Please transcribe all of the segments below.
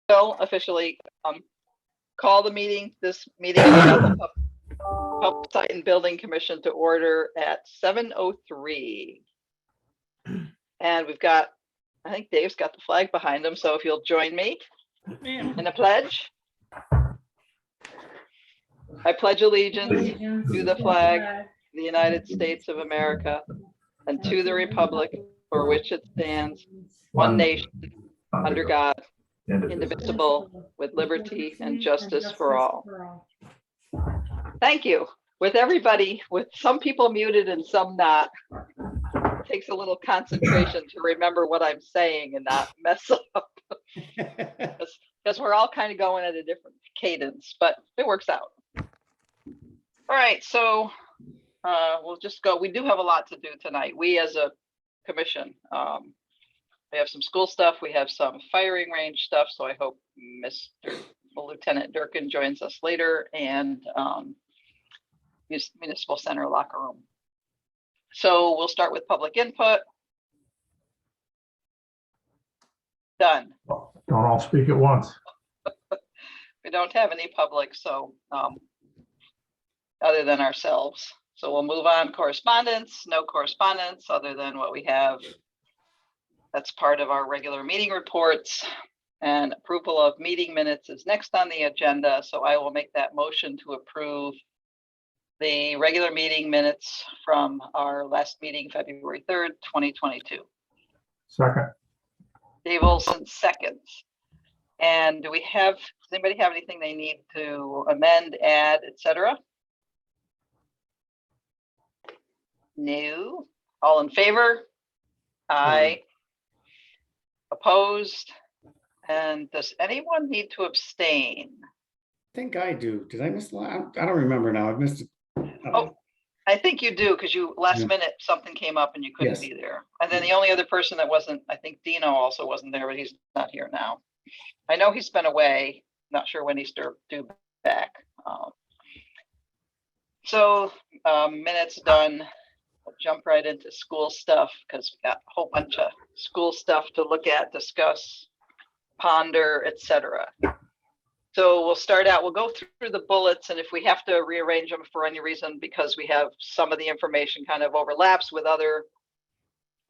will officially call the meeting, this meeting of the Bethel Public Site and Building Commission to order at 7:03. And we've got, I think Dave's got the flag behind him, so if you'll join me in a pledge. I pledge allegiance to the flag of the United States of America and to the republic for which it stands, one nation, under God, indivisible, with liberty and justice for all. Thank you. With everybody, with some people muted and some not, it takes a little concentration to remember what I'm saying and not mess up. Because we're all kind of going at a different cadence, but it works out. All right, so we'll just go. We do have a lot to do tonight. We as a commission, we have some school stuff. We have some firing range stuff. So I hope Lieutenant Durkin joins us later, and municipal center locker room. So we'll start with public input. Done. Don't all speak at once. We don't have any public, so other than ourselves. So we'll move on. Correspondence, no correspondence other than what we have. That's part of our regular meeting reports, and approval of meeting minutes is next on the agenda. So I will make that motion to approve the regular meeting minutes from our last meeting, February 3rd, 2022. Second. Dave Olson seconds. And does anybody have anything they need to amend, add, etc.? No. All in favor? Aye. Opposed? And does anyone need to abstain? I think I do. Did I miss the last? I don't remember now. I've missed it. Oh, I think you do, because you last minute something came up and you couldn't be there. And then the only other person that wasn't, I think Dino also wasn't there, but he's not here now. I know he's been away. Not sure when he's due back. So minutes done. We'll jump right into school stuff because we got a whole bunch of school stuff to look at, discuss, ponder, etc. So we'll start out, we'll go through the bullets, and if we have to rearrange them for any reason because we have some of the information kind of overlaps with other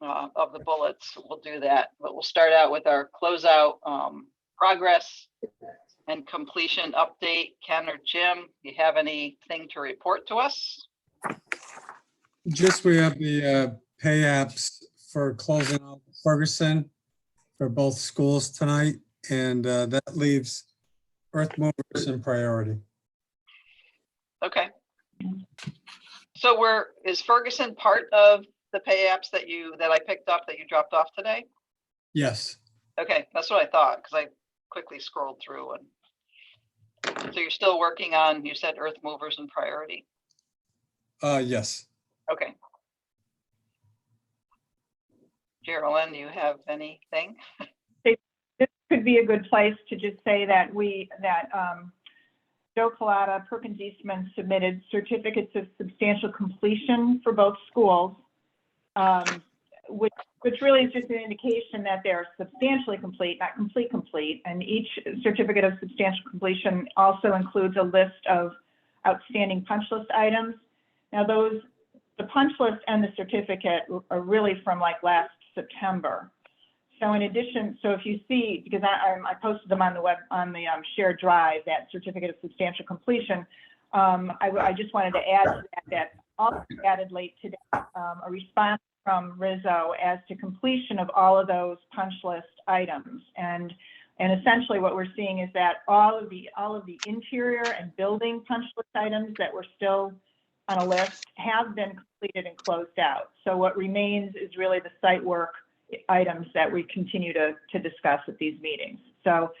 of the bullets, we'll do that. But we'll start out with our closeout progress and completion update. Ken or Jim, do you have anything to report to us? Just we have the pay apps for closing out Ferguson for both schools tonight, and that leaves earth movers in priority. Okay. So is Ferguson part of the pay apps that I picked up that you dropped off today? Yes. Okay, that's what I thought, because I quickly scrolled through. And so you're still working on, you said earth movers in priority? Yes. Okay. Geraldine, do you have anything? This could be a good place to just say that Joe Collada, Perkins Eastman submitted certificates of substantial completion for both schools, which really is just an indication that they're substantially complete, not complete. And each certificate of substantial completion also includes a list of outstanding punch list items. Now the punch list and the certificate are really from like last September. So in addition, so if you see, because I posted them on the web, on the shared drive, that certificate of substantial completion, I just wanted to add to that also added late today a response from Rizzo as to completion of all of those punch list items. And essentially what we're seeing is that all of the interior and building punch list items that were still on a list have been completed and closed out. So what remains is really the site work items that we continue to discuss at these meetings. So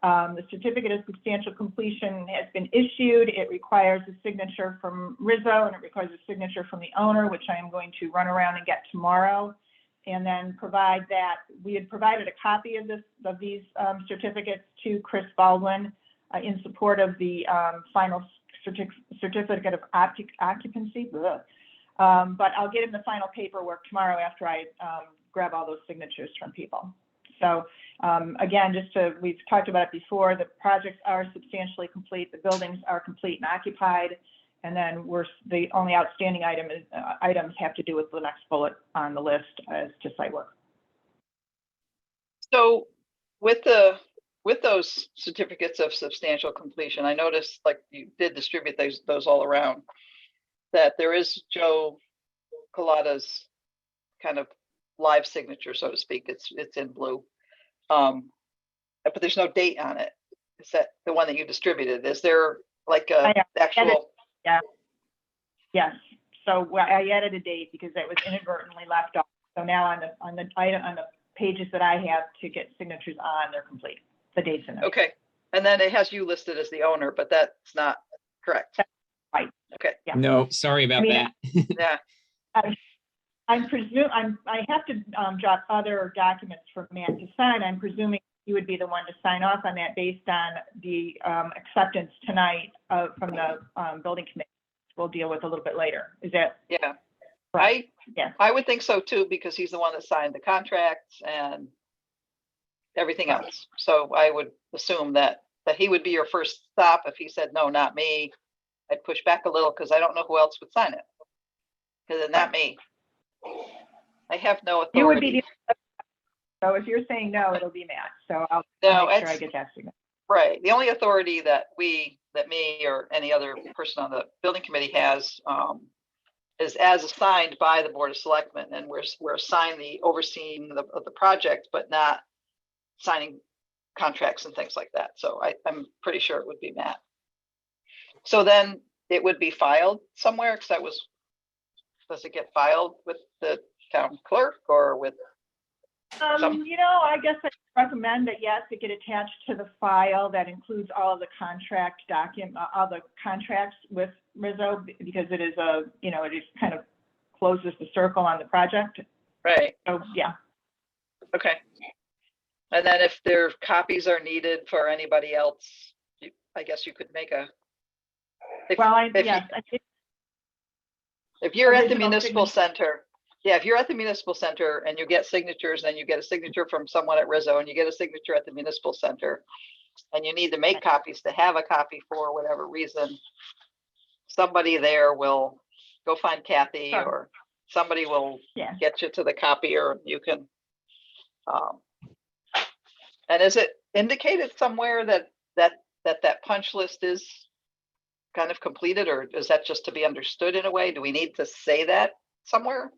the certificate of substantial completion has been issued. It requires a signature from Rizzo, and it requires a signature from the owner, which I am going to run around and get tomorrow, and then provide that. We had provided a copy of these certificates to Chris Baldwin in support of the final certificate of occupancy. But I'll get him the final paperwork tomorrow after I grab all those signatures from people. So again, we've talked about it before, the projects are substantially complete, the buildings are complete and occupied, and then the only outstanding items have to do with the next bullet on the list as to site work. So with those certificates of substantial completion, I noticed, like, you did distribute those all around, that there is Joe Collada's kind of live signature, so to speak. It's in blue. But there's no date on it. Is that the one that you distributed? Is there like a actual? Yes. So I added a date because that was inadvertently left off. So now on the pages that I have to get signatures on, they're complete. The dates in there. Okay. And then it has you listed as the owner, but that's not correct. That's right. Okay. Yeah. No, sorry about that. Yeah. I have to drop other documents for Matt to sign. I'm presuming you would be the one to sign off on that based on the acceptance tonight from the building committee. We'll deal with a little bit later. Is that? Yeah. Right. I would think so too, because he's the one that signed the contracts and everything else. So I would assume that he would be your first stop. If he said, no, not me, I'd push back a little because I don't know who else would sign it. Because then not me. I have no authority. You would be so if you're saying no, it'll be Matt. So I'll make sure I get that signal. Right. The only authority that me or any other person on the building committee has is as assigned by the Board of Selectmen, and we're assigned the overseeing of the project, but not signing contracts and things like that. So I'm pretty sure it would be Matt. So then it would be filed somewhere, because does it get filed with the town clerk or with I guess I recommend that, yes, it get attached to the file that includes all of the all the contracts with Rizzo, because it is it just kind of closes the circle on the project. Right. So, yeah. Okay. And then if their copies are needed for anybody else, I guess you could make if you're at the municipal center. Yeah, if you're at the municipal center and you get signatures, and you get a signature from someone at Rizzo and you get a signature at the municipal center, and you need to make copies to have a copy for whatever reason, somebody there will go find Kathy, Sure. or somebody will get you to the copier. You can, and is it indicated somewhere that punch list is kind of completed, or is that just to be understood in a way? Do we need to say that somewhere?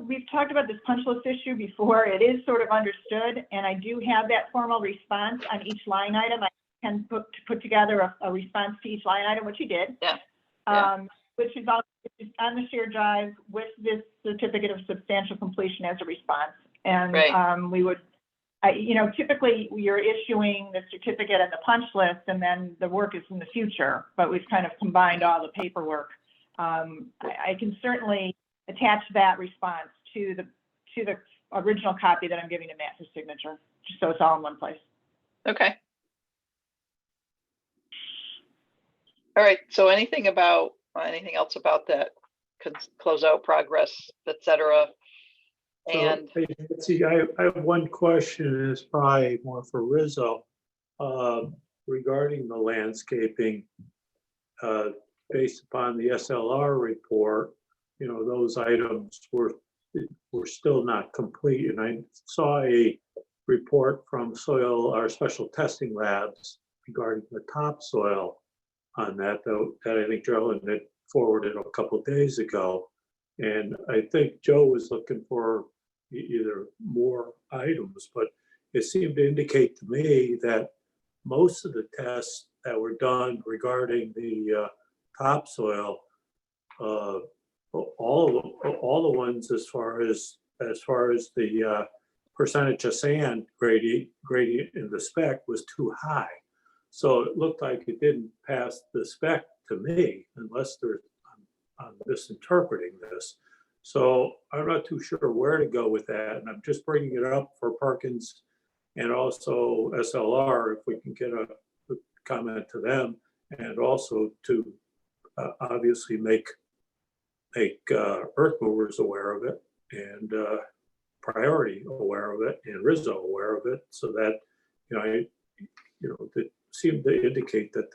We've talked about this punch list issue before. It is sort of understood, and I do have that formal response on each line item. I can put together a response to each line item, which you did. Yeah. Which is also on the shared drive with this certificate of substantial completion as a response. And right. We would, typically you're issuing the certificate and the punch list, and then the work is in the future, but we've kind of combined all the paperwork. I can certainly attach that response to the original copy that I'm giving to Matt for signature, just so it's all in one place. Okay. All right. So anything else about that closeout progress, etc. And so, see, I have one question. It's probably more for Rizzo regarding the landscaping. Based upon the SLR report, those items were still not complete. And I saw a report from our special testing labs regarding the topsoil on that I think Joe had forwarded a couple of days ago. And I think Joe was looking for either more items, but it seemed to indicate to me that most of the tests that were done regarding the topsoil, all the ones as far as the percentage of sand gradient in the spec was too high. So it looked like it didn't pass the spec to me, unless I'm misinterpreting this. So I'm not too sure where to go with that. And I'm just bringing it up for Perkins and also SLR, if we can get a comment to them, and also to obviously make earth movers aware of it. and Priority aware of it and Rizzo aware of it, so that, it seemed to indicate that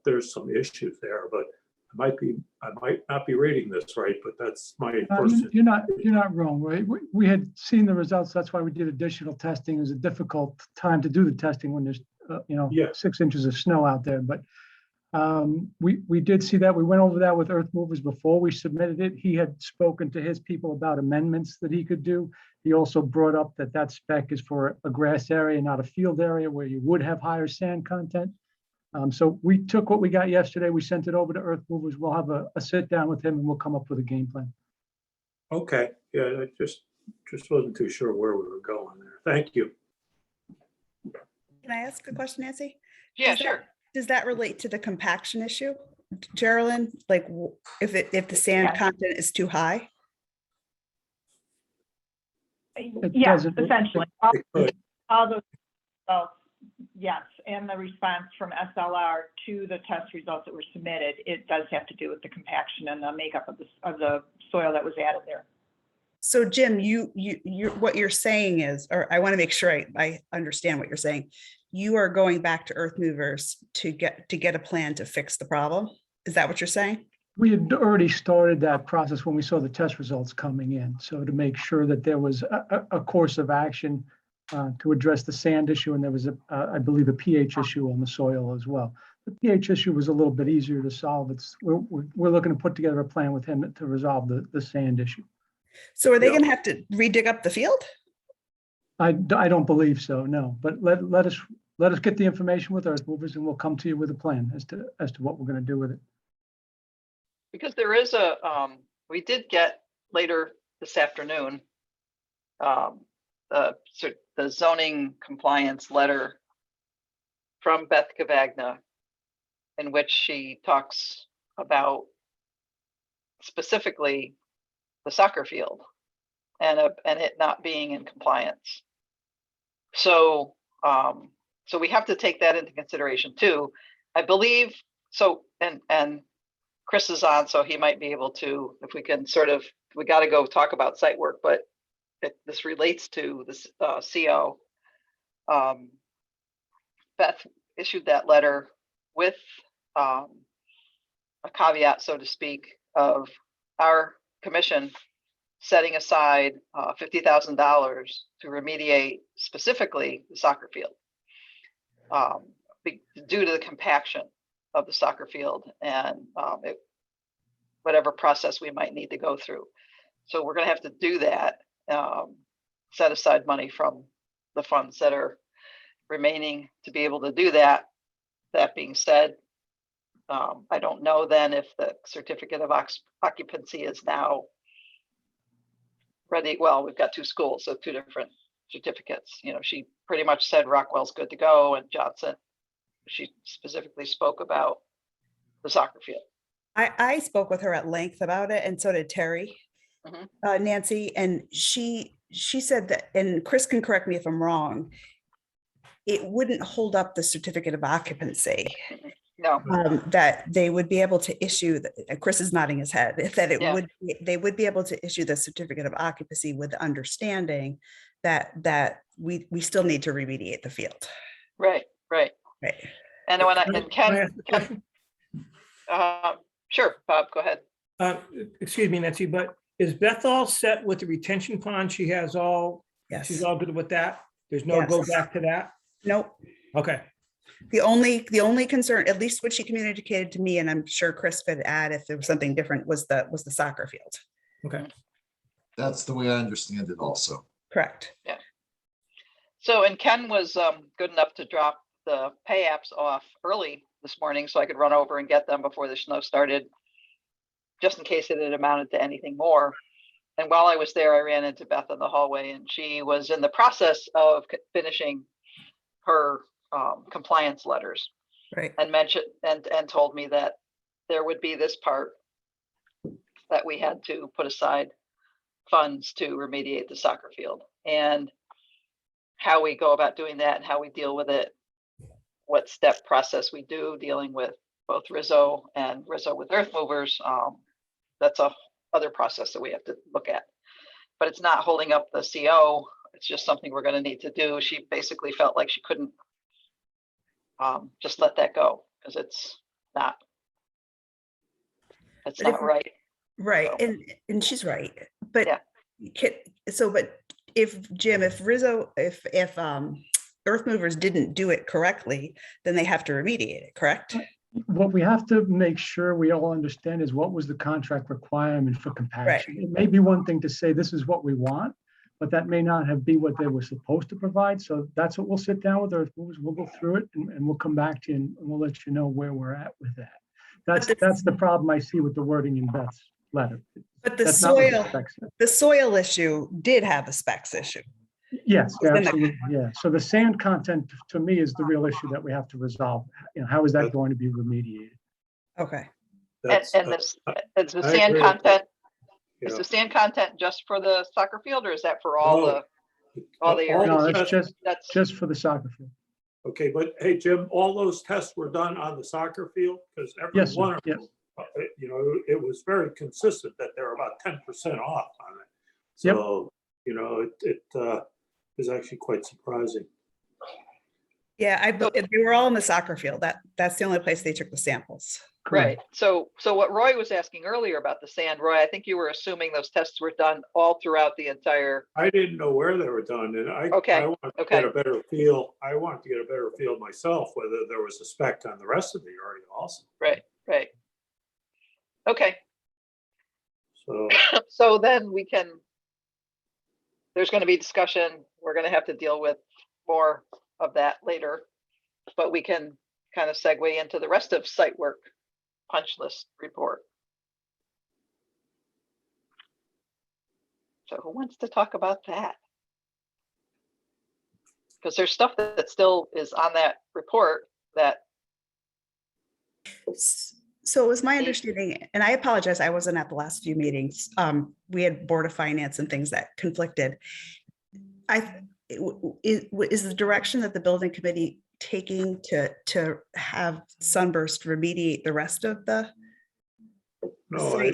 there's some issues there, but I might not be reading this right, but that's my first. You're not wrong, right? We had seen the results. That's why we did additional testing. It was a difficult time to do the testing when there's, Yeah. 6 inches of snow out there. But we did see that. We went over that with Earth Movers before we submitted it. He had spoken to his people about amendments that he could do. He also brought up that spec is for a grass area, not a field area where you would have higher sand content. So we took what we got yesterday, we sent it over to Earth Movers. We'll have a sit down with him and we'll come up with a game plan. Okay, yeah, I just wasn't too sure where we were going there. Thank you. Can I ask a question, Nancy? Yeah, Does that- sure. Does that relate to the compaction issue, Geraldine? Like if the sand Yes. content is too high? Yeah, doesn't- essentially. It could. All those results, yes, and the response from SLR to the test results that were submitted, it does have to do with the compaction and the makeup of the soil that was added there. So Jim, what you're saying is, or I want to make sure I understand what you're saying. You are going back to Earth Movers to get a plan to fix the problem. Is that what you're saying? We had already started that process when we saw the test results coming in. So to make sure that there was a course of action to address the sand issue, and there was I believe a pH issue on the soil as well. The pH issue was a little bit easier to solve. We're looking to put together a plan with him to resolve the sand issue. So are they Yeah. going to have to redig up the field? I don't believe so, no. But let us get the information with Earth Movers, and we'll come to you with a plan as to what we're going to do with it. Because there is we did get later this afternoon, the zoning compliance letter from Beth Cavagna, in which she talks about specifically the soccer field and it not being in compliance. So we have to take that into consideration too. I believe so, and Chris is on, so he might be able to, if we can we got to go talk about site work, but this relates to this CO. Beth issued that letter with a caveat, so to speak, of our commission setting aside $50,000 to remediate specifically the soccer field due to the compaction of the soccer field and whatever process we might need to go through. So we're going to have to do that, set aside money from the funds that are remaining to be able to do that. That being said, I don't know then if the certificate of occupancy is now ready. Well, we've got two schools, so two different certificates. She pretty much said Rockwell's good to go, and Johnson, she specifically spoke about the soccer field. I spoke with her at length about it, and so did Terry, Nancy, and she said that, and Chris can correct me if I'm wrong, it wouldn't hold up the certificate of occupancy. No, That they would be able to issue, Chris is nodding his head, that they would be able to issue the certificate of occupancy with the understanding that we still need to remediate the field. right. And when Can I ask a question? Sure, Bob, go ahead. Excuse me, Nancy, but is Beth all set with the retention pond? She's Yes. all good with that? There's no go Yes. back to that? Nope. Okay. The only concern, at least what she communicated to me, and I'm sure Chris could add if there was something different, was the soccer field. Okay. That's the way I understand it also. Correct. So, and Ken was good enough to drop the pay apps off early this morning so I could run over and get them before the snow started, just in case it had amounted to anything more. And while I was there, I ran into Beth in the hallway, and she was in the process of finishing her compliance letters, Right. and mentioned and told me that there would be this part that we had to put aside funds to remediate the soccer field, and how we go about doing that and how we deal with it, what step process we do dealing with both Rizzo and Rizzo with Earth Movers. That's a other process that we have to look at. but it's not holding up the CO. It's just something we're gonna need to do. She basically felt like she couldn't just let that go, because it's not But if- right. Right, So- and she's right, but Yeah. but if Jim, if Rizzo, if Earth Movers didn't do it correctly, then they have to remediate it, correct? What we have to make sure we all understand is what was the contract requirement for compaction. It may be one thing to say this is what we want, but that may not have been what they were supposed to provide. So that's what we'll sit down with Earth Movers. We'll go through it and we'll come back to you and we'll let you know where we're at with that. That's the problem I see with the wording in Beth's letter. But the That's not what the soil, spec said. the soil issue did have a specs issue. Yes, within the- absolutely, yeah. So the sand content to me is the real issue that we have to resolve. You know, how is that going to be remediated? Okay, That's, And this, is the I sand agree. content, you is know, the sand content just for the soccer field, or is that for all No. all the all No, the that's tests- just for the soccer field. Okay, but hey, Jim, all those tests were done on the soccer field? Because every Yes, sir, one of yes. them, you know, it was very consistent that they're about 10% off on it. Yep. So, you know, it is actually quite surprising. yeah, they were all in the soccer field. That's the only place they took the samples. Right. So what Roy was asking earlier about the sand, Roy, I think you were assuming those tests were done all throughout the entire. I didn't know where they were done, and Okay, I wanted to okay. get a better feel. I wanted to get a better feel myself, whether there was a spec on the rest of the area also. Right. Okay, So, so then there's going to be discussion. We're going to have to deal with more of that later, but we can kind of segue into the rest of site work punch list report. So who wants to talk about that? Because there's stuff that still is on that report that, So it was my understanding, and I apologize, I wasn't at the last few meetings. We had Board of Finance and things that conflicted. Is the direction that the building committee taking to have Sunburst remediate the rest of the? no,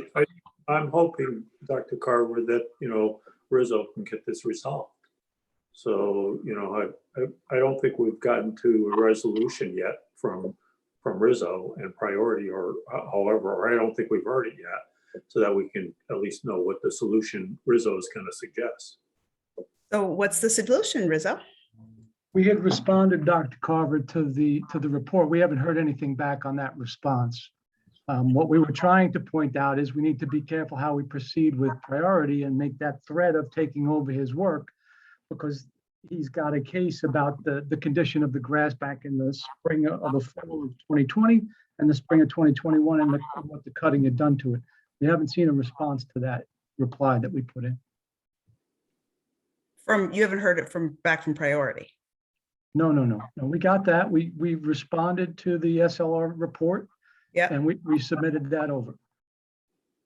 I'm hoping, Dr. Carver, that, you know, Rizzo can get this resolved. So, you know, I don't think we've gotten to a resolution yet from Rizzo and priority or however, or I don't think we've heard it yet, so that we can at least know what the solution Rizzo is going to suggest. So what's the solution, Rizzo? We had responded, Dr. Carver, to the report. We haven't heard anything back on that response. What we were trying to point out is we need to be careful how we proceed with priority and make that threat of taking over his work, because he's got a case about the condition of the grass back in the spring of the fall of 2020 and the spring of 2021 and what the cutting had done to it. We haven't seen a response to that reply that we put in. You haven't heard it back from priority? No, we got that. We responded to the SLR report. Yeah. And we submitted that over.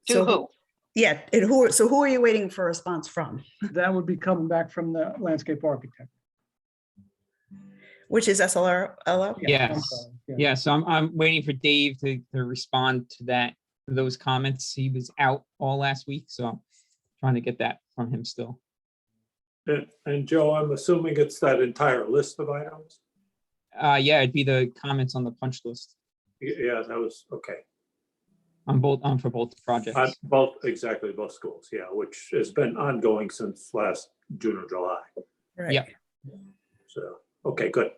to who? Yeah, and who are you waiting for a response from? That would be coming back from the landscape architect. Which is SLR? I'm Yes. sorry, yeah. Yeah, so I'm waiting for Dave to respond to those comments. He was out all last week, so I'm trying to get that from him still. And Joe, I'm assuming it's that entire list of items? Yeah, it'd be the comments on the punch list Yeah, that was, okay. for both projects. Exactly, both schools, yeah, which has been ongoing since last June or July. Right. Yeah. So, okay, good.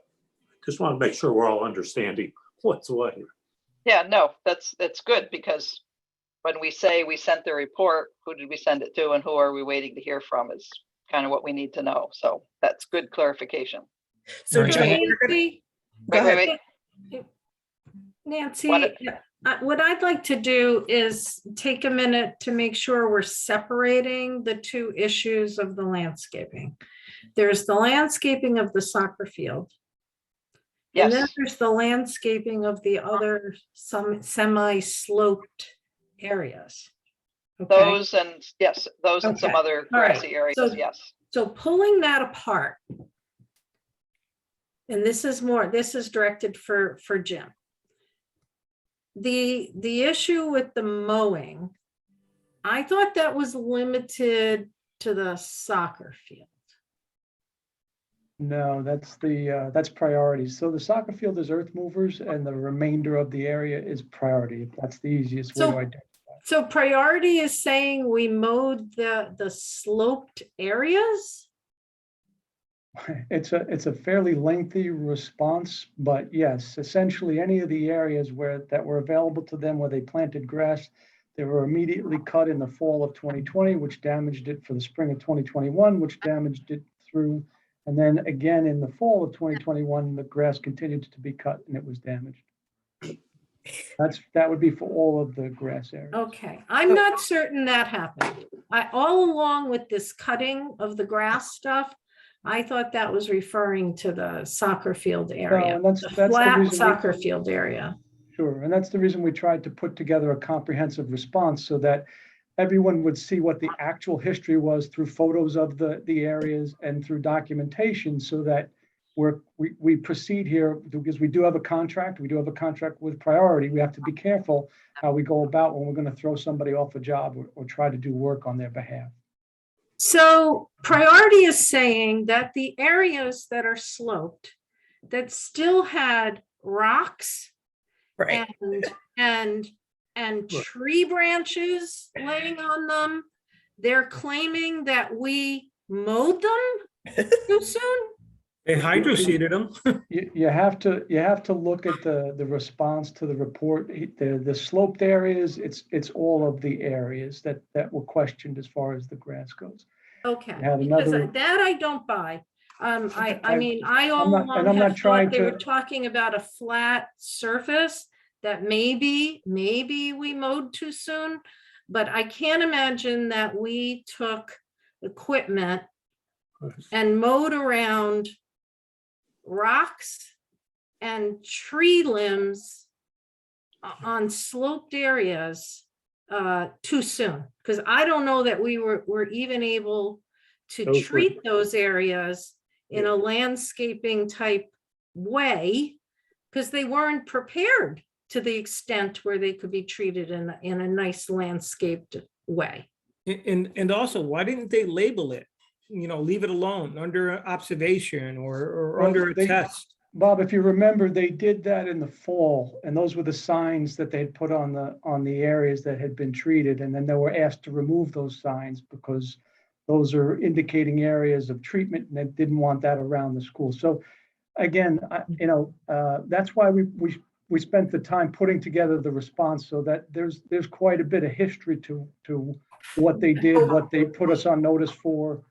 Just want to make sure we're all understanding what's what here. Yeah, no, that's good, because when we say we sent the report, who did we send it to and who are we waiting to hear from is kind of what we need to know. So that's good clarification. So Right. Joe, Nancy, go ahead. Nancy, What- what I'd like to do is take a minute to make sure we're separating the two issues of the landscaping. There's the landscaping of the soccer field. And then Yes, there's the landscaping of the other some semi-sloped areas. Okay, those and some Okay. other All right. grassy areas, So- yes. so pulling that apart. And this is directed for Jim. The issue with the mowing, I thought that was limited to the soccer field? No, that's priorities. So the soccer field is earth movers and the remainder of the area is priority. That's the easiest way to So, identify. so priority is saying we mowed the sloped areas? It's a fairly lengthy response, but yes, essentially any of the areas that were available to them where they planted grass, they were immediately cut in the fall of 2020, which damaged it for the spring of 2021, which damaged it through. And then again, in the fall of 2021, the grass continued to be cut and it was damaged. That would be for all of the grass areas. Okay, I'm not certain that happened. All along with this cutting of the grass stuff, I thought that was referring to the soccer field area, and that's the the flat reason soccer field area. Sure, and that's the reason we tried to put together a comprehensive response so that everyone would see what the actual history was through photos of the areas and through documentation, so that we proceed here, because we do have a contract. We do have a contract with priority. We have to be careful how we go about when we're going to throw somebody off a job or try to do work on their behalf. So priority is saying that the areas that are sloped, that still had rocks Right. and tree branches laying on them, they're claiming that we mowed them too soon? They hydroseeded them. You have to look at the response to the report. The sloped areas, it's all of the areas that were questioned as far as the grass goes. Okay, You had because another- that I don't buy. I mean, I all I'm along not have trying thought they were to- talking about a flat surface that maybe we mowed too soon, but I can't imagine that we took equipment and mowed around rocks and tree limbs on sloped areas too soon, because I don't know that we were even able to Those were- treat those areas in a landscaping type way, because they weren't prepared to the extent where they could be treated in a nice landscaped way. And also, why didn't they label it? Leave it alone under observation or Well, under a they- test. Bob, if you remember, they did that in the fall, and those were the signs that they had put on the areas that had been treated, and then they were asked to remove those signs because those are indicating areas of treatment, and they didn't want that around the school. So again, that's why we spent the time putting together the response, so that there's quite a bit of history to what they did, what they put us on notice for.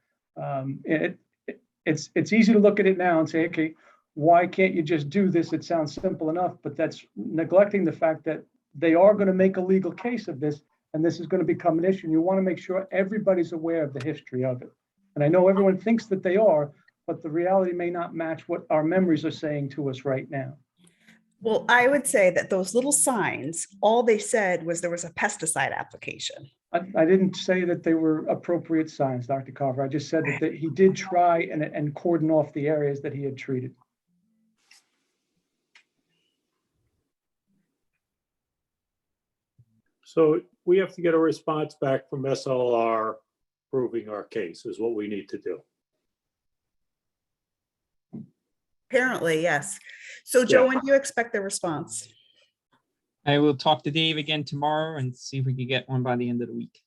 It's easy to look at it now and say, okay, why can't you just do this? It sounds simple enough, but that's neglecting the fact that they are going to make a legal case of this, and this is going to become an issue. And you want to make sure everybody's aware of the history of it. And I know everyone thinks that they are, but the reality may not match what our memories are saying to us right now. Well, I would say that those little signs, all they said was there was a pesticide application. I didn't say that they were appropriate signs, Dr. Carver. I just said that he did try and cordon off the areas that he had treated. So we have to get a response back from SLR proving our case is what we need to do. Apparently, yes. So Joe, when do you expect the response? I will talk to Dave again tomorrow and see if we can get one by the end of the week.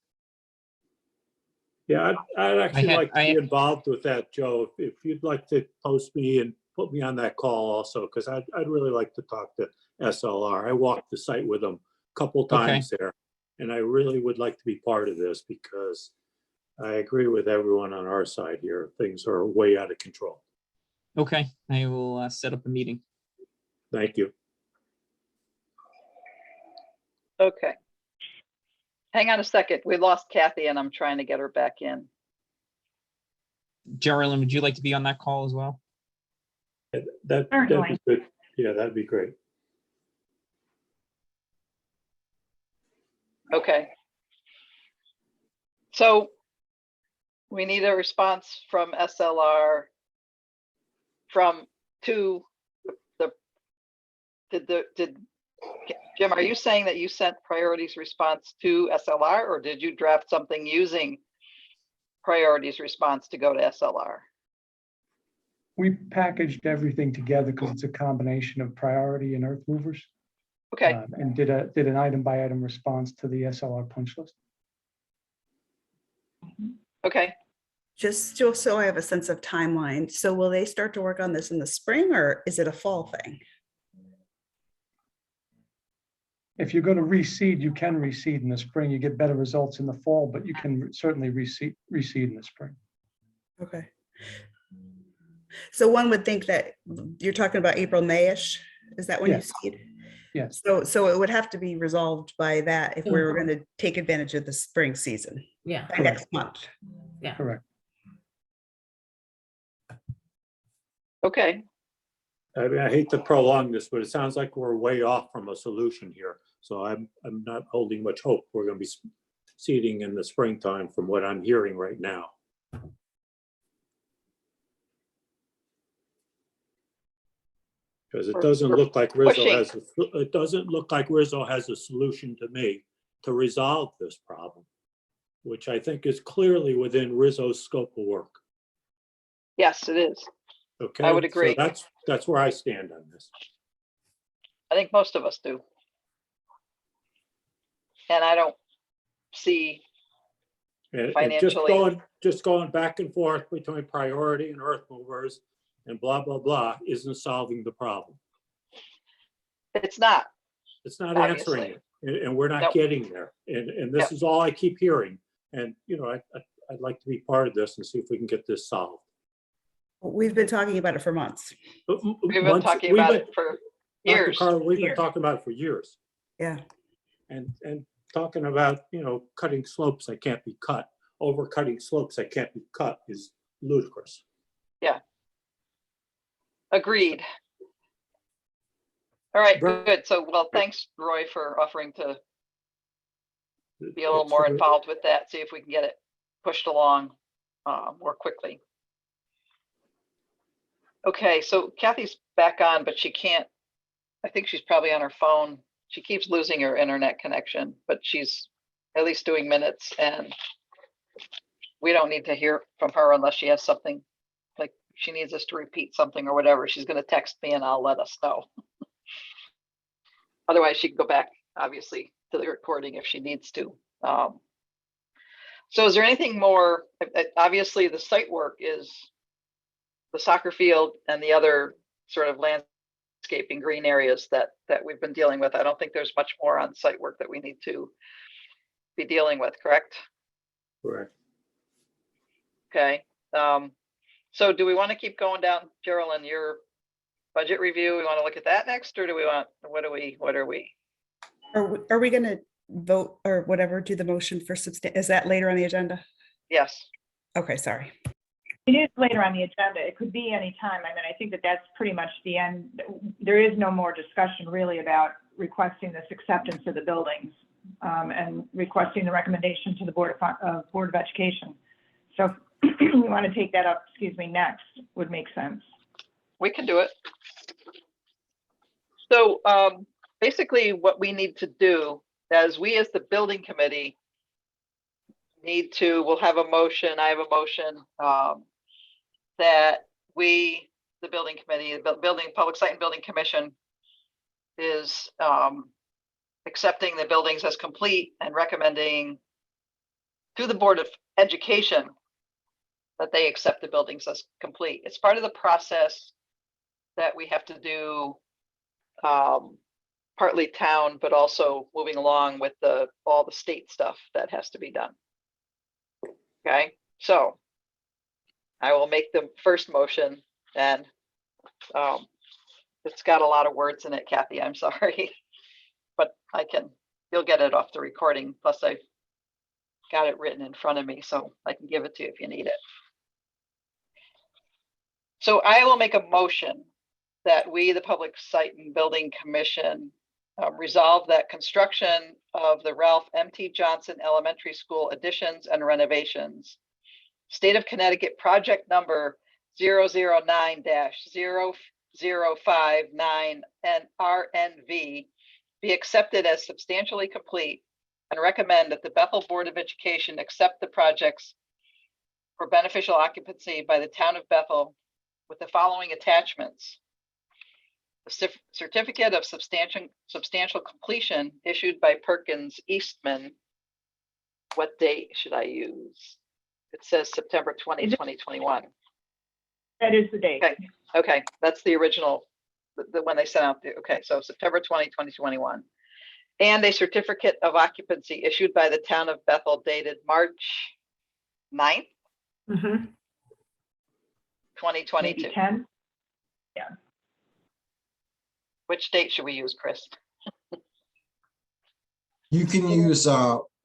Yeah, I'd actually had- like to I- be involved with that, Joe. If you'd like to post me and put me on that call also, because I'd really like to talk to SLR. I walked the site with them a couple times there, and I really would like to be part of this because I agree with everyone on our side here. Things are way out of control. Okay, I will set up a meeting. Thank you. Okay. Hang on a second. We lost Kathy and I'm trying to get her back in. Geraldine, would you like to be on that call as well? That'd be Certainly. good. Yeah, that'd be great. Okay. So we need a response from SLR to Jim, are you saying that you sent priorities response to SLR, or did you draft something using priorities response to go to SLR? We packaged everything together because it's a combination of priority and earth movers. Okay, And did an item by item response to the SLR punch list. okay. Just so I have a sense of timeline. So will they start to work on this in the spring or is it a fall thing? If you're going to reseed, you can reseed in the spring. You get better results in the fall, but you can certainly reseed in the spring. Okay. So one would think that you're talking about April, May-ish. Is that when you Yes. seed? Yes. So it would have to be resolved by that if we were going to take advantage of the spring season Yeah, by next month. Correct. Okay, I mean, I hate to prolong this, but it sounds like we're way off from a solution here. So I'm not holding much hope we're going to be seeding in the springtime from what I'm hearing right now. Because it doesn't look like Rizzo has, it doesn't look like Rizzo has a solution to me to resolve this problem, which I think is clearly within Rizzo's scope of work. yes, it is. Okay. I would agree. So that's where I stand on this. I think most of us do. And I don't see And financially. just going back and forth between priority and earth movers and blah, blah, blah, isn't solving the problem. It's not. It's not Obviously. answering it, and we're not Nope. getting there. And this Yep. is all I keep hearing. And, you know, I'd like to be part of this and see if we can get this solved. We've been talking about it for months. But We've been talking about it for years. Dr. Carl, we've been talking about it for years. Yeah. And talking about, you know, cutting slopes that can't be cut, overcutting slopes that can't be cut is ludicrous. Agreed. All right, Right. good. So, well, thanks, Roy, for offering to be a little It's more for the- involved with that, see if we can get it pushed along more quickly. Okay, so Kathy's back on, but she can't, I think she's probably on her phone. She keeps losing her internet connection, but she's at least doing minutes, and we don't need to hear from her unless she has something, like she needs us to repeat something or whatever. She's going to text me and I'll let us know. Otherwise, she can go back, obviously, to the recording if she needs to. So is there anything more? Obviously, the site work is the soccer field and the other sort of landscaping green areas that we've been dealing with. I don't think there's much more on site work that we need to be dealing with, correct? Correct. Okay. So do we want to keep going down, Geraldine, your budget review? We want to look at that next, or do we want, what are we? Are we going to vote or whatever, do the motion for is that later on the agenda? Yes. Okay, sorry. It is later on the agenda. It could be any time. I mean, I think that's pretty much the end. There is no more discussion really about requesting this acceptance of the buildings and requesting the recommendation to the Board of Education. So if we want to take that up, next would make sense. We can do it. So basically what we need to do as the building committee we'll have a motion, I have a motion that we, the building committee, the building public site and building commission is accepting the buildings as complete and recommending to the Board of Education that they accept the buildings as complete. It's part of the process that we have to do, partly town, but also moving along with all the state stuff that has to be done. Okay, so I will make the first motion, and it's got a lot of words in it, Kathy, I'm sorry, but you'll get it off the recording. Plus I've got it written in front of me, so I can give it to you if you need it. So I will make a motion that we, the Public Site and Building Commission, resolve that construction of the Ralph M.T. Johnson Elementary School additions and renovations, State of Connecticut project number 009-0059 and RNV, be accepted as substantially complete, and recommend that the Bethel Board of Education accept the projects for beneficial occupancy by the town of Bethel with the following attachments. A certificate of substantial completion issued by Perkins Eastman. What date should I use? It says September 20, 2021. That is the date. Okay, okay, that's the original, the when they sent out the, okay, so September 20, 2021. And a certificate of occupancy issued by the town of Bethel dated March 9th, Mhm. 2022. Maybe 10. Which date should we use, Chris? You can use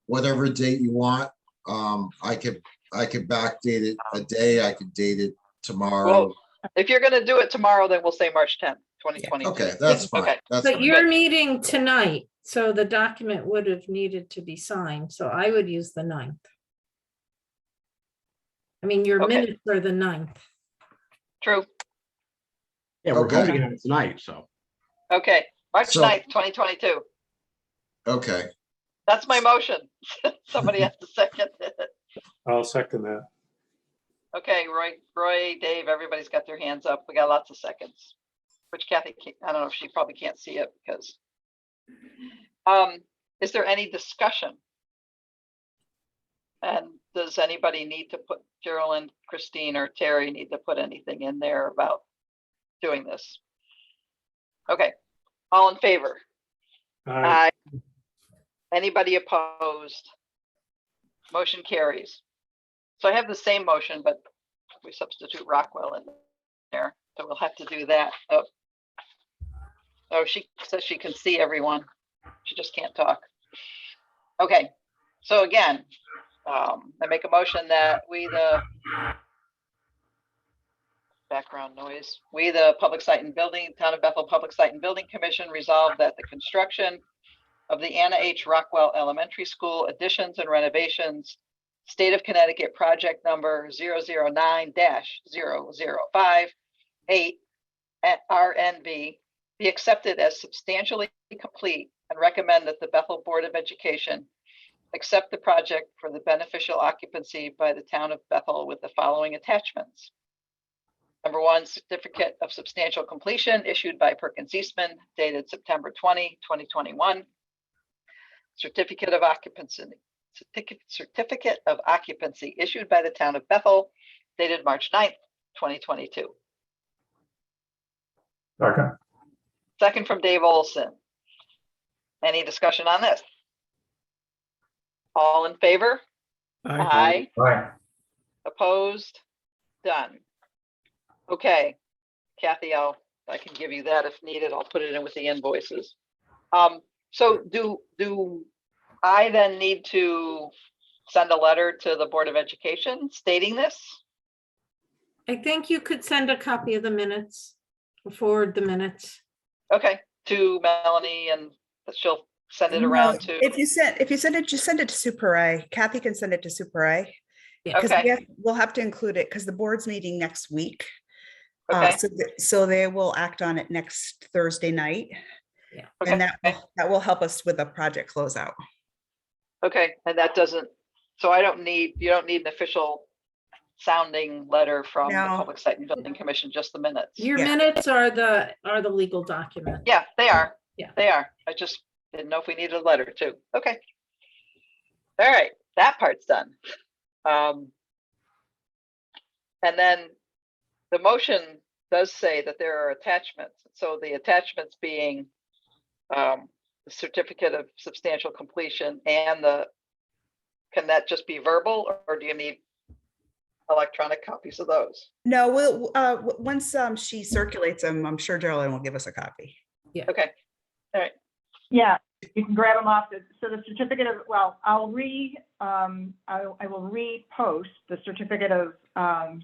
whatever date you want. I could backdate it a day. I could date it tomorrow. Well, if you're gonna do it tomorrow, then we'll say March 10th, 2022. Okay, that's fine. Okay. That's But fine. you're meeting tonight, so the document would have needed to be signed, so I would use the 9th. I mean, your Okay. minutes are the 9th. True. Yeah, we're Okay. voting on it tonight, so. Okay, March So- 9th, 2022. Okay. That's my motion. Somebody has to second it. I'll second that. Okay, Roy, Dave, everybody's got their hands up. We got lots of seconds. Which Kathy, I don't know if she probably can't see it because. Is there any discussion? And does anybody need to put, Geraldine, Christine, or Terry need to put anything in there about doing this? Okay, all in favor? Aye. Aye. Anybody opposed? Motion carries. So I have the same motion, but we substitute Rockwell in there. So we'll have to do that. Oh, she says she can see everyone. She just can't talk. Okay, so again, I make a motion that we, the background noise, we, the Public Site and Building, Town of Bethel Public Site and Building Commission, resolve that the construction of the Anna H. Rockwell Elementary School additions and renovations, State of Connecticut project number 009-0058 at RNV be accepted as substantially complete and recommend that the Bethel Board of Education accept the project for the beneficial occupancy by the town of Bethel with the following attachments. Number one, certificate of substantial completion issued by Perkins Eastman dated September 20, 2021. Certificate of occupancy issued by the town of Bethel dated March 9th, 2022. Okay. Second from Dave Olson. Any discussion on this? All in favor? Aye. Aye. Opposed? Done. Okay, Kathy, I can give you that if needed. I'll put it in with the invoices. So do I then need to send a letter to the Board of Education stating this? I think you could send a copy of the minutes, forward the minutes. Okay, to Melanie, and she'll send it around to. If you send it, just send it to Super A. Kathy can send it to Super A. Yeah. Because Okay. we'll have to include it because the board's meeting next week. Okay. So they will act on it next Thursday night. Yeah. And Okay. that will help us with the project closeout. Okay, and that doesn't, so you don't need an official sounding letter from the No. Public Site and Building Commission, just the minutes. Your Yeah. minutes are the legal document. Yeah, they are. Yeah. They are. I just didn't know if we needed a letter too. Okay. All right, that part's done. And then the motion does say that there are attachments. So the attachments being the certificate of substantial completion and can that just be verbal, or do you need electronic copies of those? No, once she circulates them, I'm sure Geraldine will give us a copy. Okay, all right. Yeah, you can grab them off. So the certificate of, well, I will repost the certificate of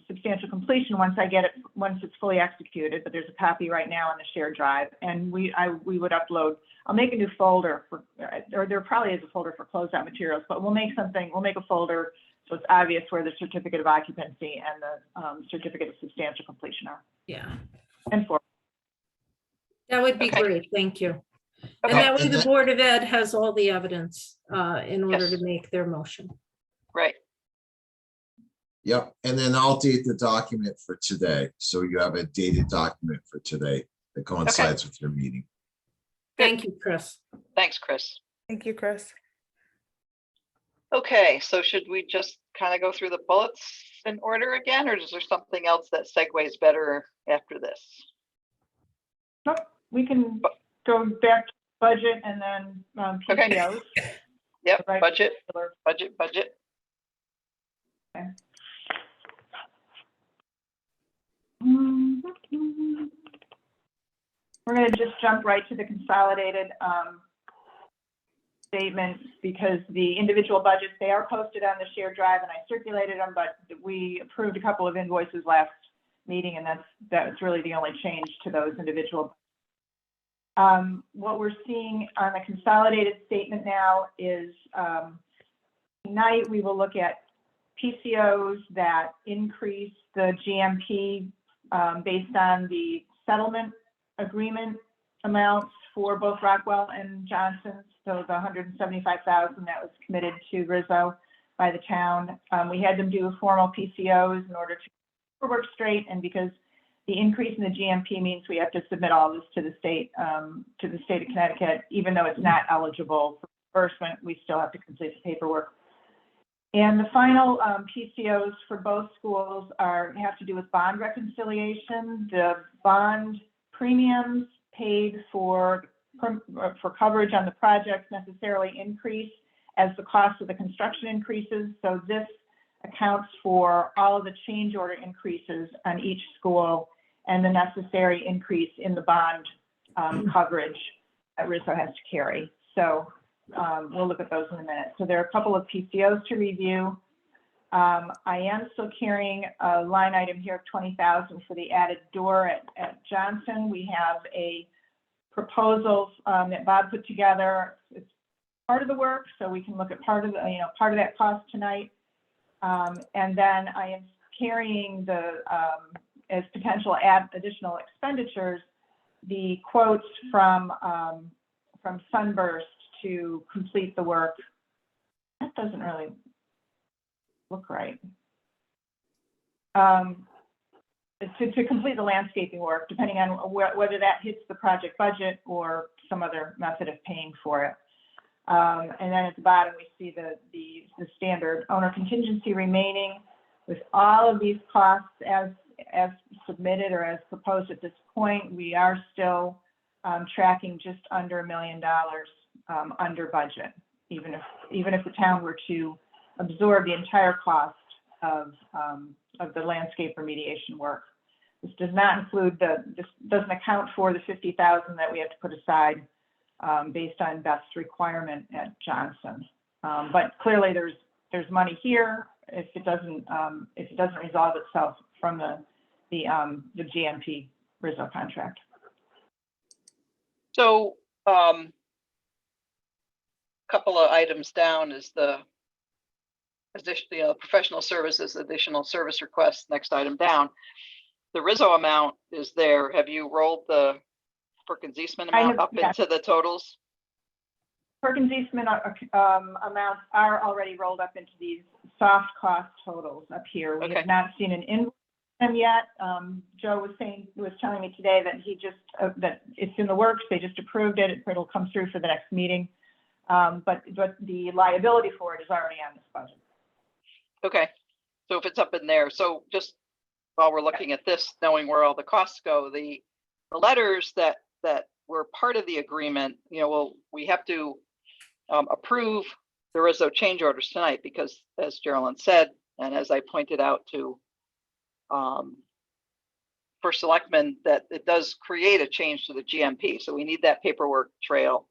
substantial completion once I get it, once it's fully executed, but there's a copy right now on the shared drive. And we would upload, I'll make a new folder for, or there probably is a folder for closeout materials, but we'll make a folder so it's obvious where the certificate of occupancy and the certificate of substantial completion are. Yeah, And for. that would be Okay. great. Thank you. And Okay. that way the Board of Ed has all the evidence in order Yes. to make their motion. Right. Yep, and then I'll date the document for today. So you have a dated document for today that coincides with your meeting. Thank you, Chris. Thanks, Chris. Thank you, Chris. Okay, so should we just kind of go through the bullets in order again, or is there something else that segues better after this? Nope, we can go back to budget and then Okay. PTOs. Yep, Right. budget. Okay. We're going to just jump right to the consolidated statements because the individual budgets, they are posted on the shared drive and I circulated them, but we approved a couple of invoices last meeting and that's really the only change to those individual. What we're seeing on the consolidated statement now is tonight we will look at PCOs that increase the GMP based on the settlement agreement amounts for both Rockwell and Johnson. So the $175,000 that was committed to Rizzo by the town. We had them do formal PCOs in order to work straight, and because the increase in the GMP means we have to submit all this to the state of Connecticut, even though it's not eligible for reimbursement, we still have to complete the paperwork. And the final PCOs for both schools have to do with bond reconciliation. The bond premiums paid for coverage on the projects necessarily increase as the cost of the construction increases. So this accounts for all of the change order increases on each school and the necessary increase in the bond coverage that Rizzo has to carry. So we'll look at those in a minute. So there are a couple of PCOs to review. I am still carrying a line item here of $20,000 for the added door at Johnson. We have a proposal that Bob put together. It's part of the work, so we can look at part of that cost tonight. And then I am carrying as potential additional expenditures, the quotes from Sunburst to complete the work. That doesn't really look right. To complete the landscaping work, depending on whether that hits the project budget or some other method of paying for it. And then at the bottom, we see the standard owner contingency remaining with all of these costs as submitted or as proposed at this point. We are still tracking just under $1 million under budget, even if the town were to absorb the entire cost of the landscape remediation work. This does not include this doesn't account for the $50,000 that we have to put aside based on best requirement at Johnson. But clearly there's money here if it doesn't resolve itself from the GMP Rizzo contract. So couple of items down is the professional services, additional service requests, next item down. The Rizzo amount is there. Have you rolled the Perkins Eastman amount up into the totals? Perkins Eastman amounts are already rolled up into these soft cost totals up here. We have not seen an invoice them yet. Joe was telling me today that he just that it's in the works. They just approved it. It'll come through for the next meeting. But the liability for it is already on this budget. Okay, so if it's up in there, so just while we're looking at this, knowing where all the costs go, the letters that were part of the agreement, we have to approve the Rizzo change orders tonight because, as Geraldine said, and as I pointed out to First Selectman, that it does create a change to the GMP. So we need that paperwork trail,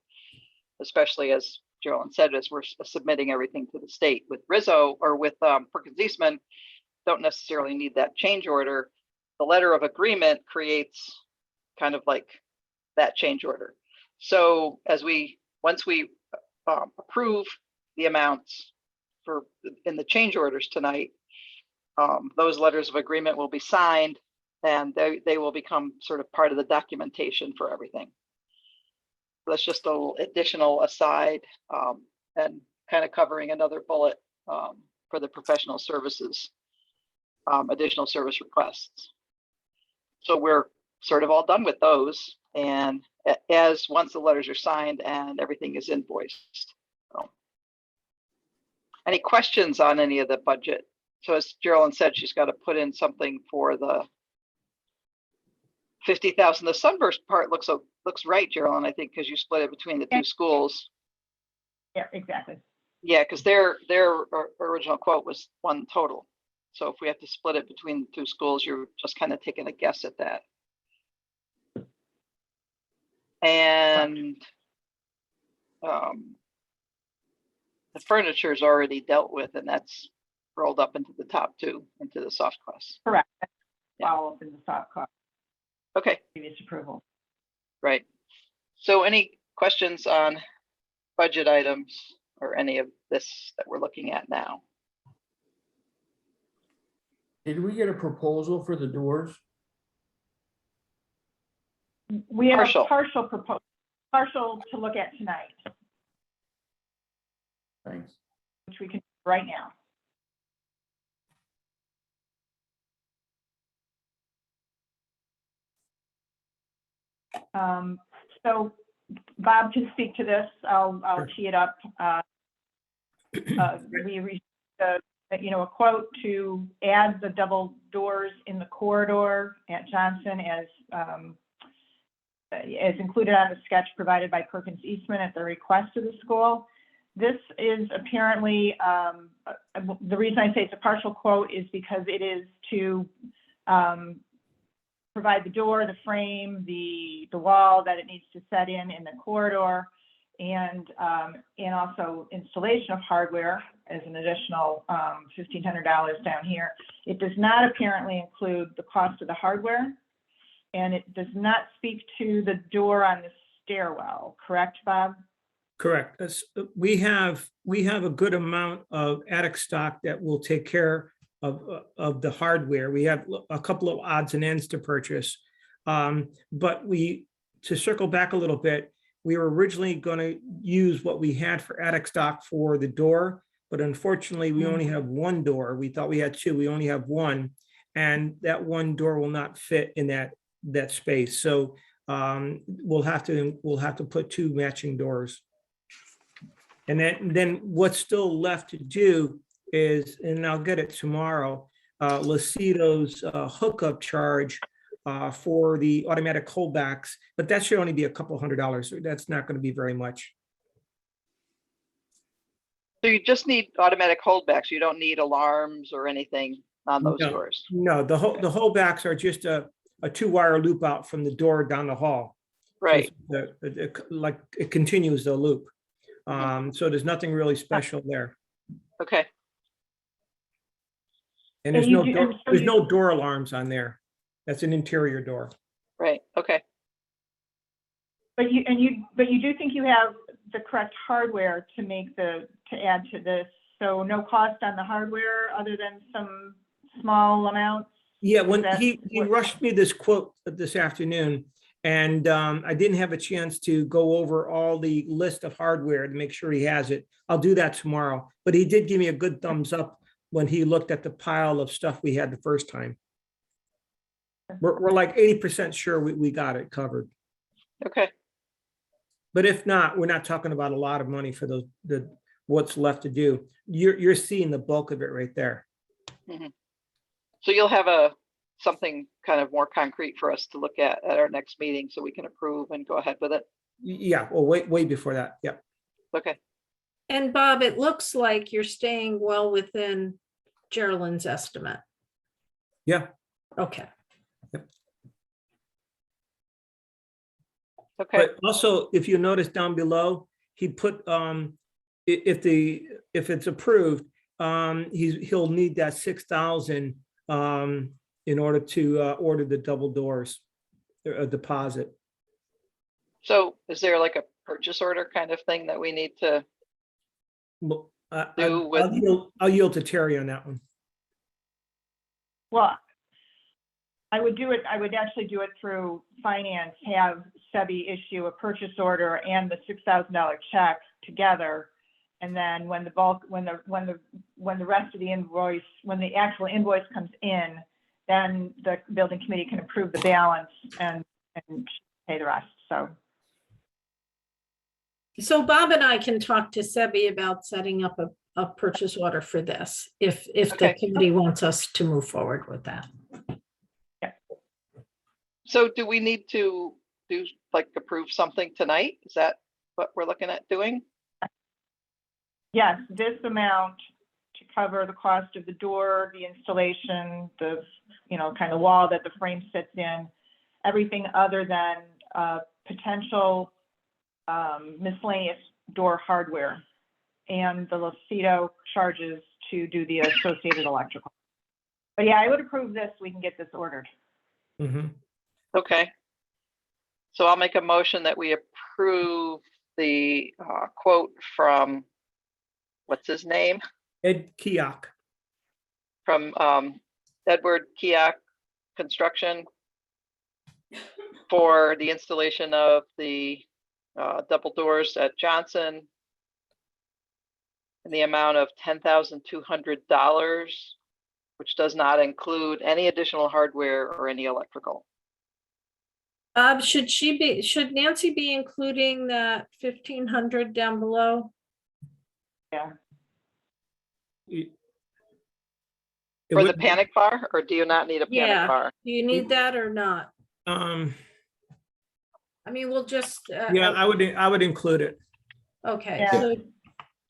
especially as Geraldine said, as we're submitting everything to the state. With Rizzo or with Perkins Eastman, don't necessarily need that change order. The letter of agreement creates kind of like that change order. So once we approve the amounts in the change orders tonight, those letters of agreement will be signed and they will become sort of part of the documentation for everything. That's just a little additional aside and kind of covering another bullet for the professional services additional service requests. So we're sort of all done with those. And as once the letters are signed and everything is invoiced. So, any questions on any of the budget? So as Geraldine said, she's got to put in something for the 50,000. The Sunburst part looks right, Geraldine, I think, because you split it between the two schools. Yeah, exactly. Yeah, because their original quote was one total. So if we have to split it between the two schools, you're just kind of taking a guess at that. And the furniture is already dealt with, and that's rolled up into the top two, into the soft costs. Correct. Yeah. Follow up in the soft cost, Okay, previous approval. right. So any questions on budget items or any of this that we're looking at now? Did we get a proposal for the doors? We have Partial. a partial proposal, partial to look at tonight, Thanks. which we can do right now. So Bob can speak to this. I'll tee it up. We received a quote to add the double doors in the corridor at Johnson as included on the sketch provided by Perkins Eastman at the request of the school. This is apparently, the reason I say it's a partial quote is because it is to provide the door, the frame, the wall that it needs to set in the corridor, and also installation of hardware as an additional $1,500 down here. It does not apparently include the cost of the hardware, and it does not speak to the door on the stairwell, correct, Bob? Correct. We have a good amount of attic stock that will take care of the hardware. We have a couple of odds and ends to purchase. But to circle back a little bit, we were originally going to use what we had for attic stock for the door, but unfortunately we only have one door. We thought we had two, we only have one. And that one door will not fit in that space. So we'll have to put two matching doors. And then what's still left to do is, and I'll get it tomorrow, Lucido's hookup charge for the automatic holdbacks, but that should only be a couple $100. That's not going to be very much. So you just need automatic holdbacks. You don't need alarms or anything on those doors. No, the holdbacks are just a 2-wire loop out from the door down the hall. Right. So like it continues the loop. So there's nothing really special there. Okay. And there's no door alarms on there. That's an interior door. Right. Okay. But you do think you have the correct hardware to add to this, so no cost on the hardware other than some small amounts? Yeah, when he rushed me this quote this afternoon, and I didn't have a chance to go over all the list of hardware to make sure he has it. I'll do that tomorrow. But he did give me a good thumbs up when he looked at the pile of stuff we had the first time. We're like 80% sure we got it covered. Okay. But if not, we're not talking about a lot of money for what's left to do. You're seeing the bulk of it right there. Mm-hmm. So you'll have something kind of more concrete for us to look at our next meeting so we can approve and go ahead with it. Yeah, well, way before that. Yeah. Okay. And Bob, it looks like you're staying well within Geraldine's estimate. Yeah. Okay. Yep. Okay. But also, if you notice down below, he put if it's approved, he'll need that 6,000 in order to order the double doors, a deposit. So is there like a purchase order kind of thing that we need to Well, do with? I'll yield to Terry on that one. Well, I would actually do it through finance, have Sebi issue a purchase order and the $6,000 check together, And then when the bulk, when the rest of the invoice, when the actual invoice comes in, then the building committee can approve the balance and pay the rest. So Bob and I can talk to Sebi about setting up a purchase order for this, if the Okay. committee wants us to move forward with that. So do we need to do, like, approve something tonight? Is that what we're looking at doing? Yes, this amount to cover the cost of the door, the installation, the, kind of wall that the frame sits in, everything other than potential miscellaneous door hardware and the Lucido charges to do the associated electrical. But yeah, I would approve this. We can get this ordered. Okay. So I'll make a motion that we approve the quote from, what's his name? Ed Keoch. From Edward Keoch Construction for the installation of the double doors at Johnson in the amount of $10,200, which does not include any additional hardware or any electrical. Should Nancy be including that 1,500 down below? Yeah. For the panic bar, or do you not need a panic Yeah. bar? Do you need that or not? I We'll just. Yeah, I would include it. Okay, Yeah. so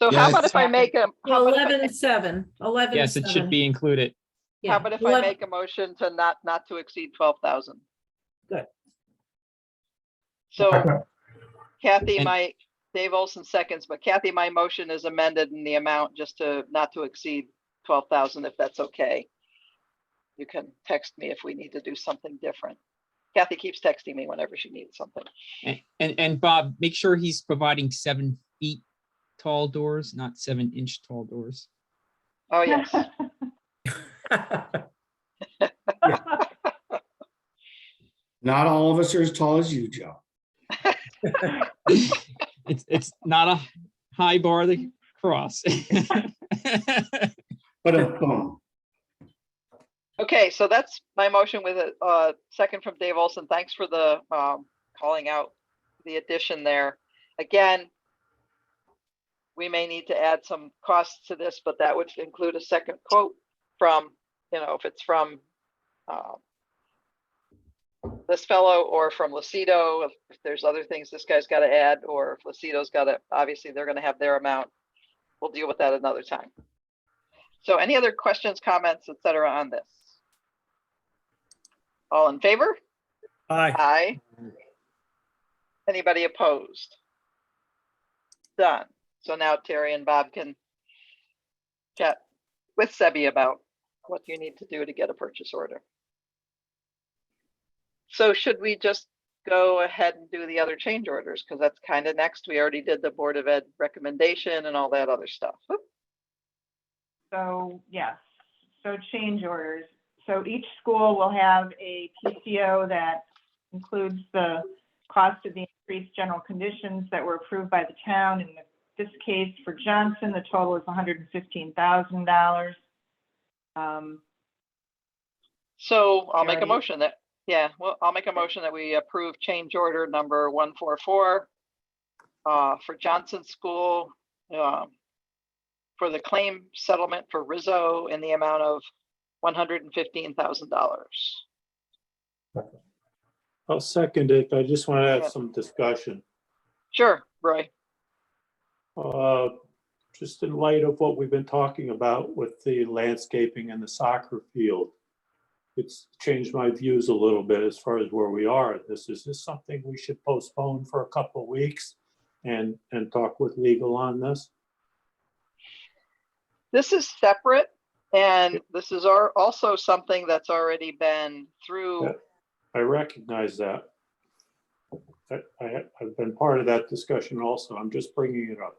So how about if I make a, how about if I- 11,700, 11,700. Yes, it should be included. Yeah, how about if I make a motion to not to exceed 12,000? Good. So Kathy, And- Dave Olson seconds, but Kathy, my motion is amended in the amount just to not to exceed 12,000, if that's okay. You can text me if we need to do something different. Kathy keeps texting me whenever she needs something. And Bob, make sure he's providing 7 feet tall doors, not 7-inch tall doors. Oh, yes. Not all of us are as tall as you, Joe. It's not a high bar to cross. But boom. Okay, so that's my motion with a second from Dave Olson. Thanks for the calling out the addition there. Again, we may need to add some costs to this, but that would include a second quote from, if it's from this fellow or from Lucido, if there's other things this guy's got to add, or if Lucido's got to, obviously they're going to have their amount. We'll deal with that another time. So any other questions, comments, et cetera, on this? All in favor? Aye. Aye. Anybody opposed? Done. So now Terry and Bob can chat with Sebi about what you need to do to get a purchase order. So should we just go ahead and do the other change orders? Because that's kind of next. We already did the Board of Ed recommendation and all that other stuff. Oop. So, yes, so change orders. So each school will have a PCO that includes the cost of the increased general conditions that were approved by the town. In this case, for Johnson, the total is $115,000. So I'll make a motion that, I'll make a motion that we approve change order number 144 for Johnson School for the claim settlement for Rizzo in the amount of $115,000. I'll second it. I just want to have some discussion. Sure, Roy. Just in light of what we've been talking about with the landscaping and the soccer field, it's changed my views a little bit as far as where we are. Is this something we should postpone for a couple of weeks and talk with legal on this? This is separate, and this is also something that's already been through. Yeah, I recognize that. I've been part of that discussion also. I'm just bringing it up.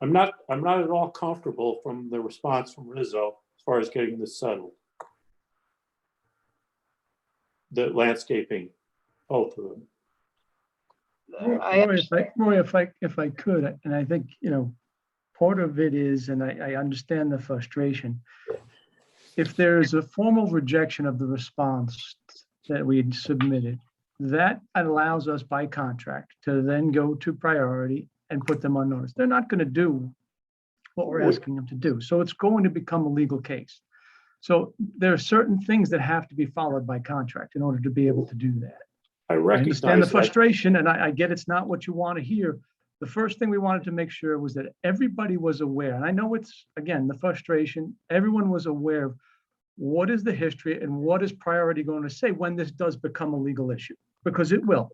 I'm not at all comfortable from the response from Rizzo as far as getting this settled. The landscaping, both of them. Roy, if I could, and I think, part of it is, and I understand the frustration. If there is a formal rejection of the response that we had submitted, that allows us by contract to then go to priority and put them on notice. They're not going to do what we're asking them to do. So it's going to become a legal case. So there are certain things that have to be followed by contract in order to be able to do that. I I recognize understand the that. frustration, and I get it's not what you want to hear. The first thing we wanted to make sure was that everybody was aware, and I know it's, again, the frustration, everyone was aware of what is the history and what is priority going to say when this does become a legal issue, because it will.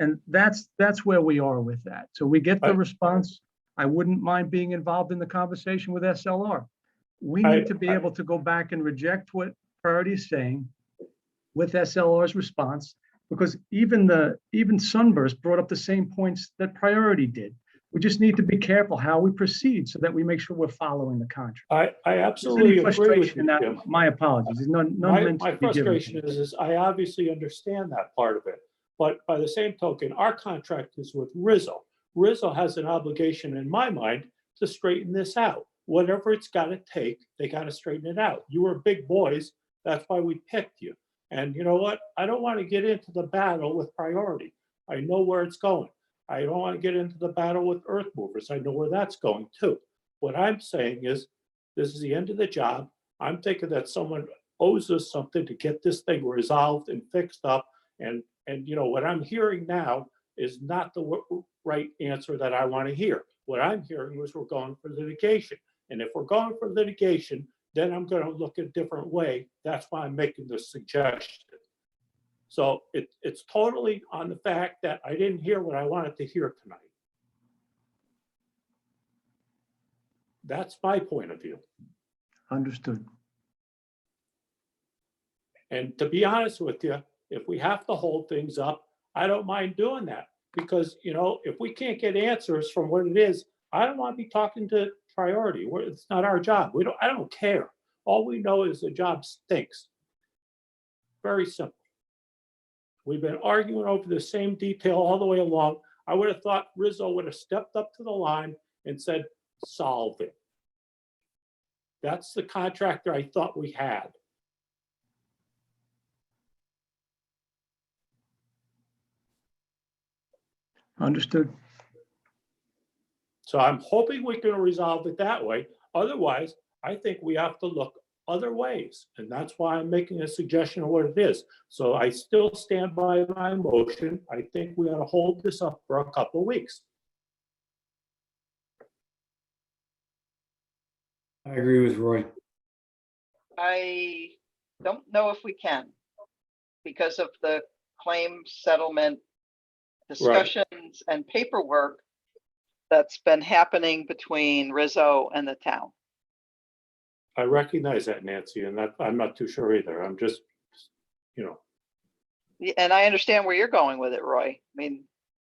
And that's where we are with that. So we get the response. I wouldn't mind being involved in the conversation with SLR. We need to be able to go back and reject what priority is saying with SLR's response, because even Sunburst brought up the same points that priority did. We just need to be careful how we proceed so that we make sure we're following the contract. I absolutely agree with you, That, Jim. my apologies. There's none meant My to be given. frustration is I obviously understand that part of it. But by the same token, our contract is with Rizzo. Rizzo has an obligation, in my mind, to straighten this out. Whatever it's got to take, they got to straighten it out. You were big boys. That's why we picked you. And you know what? I don't want to get into the battle with priority. I know where it's going. I don't want to get into the battle with earth movers. I know where that's going too. What I'm saying is, this is the end of the job. I'm thinking that someone owes us something to get this thing resolved and fixed up. And what I'm hearing now is not the right answer that I want to hear. What I'm hearing is we're going for litigation. And if we're going for litigation, then I'm going to look a different way. That's why I'm making this suggestion. So it's totally on the fact that I didn't hear what I wanted to hear tonight. That's my point of view. Understood. And to be honest with you, if we have to hold things up, I don't mind doing that. Because, if we can't get answers from what it is, I don't want to be talking to priority. It's not our job. I don't care. All we know is the job stinks. Very simple. We've been arguing over the same detail all the way along. I would have thought Rizzo would have stepped up to the line and said, solve it. That's the contractor I thought we had. Understood. So I'm hoping we can resolve it that way. Otherwise, I think we have to look other ways. And that's why I'm making a suggestion of what it is. So I still stand by my motion. I think we ought to hold this up for a couple of weeks. I agree with Roy. I don't know if we can because of the claim settlement discussions and paperwork that's been happening between Rizzo and the town. I recognize that, Nancy, and that I'm not too sure either. I'm just, And I understand where you're going with it, Roy. I mean,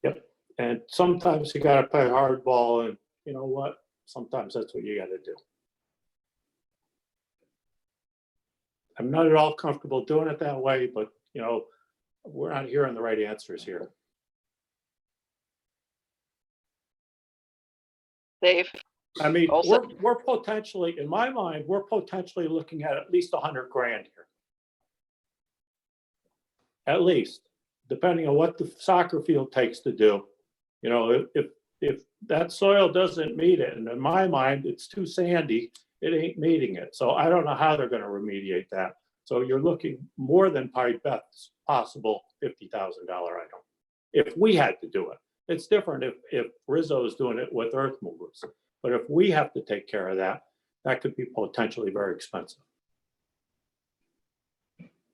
Yep. And sometimes you got to play hardball, and you know what? Sometimes that's what you got to do. I'm not at all comfortable doing it that way, but we're not hearing the right answers here. Dave, I mean, Also- we're potentially, in my mind, we're potentially looking at least $100 grand here. At least, depending on what the soccer field takes to do. If that soil doesn't meet it, and in my mind, it's too sandy, it ain't meeting it. So I don't know how they're going to remediate that. So you're looking more than probably best possible $50,000 item. If we had to do it. It's different if Rizzo is doing it with earth movers. But if we have to take care of that, that could be potentially very expensive.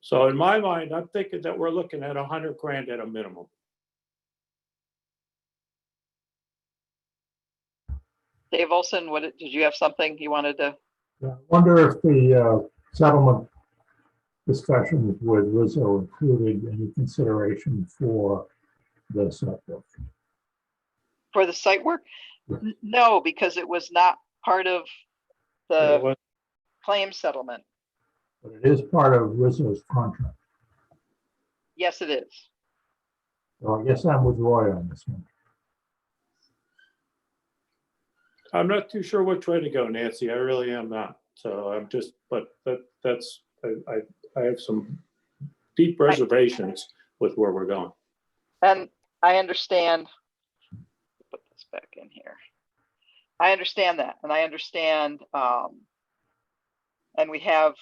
So in my mind, I'm thinking that we're looking at $100 grand at a minimum. Dave Olson, did you have something you wanted to? I wonder if the settlement discussions with Rizzo included any consideration for the setback. For the site work? No, because it was not part of the claim settlement. But it is part of Rizzo's contract. Yes, it is. So I guess I'm with Roy on this one. I'm not too sure which way to go, Nancy. I really am not. So I'm just, but that's, I have some deep reservations with where we're going. And I understand, put this back in here. I understand that, and I understand, and we have,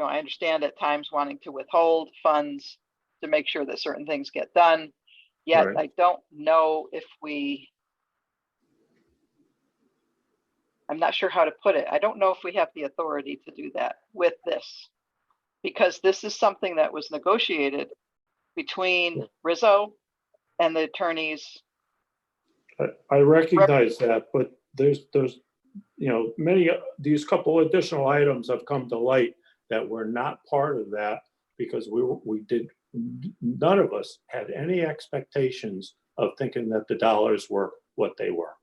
I understand at times wanting to withhold funds to make sure that certain things get done. Yet Right. I don't know if I'm not sure how to put it. I don't know if we have the authority to do that with this, because this is something that was negotiated between Rizzo and the attorneys. I recognize that, but there's, many, these couple additional items have come to light that were not part of that because none of us had any expectations of thinking that the dollars were what they were.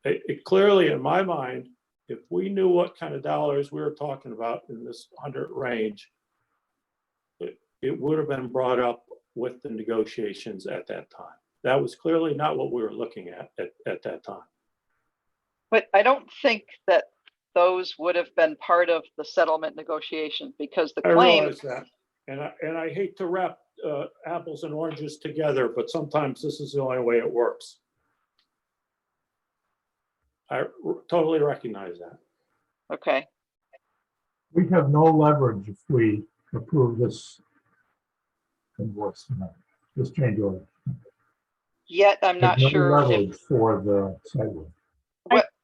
It clearly, in my mind, if we knew what kind of dollars we were talking about in this 100 range, it would have been brought up with the negotiations at that time. That was clearly not what we were looking at that time. But I don't think that those would have been part of the settlement negotiations, because the I claim, realize that, and I hate to wrap apples and oranges together, but sometimes this is the only way it works. I totally recognize that. okay, We have no leverage if we approve this invoice tonight, this change order. yet I'm not There's no sure if, leverage for the sidewalk.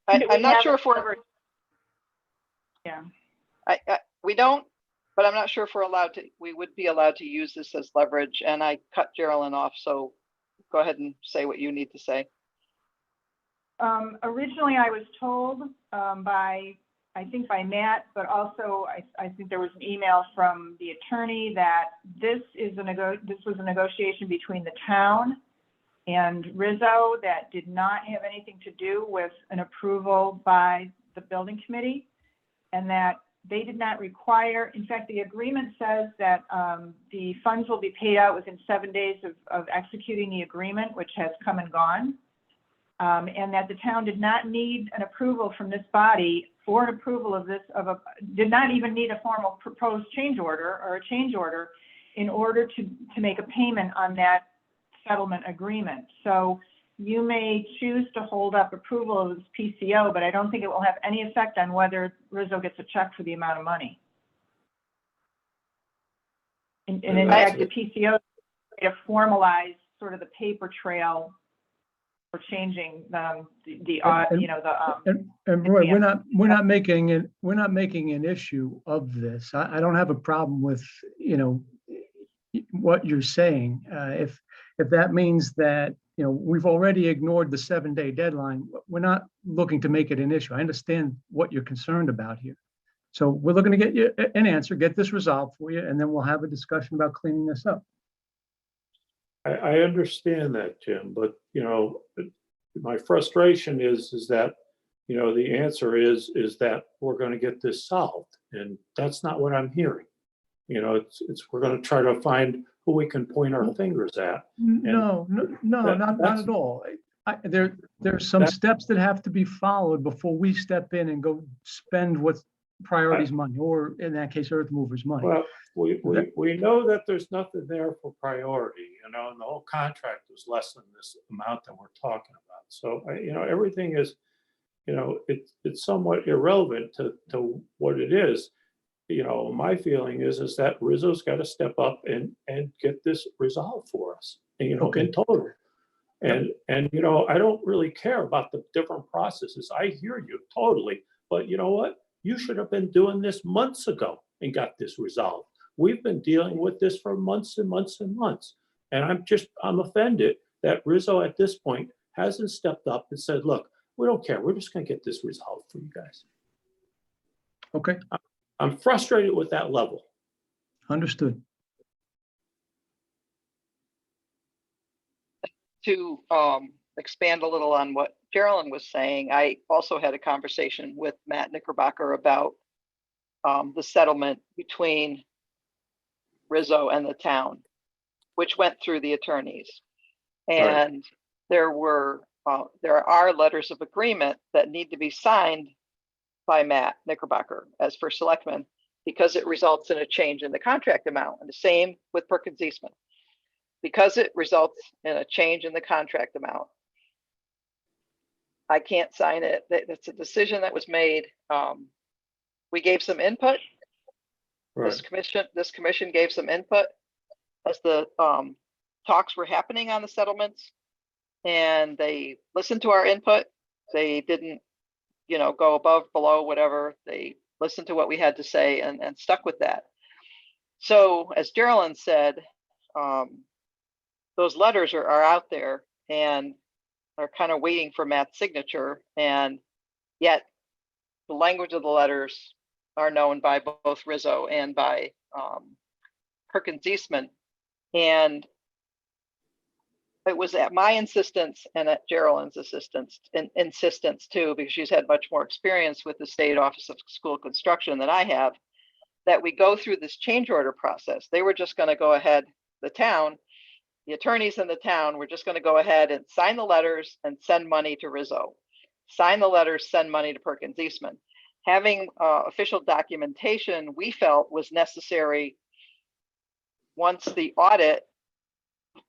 I'm not sure if we're, covered. Yeah. we don't, but I'm not sure if we're allowed to, we would be allowed to use this as leverage, and I cut Geraldine off, so go ahead and say what you need to say. Originally, I was told by Matt, but also I think there was an email from the attorney that this was a negotiation between the town and Rizzo that did not have anything to do with an approval by the building committee, and that they did not require, in fact, the agreement says that the funds will be paid out within 7 days of executing the agreement, which has come and gone. And that the town did not need an approval from this body for an approval of this, did not even need a formal proposed change order or a change order in order to make a payment on that settlement agreement. So you may choose to hold up approval of this PCO, but I don't think it will have any effect on whether Rizzo gets a check for the amount of money. And in fact, the PCO to formalize sort of the paper trail for changing And Roy, we're not making an issue of this. I don't have a problem with, what you're saying. If that means that, we've already ignored the 7-day deadline, we're not looking to make it an issue. I understand what you're concerned about here. So we're looking to get you an answer, get this resolved for you, and then we'll have a discussion about cleaning this up. I understand that, Jim, but my frustration is that the answer is that we're going to get this solved, and that's not what I'm hearing. It's we're going to try to find who we can point our fingers at. No, not at all. There's some steps that have to be followed before we step in and go spend what's priorities money, or in that case, earth movers money. Well, we know that there's nothing there for priority, and the whole contract was less than this amount that we're talking about. So, everything is, it's somewhat irrelevant to what it is. My feeling is that Rizzo's got to step up and get this resolved for us, in total. And I don't really care about the different processes. I hear you totally, but you know what? You should have been doing this months ago and got this resolved. We've been dealing with this for months and months and months. And I'm offended that Rizzo at this point hasn't stepped up and said, look, we don't care. We're just going to get this resolved for you guys. Okay. I'm frustrated with that level. Understood. To expand a little on what Geraldine was saying, I also had a conversation with Matt Knickerbocker about the settlement between Rizzo and the town. which went through the attorneys. Right. And there are letters of agreement that need to be signed by Matt Knickerbocker as first selectman, because it results in a change in the contract amount. And the same with Perkins Eastman. Because it results in a change in the contract amount, I can't sign it. That's a decision that was made. We gave some input. Right. This commission gave some input as the talks were happening on the settlements, and they listened to our input. They didn't, go above, below, whatever. They listened to what we had to say and stuck with that. So as Geraldine said, those letters are out there and are kind of waiting for Matt's signature, and yet the language of the letters are known by both Rizzo and by Perkins Eastman. And it was at my insistence and at Geraldine's insistence too, because she's had much more experience with the State Office of School Construction than I have, that we go through this change order process. They were just going to go ahead, the attorneys in the town were just going to go ahead and sign the letters and send money to Rizzo. Sign the letters, send money to Perkins Eastman. Having official documentation, we felt, was necessary once the audit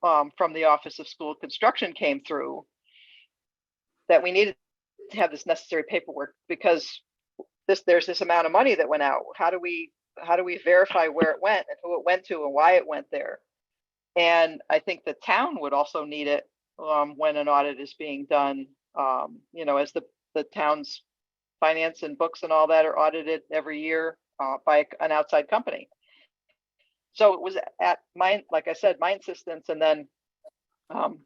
from the Office of School Construction came through, that we needed to have this necessary paperwork, because there's this amount of money that went out. How do we verify where it went and who it went to and why it went there? And I think the town would also need it when an audit is being done, as the town's finance and books and all that are audited every year by an outside company. So it was at like I said, my insistence, and then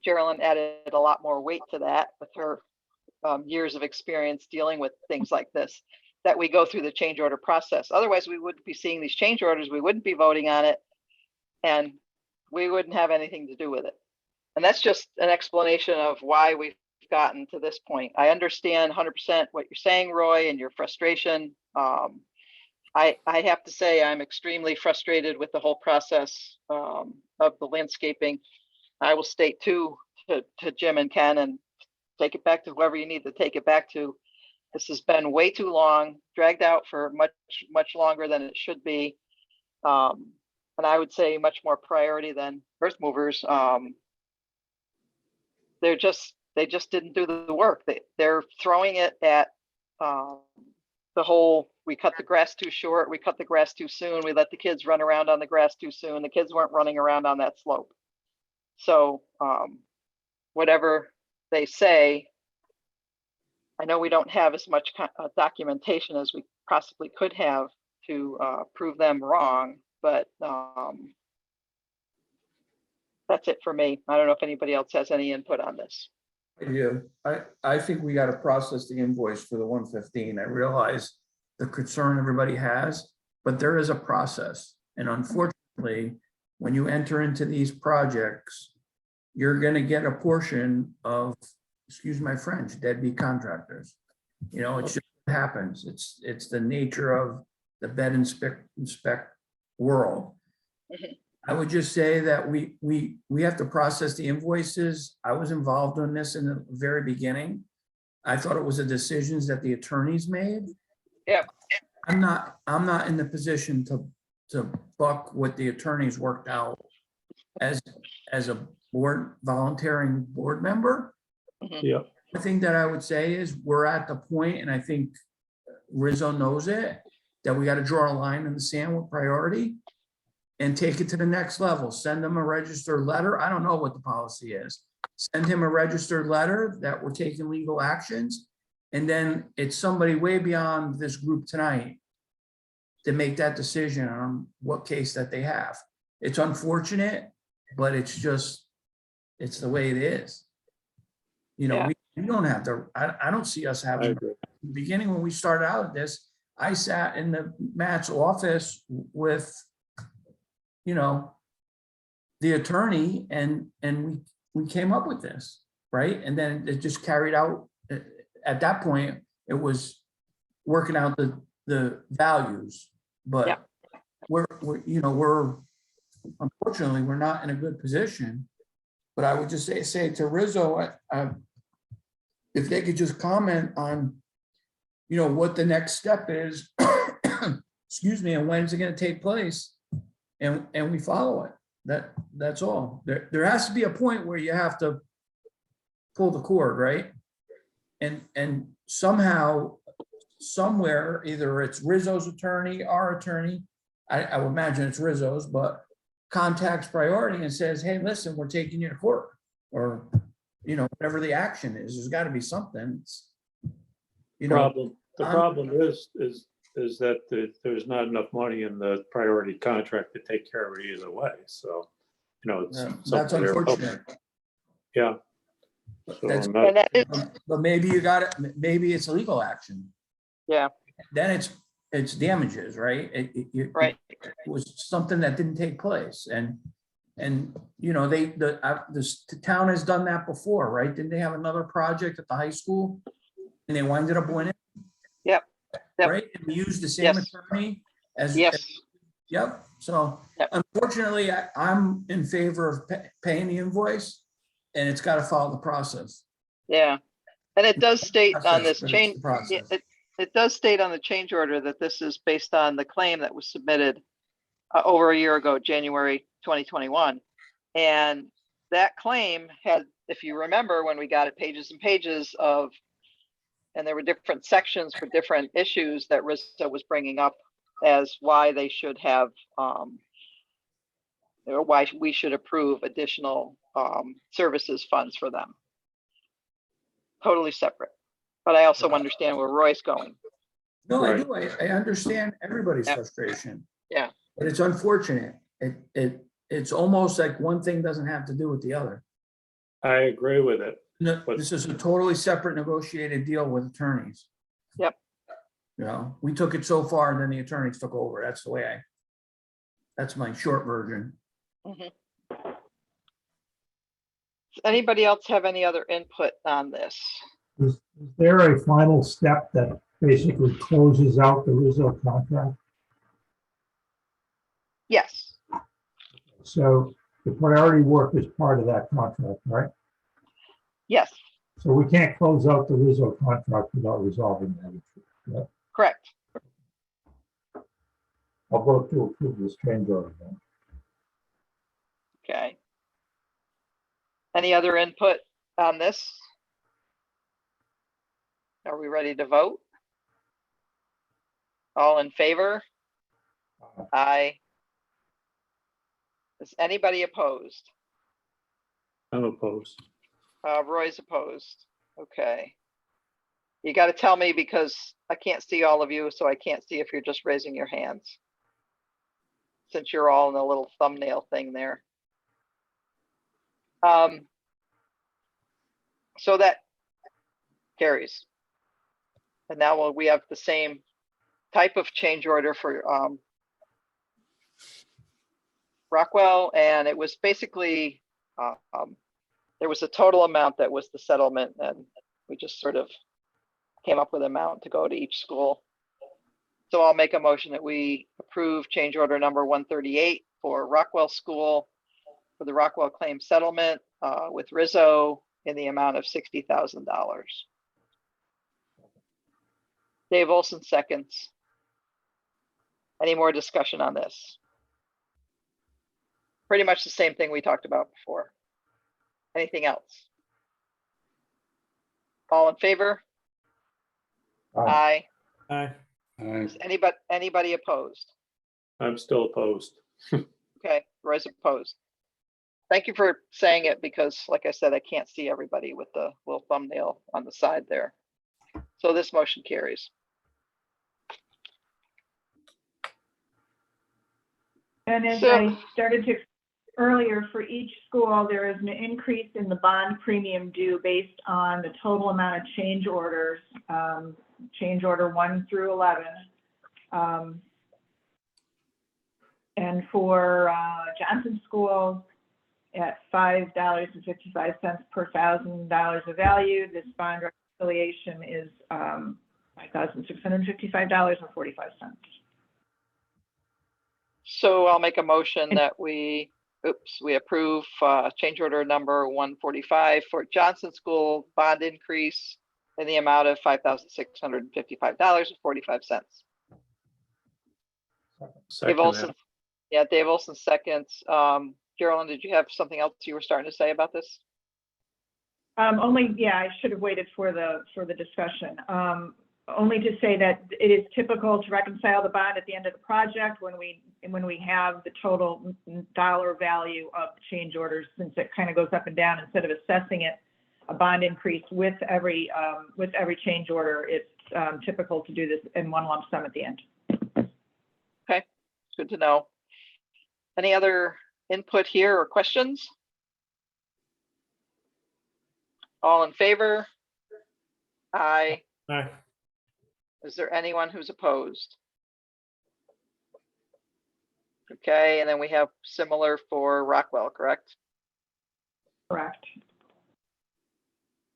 Geraldine added a lot more weight to that with her years of experience dealing with things like this, that we go through the change order process. Otherwise, we wouldn't be seeing these change orders, we wouldn't be voting on it, and we wouldn't have anything to do with it. And that's just an explanation of why we've gotten to this point. I understand 100% what you're saying, Roy, and your frustration. I have to say I'm extremely frustrated with the whole process of the landscaping. I will state too to Jim and Ken, and take it back to whoever you need to take it back to. This has been way too long, dragged out for much longer than it should be. And I would say much more priority than earth movers. They just didn't do the work. They're throwing it at the whole, we cut the grass too short, we cut the grass too soon, we let the kids run around on the grass too soon. The kids weren't running around on that slope. So whatever they say, I know we don't have as much documentation as we possibly could have to prove them wrong, but that's it for me. I don't know if anybody else has any input on this. Yeah, I think we got to process the invoice for the 115. I realize the concern everybody has, but there is a process. And unfortunately, when you enter into these projects, you're going to get a portion of, excuse my French, deadbeat contractors. It just happens. It's the nature of the bed inspect world. I would just say that we have to process the invoices. I was involved in this in the very beginning. I thought it was the decisions that the attorneys made. Yeah. I'm not in the position to buck what the attorneys worked out as a volunteering board member. Yeah. The thing that I would say is we're at the point, and I think Rizzo knows it, that we got to draw a line in the sand with priority and take it to the next level. Send them a registered letter. I don't know what the policy is. Send him a registered letter that we're taking legal actions. And then it's somebody way beyond this group tonight to make that decision on what case that they have. It's unfortunate, but it's the way it is. We don't have to, I don't see us having, in the beginning when we started out this, I sat in Matt's office with the attorney, and we came up with this, right? And then it just carried out. At that point, it was working out the values, but we're unfortunately, we're not in a good position. But I would just say to Rizzo, if they could just comment on, what the next step is, excuse me, and when's it gonna take place? And we follow it. That's all. There has to be a point where you have to pull the cord, right? And somehow, somewhere, either it's Rizzo's attorney, our attorney, I would imagine it's Rizzo's, but contacts Priority and says, hey, listen, we're taking you to court, or, whatever the action is, there's gotta be something. The problem is that there's not enough money in the Priority contract to take care of it either way, so, it's. That's something they're hoping- unfortunate. Yeah. So That's- I'm not- And that is, But maybe you got it, maybe it's legal action. yeah, Then it's damages, right? right. It was something that didn't take place, and the town has done that before, right? Didn't they have another project at the high school? And they winded up winning? Yep. Right? And we used the same Yes. attorney as. Yes. Yep, so Yep. unfortunately, I'm in favor of paying the invoice, and it's gotta follow the process. Yeah. And it does state on this Process, but it's change, the process. it does state on the change order that this is based on the claim that was submitted over a year ago, January 2021. And that claim had, if you remember, when we got it, pages and pages of, and there were different sections for different issues that Rizzo was bringing up as why they should have, or why we should approve additional services funds for them. Totally separate. But I also understand where Roy's going. No, I Right. do. I understand everybody's Yep. frustration. Yeah. But it's unfortunate. It's almost like one thing doesn't have to do with the other. I agree with it. No, But- this is a totally separate negotiated deal with attorneys. Yep. We took it so far and then the attorneys took over. That's the way that's my short version. Mhm. Does anybody else have any other input on this? Is there a final step that basically closes out the Rizzo contract? Yes, So the priority work is part of that contract, right? yes, So we can't close out the Rizzo contract without resolving that issue. correct. I'll vote to approve this change order then. Okay. Any other input on this? Are we ready to vote? All in favor? Aye. Is anybody opposed? I'm opposed. Roy's opposed. Okay. You got to tell me because I can't see all of you, so I can't see if you're just raising your hands. Since you're all in a little thumbnail thing there. So that carries. And now we have the same type of change order for Rockwell, and it was basically there was a total amount that was the settlement, and we just sort of came up with an amount to go to each school. So I'll make a motion that we approve change order number 138 for Rockwell School for the Rockwell claim settlement with Rizzo in the amount of $60,000. Dave Olson seconds. Any more discussion on this? Pretty much the same thing we talked about before. Anything else? All in favor? Aye. Aye. Aye. Is anybody opposed? I'm still opposed. Okay, Roy's opposed. Thank you for saying it because, like I said, I can't see everybody with the little thumbnail on the side there. So this motion carries. And as So- I started to earlier, for each school, there is an increase in the bond premium due based on the total amount of change orders, change order 1 through 11. And for Johnson School, at $5.55 per $1,000 of value, this bond reconciliation is $5,655.45. So I'll make a motion that we approve change order number 145 for Johnson School bond increase in the amount of $5,655.45. Dave Second Olson, that. yeah, Dave Olson seconds. Carolyn, did you have something else you were starting to say about this? Only, yeah, I should have waited for the discussion. Only to say that it is typical to reconcile the bond at the end of the project when we have the total dollar value of the change orders, since it kind of goes up and down. Instead of assessing it, a bond increase with every change order, it's typical to do this in one lump sum at the end. Okay, good to know. Any other input here or questions? All in favor? Aye. Aye. Is there anyone who's opposed? Okay, and then we have similar for Rockwell, correct? Correct.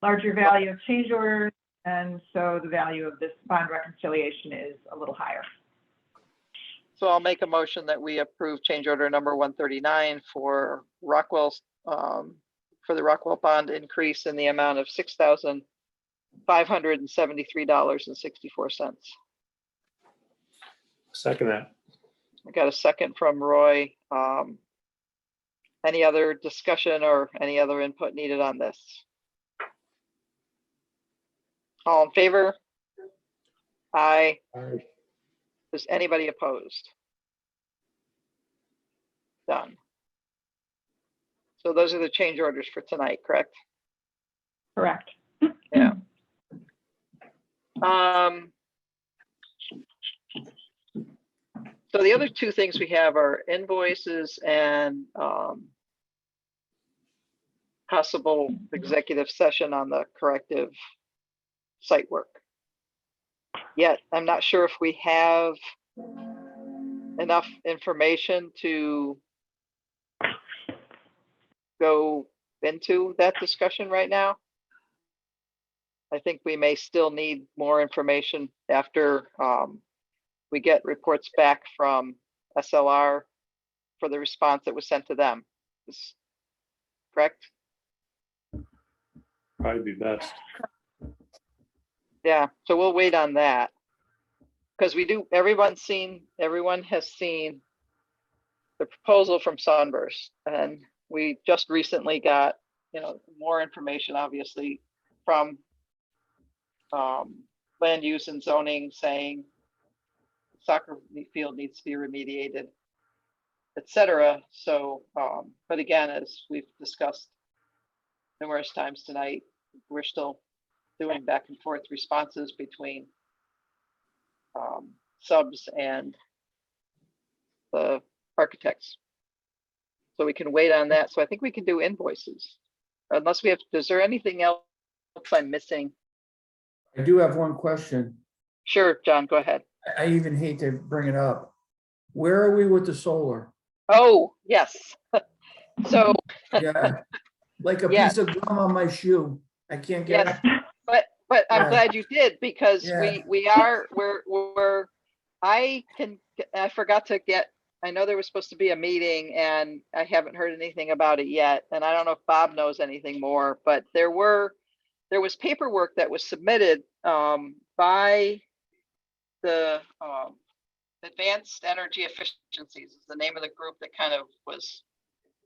Larger value of change orders, and so the value of this bond reconciliation is a little higher. So I'll make a motion that we approve change order number 139 for Rockwell's, for the Rockwell bond increase in the amount of $6,573.64. Second that. I got a second from Roy. Any other discussion or any other input needed on this? All in favor? Aye. Aye. Is anybody opposed? Done. So those are the change orders for tonight, correct? Correct. Yeah. So the other two things we have are invoices and possible executive session on the corrective site work. Yet I'm not sure if we have enough information to go into that discussion right now. I think we may still need more information after we get reports back from SLR for the response that was sent to them. Is correct? Probably be best. Yeah, so we'll wait on that. Because everyone has seen the proposal from Sunburst, and we just recently got, more information, obviously, from land use and zoning saying soccer field needs to be remediated, etc. So, but again, as we've discussed numerous times tonight, we're still doing back and forth responses between subs and the architects. So we can wait on that. So I think we can do invoices. Unless we have, is there anything else I'm missing? I do have one question. Sure, John, go ahead. I even hate to bring it up. Where are we with the solar? Oh, yes. So, Yeah, like a Yes. piece of gum on my shoe. I can't get yes, it. but I'm Yeah. glad you did, because Yeah. I forgot to get, I know there was supposed to be a meeting and I haven't heard anything about it yet. And I don't know if Bob knows anything more, but there was paperwork that was submitted by the Advanced Energy Efficiencies, is the name of the group that kind of was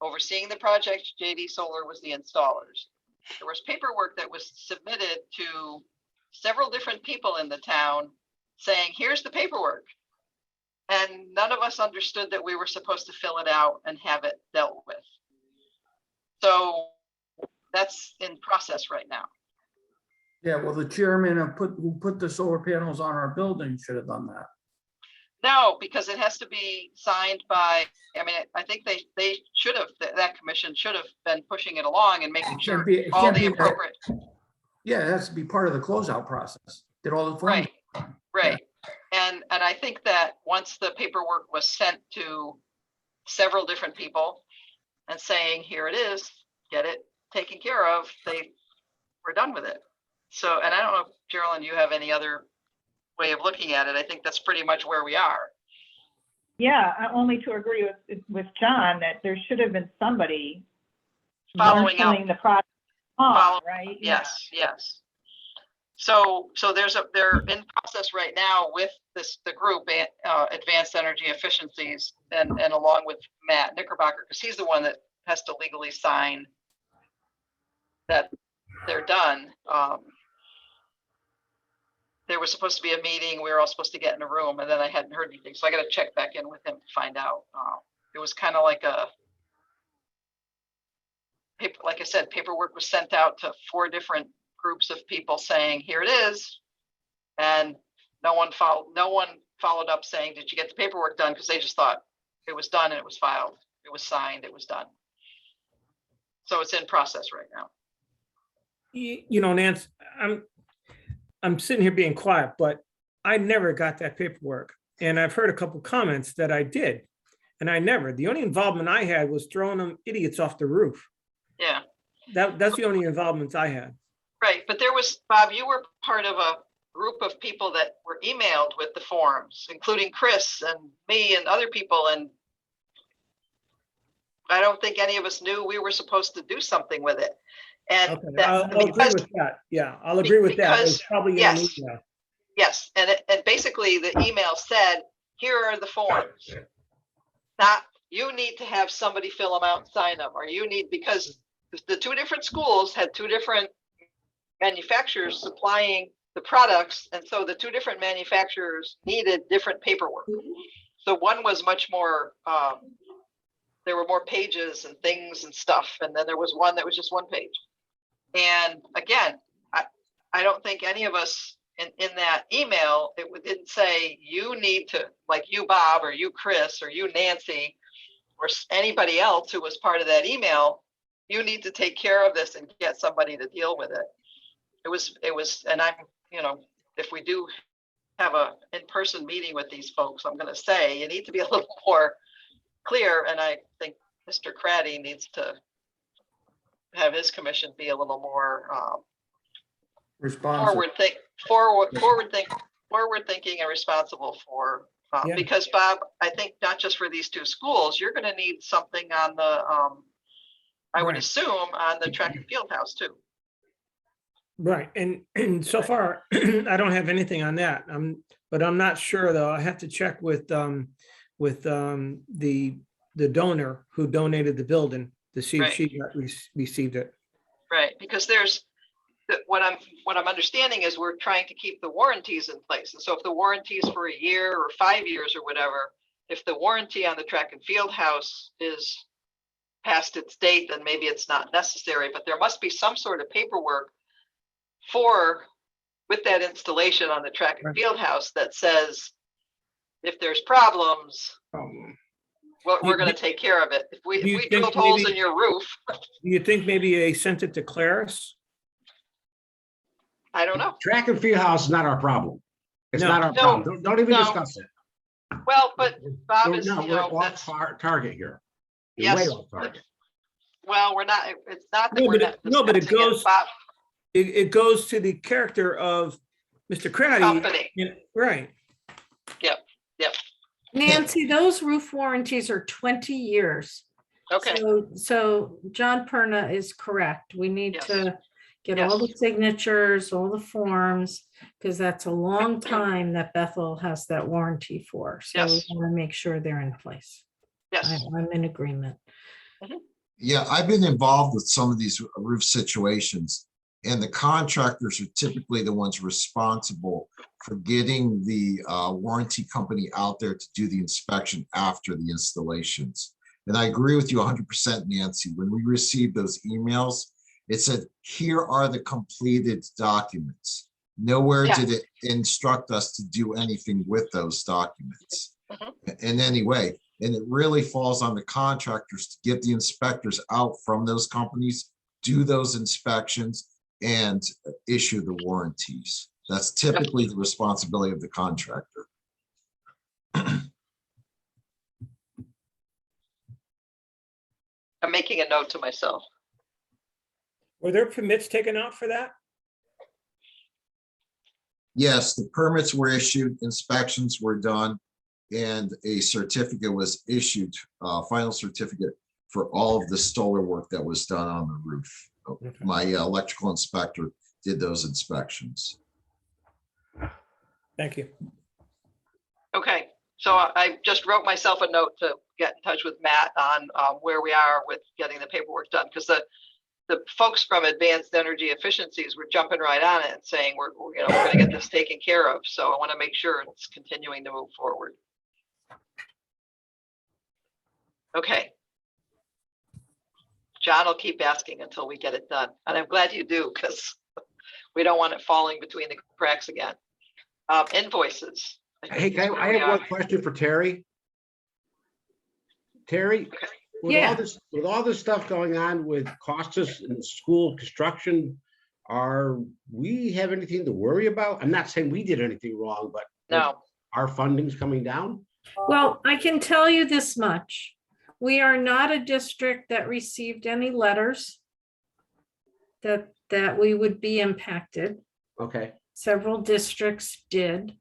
overseeing the project. JD Solar was the installers. There was paperwork that was submitted to several different people in the town saying, here's the paperwork. And none of us understood that we were supposed to fill it out and have it dealt with. So that's in process right now. Yeah, well, the chairman who put the solar panels on our building should have done that. No, because it has to be signed by, I think they should have, that commission should have been pushing it along and making sure It all can't the be that- appropriate. Yeah, it has to be part of the closeout process. Did all the forms. Right. And I think that once the paperwork was sent to several different people and saying, here it is, get it taken care of, they were done with it. So, and I don't know if Geraldine, you have any other way of looking at it. I think that's pretty much where we are. Yeah, only to agree with John that there should have been somebody Following up. marshaling the project on, right? Yes, yes. So they're in process right now with the group, Advanced Energy Efficiencies, and along with Matt Knickerbocker, because he's the one that has to legally sign that they're done. There was supposed to be a meeting. We were all supposed to get in a room, and then I hadn't heard anything. So I got to check back in with him to find out. It was kind of like like I said, paperwork was sent out to 4 different groups of people saying, here it is. And no one followed up saying, did you get the paperwork done? Because they just thought it was done and it was filed. It was signed, it was done. So it's in process right now. You know, Nance, I'm sitting here being quiet, but I never got that paperwork. And I've heard a couple comments that I did, and the only involvement I had was throwing them idiots off the roof. Yeah. That's the only involvement I had. Right, but there was, Bob, you were part of a group of people that were emailed with the forms, including Chris and me and other people, and I don't think any of us knew we were supposed to do something with it. And Okay, I'll agree with that. Yeah, I'll agree with that. It was probably in an email. Yes, and basically the email said, here are the forms. Not, you need to have somebody fill them out and sign them, or you need, because the 2 different schools had 2 different manufacturers supplying the products, and so the 2 different manufacturers needed different paperwork. So one was much more, there were more pages and things and stuff, and then there was one that was just 1 page. And again, I don't think any of us in that email, it didn't say you need to, like you, Bob, or you, Chris, or you, Nancy, or anybody else who was part of that email, you need to take care of this and get somebody to deal with it. It was, and I'm, you know, if we do have a in-person meeting with these folks, I'm going to say you need to be a little more clear. And I think Mr. Craddy needs to have his commission be a little more Responsive. forward thinking and responsible for, because Bob, I think not just for these 2 schools, you're going to need something on the, I would assume on the track and field house too. Right, and so far, I don't have anything on that. But I'm not sure though. I have to check with the donor who donated the building to see if she received it. Right, because there's what I'm understanding is we're trying to keep the warranties in place, and so if the warranty is for a year or 5 years or whatever, if the warranty on the track and field house is past its date, then maybe it's not necessary. But there must be some sort of paperwork with that installation on the track and field house that says if there's problems, we're going to take care of it. If we drilled holes in your roof. Do you think maybe they sent it to Claris? I don't know. Track and field house is not our problem. It's not our problem. Don't even discuss it. Well, but Bob is, we're off target here. Yes. Way off target. Well, we're not. It's not that we're not. No, but it goes. It goes to the character of Mr. Craddy. Company. Right. Yep. Nancy, those roof warranties are 20 years. Okay. So John Perna is correct. We need to get all the Yes. signatures, all the forms, because that's a long time that Bethel has that warranty for. So we want to make sure they're in place. Yes. I'm in agreement. Yeah, I've been involved with some of these roof situations, and the contractors are typically the ones responsible for getting the warranty company out there to do the inspection after the installations. And I agree with you 100%, Nancy. When we received those emails, it said, here are the completed documents. Nowhere did it instruct us to do anything with those documents in any way. And it really falls on the contractors to get the inspectors out from those companies, do those inspections, and issue the warranties. That's typically the responsibility of the contractor. I'm making a note to myself. Were there permits taken out for that? Yes, the permits were issued, inspections were done, and a certificate was issued, final certificate for all of the solar work that was done on the roof. My electrical inspector did those inspections. Thank you. Okay, so I just wrote myself a note to get in touch with Matt on where we are with getting the paperwork done, because the folks from Advanced Energy Efficiencies were jumping right on it and saying we're going to get this taken care of. So I want to make sure it's continuing to move forward. Okay. John will keep asking until we get it done, and I'm glad you do, because we don't want it falling between the cracks again. Invoices. Hey, I have one question for Terry. Terry, Yeah. with all this stuff going on with Costas and school construction, are we have anything to worry about? I'm not saying we did anything wrong, but No. our funding's coming down? Well, I can tell you this much. We are not a district that received any letters that we would be impacted. Okay. Several districts did.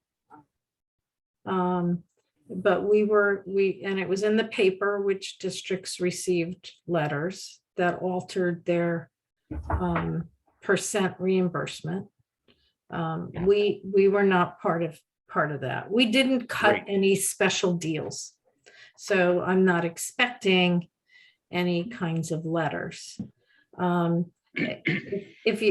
But and it was in the paper which districts received letters that altered their percent reimbursement. We were not part of that. We didn't cut any special deals. So I'm not expecting any kinds of letters. If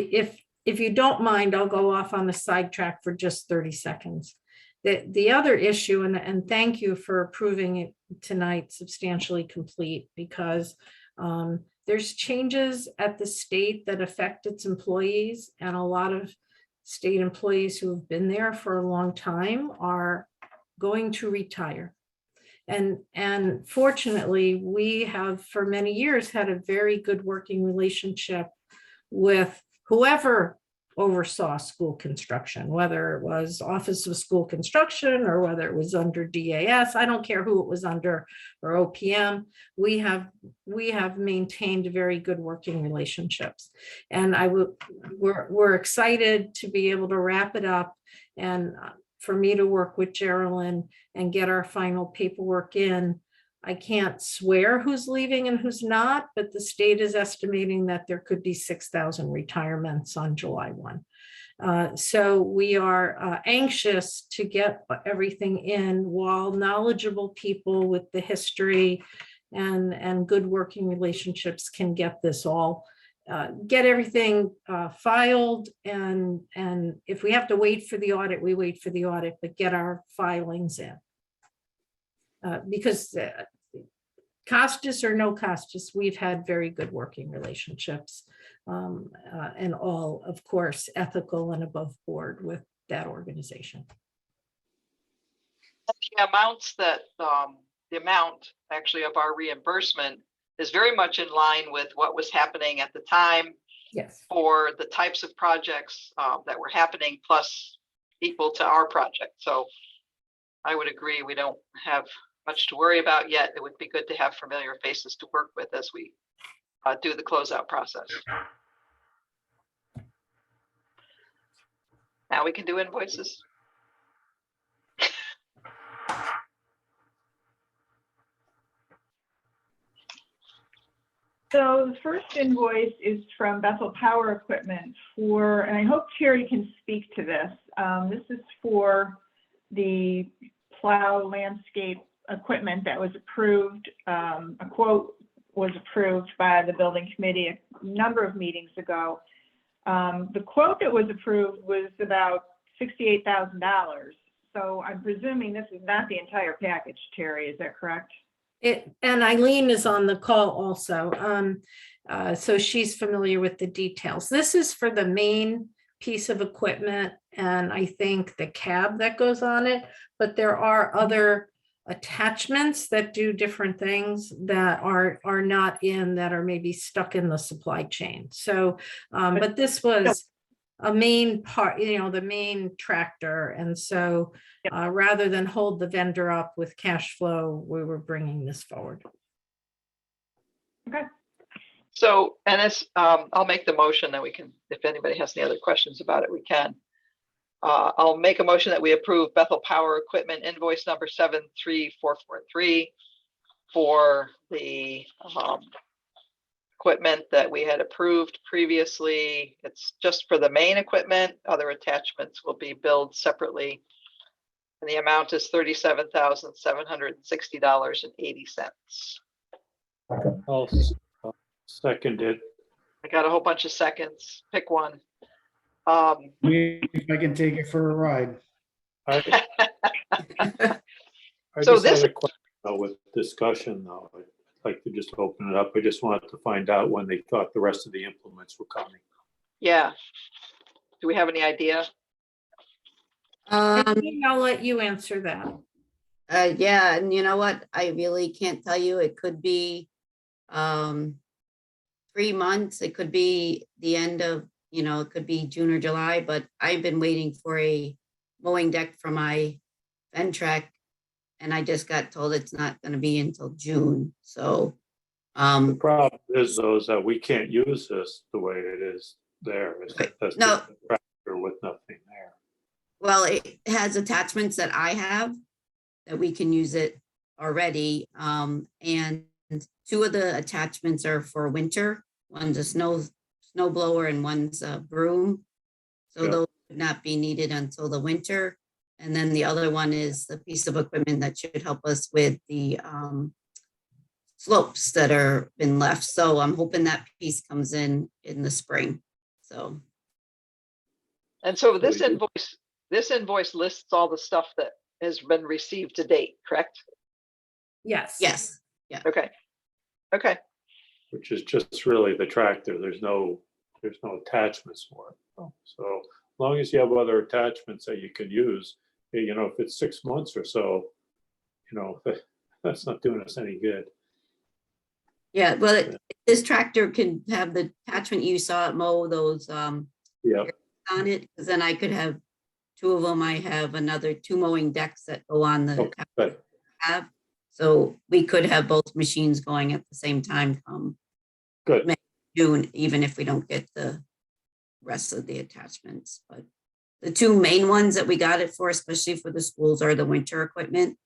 you don't mind, I'll go off on the sidetrack for just 30 seconds. The other issue, and thank you for approving it tonight, substantially complete, because there's changes at the state that affect its employees, and a lot of state employees who have been there for a long time are going to retire. And fortunately, we have for many years had a very good working relationship with whoever oversaw school construction, whether it was Office of School Construction or whether it was under DAS. I don't care who it was under, or OPM. We have maintained very good working relationships, and we're excited to be able to wrap it up, and for me to work with Geraldine and get our final paperwork in. I can't swear who's leaving and who's not, but the state is estimating that there could be 6,000 retirements on July 1. So we are anxious to get everything in, while knowledgeable people with the history and good working relationships can get this all, get everything filed. And if we have to wait for the audit, we wait for the audit, but get our filings in. Because Costas or no Costas, we've had very good working relationships, and all, of course, ethical and above board with that organization. The amounts that, the amount actually of our reimbursement is very much in line with what was happening at the time. Yes. For the types of projects that were happening, plus equal to our project. So I would agree, we don't have much to worry about yet. It would be good to have familiar faces to work with as we do the closeout process. Now we can do invoices. So the first invoice is from Bethel Power Equipment for, and I hope Terry can speak to this. This is for the plow landscape equipment that was approved. A quote was approved by the building committee a number of meetings ago. The quote that was approved was about $68,000. So I'm presuming this is not the entire package, Terry, is that correct? And Eileen is on the call also. So she's familiar with the details. This is for the main piece of equipment, and I think the cab that goes on it, but there are other attachments that do different things that are not in, that are maybe stuck in the supply chain. So, but this was a main part, the main tractor. And so rather than hold the vendor up with cash flow, we were bringing this forward. Okay. So, and it's, I'll make the motion, that we can, if anybody has any other questions about it, we can. I'll make a motion that we approve Bethel Power Equipment invoice number 73443 for the equipment that we had approved previously. It's just for the main equipment. Other attachments will be billed separately. And the amount is $37,760.80. I'll second it. I got a whole bunch of seconds. Pick one. If I can take it for a ride. I So just this- had a question with discussion though. I'd like to just open it up. I just wanted to find out when they thought the rest of the implements were coming. Yeah. Do we have any idea? I'll let you answer that. Yeah, and you know what? I really can't tell you. It could be 3 months. It could be the end of, it could be June or July, but I've been waiting for a mowing deck for my Ventrac, and I just got told it's not going to be until June. So, The problem is though, is that we can't use this the way it is there. That's No. just a tractor with nothing there. well, it has attachments that I have that we can use it already. And 2 of the attachments are for winter. One's a snow blower and one's a broom. So Yeah. those would not be needed until the winter. And then the other one is the piece of equipment that should help us with the slopes that are been left. So I'm hoping that piece comes in the spring. So, And so this we do- invoice lists all the stuff that has been received to date, correct? Yes. yes. Okay. Okay. Which is just really the tractor. There's no attachments for it. So as long as you have other attachments that you can use, if it's 6 months or so, that's not doing us any good. Yeah, well, this tractor can have the attachment you saw at Mow, those Yeah, on it, because then I could have 2 of them. I have another 2 mowing decks that go on the okay, good. cab. So we could have both machines going at the same time come Good. June, even if we don't get the rest of the attachments. But the 2 main ones that we got it for, especially for the schools, are the winter equipment.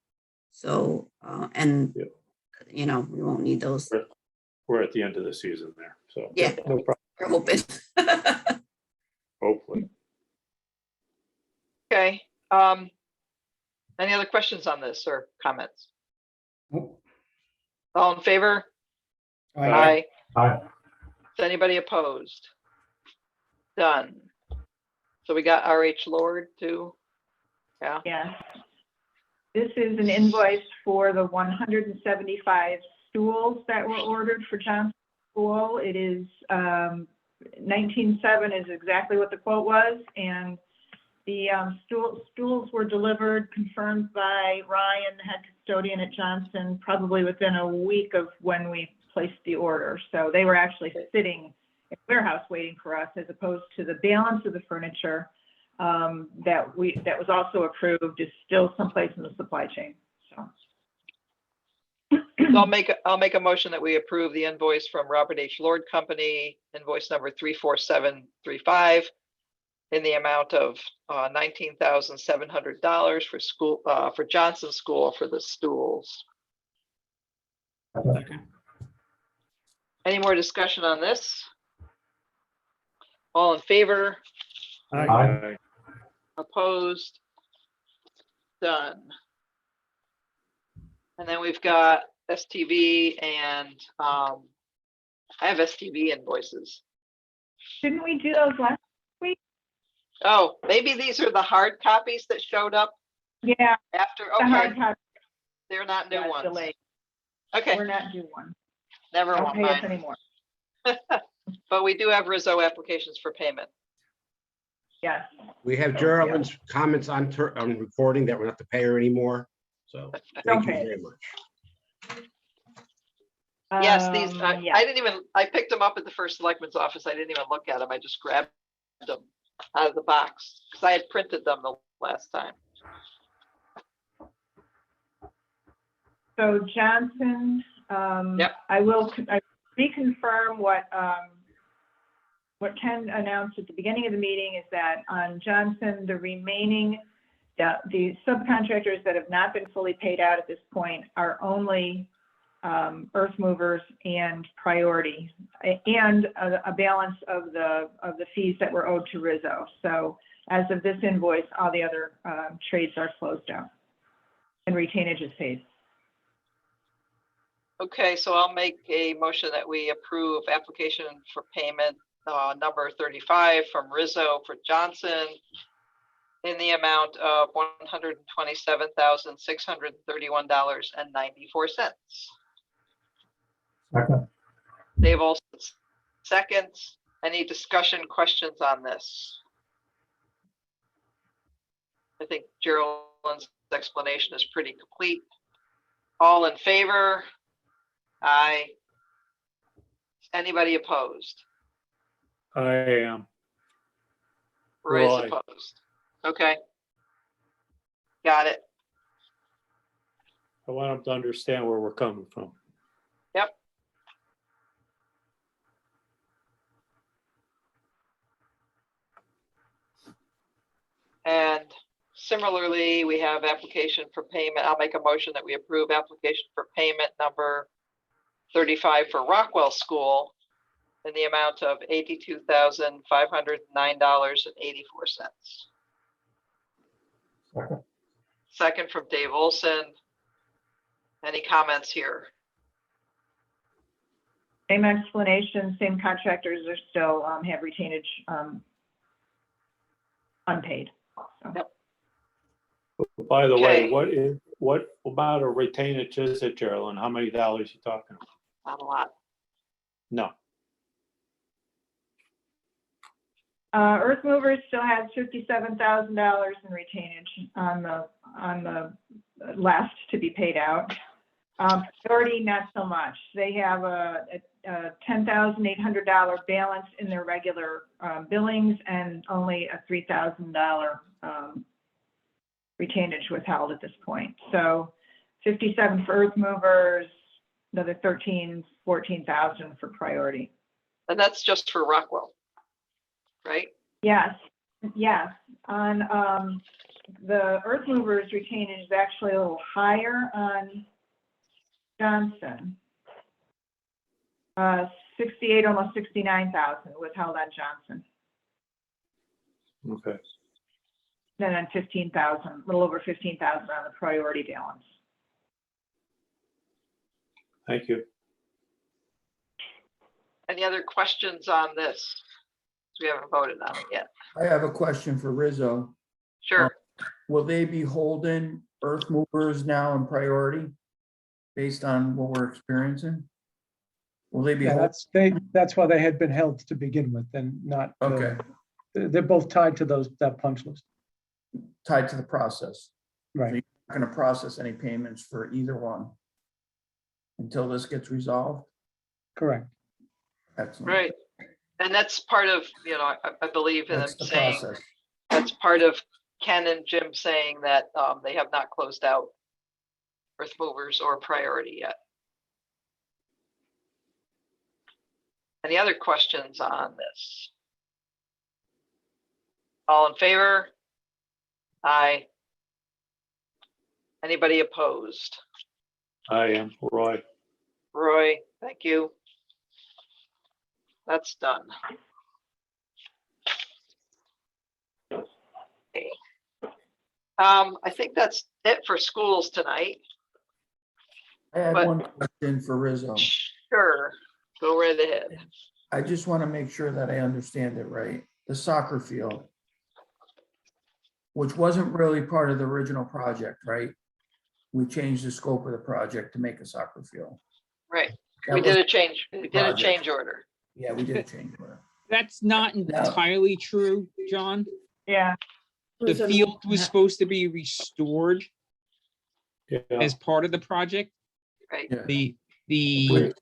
So, and, Yeah. we won't need those. We're at the end of the season there, so. Yeah. No problem, We're hoping. hopefully. Okay. Any other questions on this or comments? All in favor? Aye. Aye. Is anybody opposed? Done. So we got RH Lord too. Yeah. Yes. This is an invoice for the 175 stools that were ordered for Johnson School. It is 19.7 is exactly what the quote was, and the stools were delivered, confirmed by Ryan, the head custodian at Johnson, probably within a week of when we placed the order. So they were actually sitting in the warehouse waiting for us, as opposed to the balance of the furniture that was also approved is still someplace in the supply chain. So I'll make a motion that we approve the invoice from Robert H. Lord Company, invoice number 34735, in the amount of $19,700 for Johnson School for the stools. Any more discussion on this? All in favor? Aye. Opposed? Done. And then we've got STV and I have STV invoices. didn't we do those last week? Oh, maybe these are the hard copies that showed up Yeah, after. the hard Okay, copy they're not new got ones. delayed. Okay, We're not due one. never Don't pay us mind. anymore. But we do have Rizzo applications for payment. Yes. We have Geraldine's comments on recording that we're not to pay her anymore. So thank you Okay. very much. Yes, these, Yeah. I picked them up at the first selectman's office. I didn't even look at them. I just grabbed them out of the box because I had printed them the last time. So Johnson, Yep. I reconfirm what what Ken announced at the beginning of the meeting is that on Johnson, the remaining, the subcontractors that have not been fully paid out at this point are only earth movers and priority, and a balance of the fees that were owed to Rizzo. So as of this invoice, all the other trades are closed out and retainage is paid. Okay, so I'll make a motion that we approve application for payment number 35 from Rizzo for Johnson in the amount of $127,631.94. Second, Dave Olson seconds. Any discussion, questions on this? I think Geraldine's explanation is pretty complete. All in favor? Aye. Anybody opposed? I am. Roy's Roy. opposed. Okay. Got it. I want them to understand where we're coming from. Yep. And similarly, we have application for payment. I'll make a motion that we approve application for payment number 35 for Rockwell School in the amount of $82,509.84. second, Second from Dave Olson. Any comments here? Same explanation, same contractors are still have retainage unpaid. So. Yep. By the Okay. way, what about a retainage is it, Geraldine? How many dollars you talking about? Not a lot. No. Earth Movers still has $57,000 in retainage on the last to be paid out. Priority, not so much. They have a $10,800 balance in their regular billings and only a $3,000 retainage withheld at this point. So 57 for Earth Movers, another 14,000 for priority. And that's just for Rockwell, right? Yes, yes. On the Earth Movers retainage is actually a little higher on Johnson. 68, almost 69,000 withheld on Johnson. Okay. Then on 15,000, a little over 15,000 on the priority balance. Thank you. Any other questions on this? We haven't voted on it yet. I have a question for Rizzo. Sure. Will they be holding earth movers now in priority based on what we're experiencing? Will they be? Yeah, that's why they had been held to begin with and not. Okay, They're both tied to that punch list. tied to the process. Right. So you're not going to process any payments for either one until this gets resolved? Correct. Excellent. Right. And that's part of, I believe in them That's the saying, process. that's part of Ken and Jim saying that they have not closed out Earth Movers or priority yet. Any other questions on this? All in favor? Aye. Anybody opposed? I am. Roy. Roy, thank you. That's done. Okay. I think that's it for schools tonight. I had But- one question for Rizzo. Sure, go right ahead. I just want to make sure that I understand it right. The soccer field, which wasn't really part of the original project, right? We changed the scope of the project to make a soccer field. Right, That we was- did a change. We did a project. change order. Yeah, we did a change order. That's not entirely true, John. Yeah. The field was supposed to be restored Yeah. as part of the project. Right. Yeah. The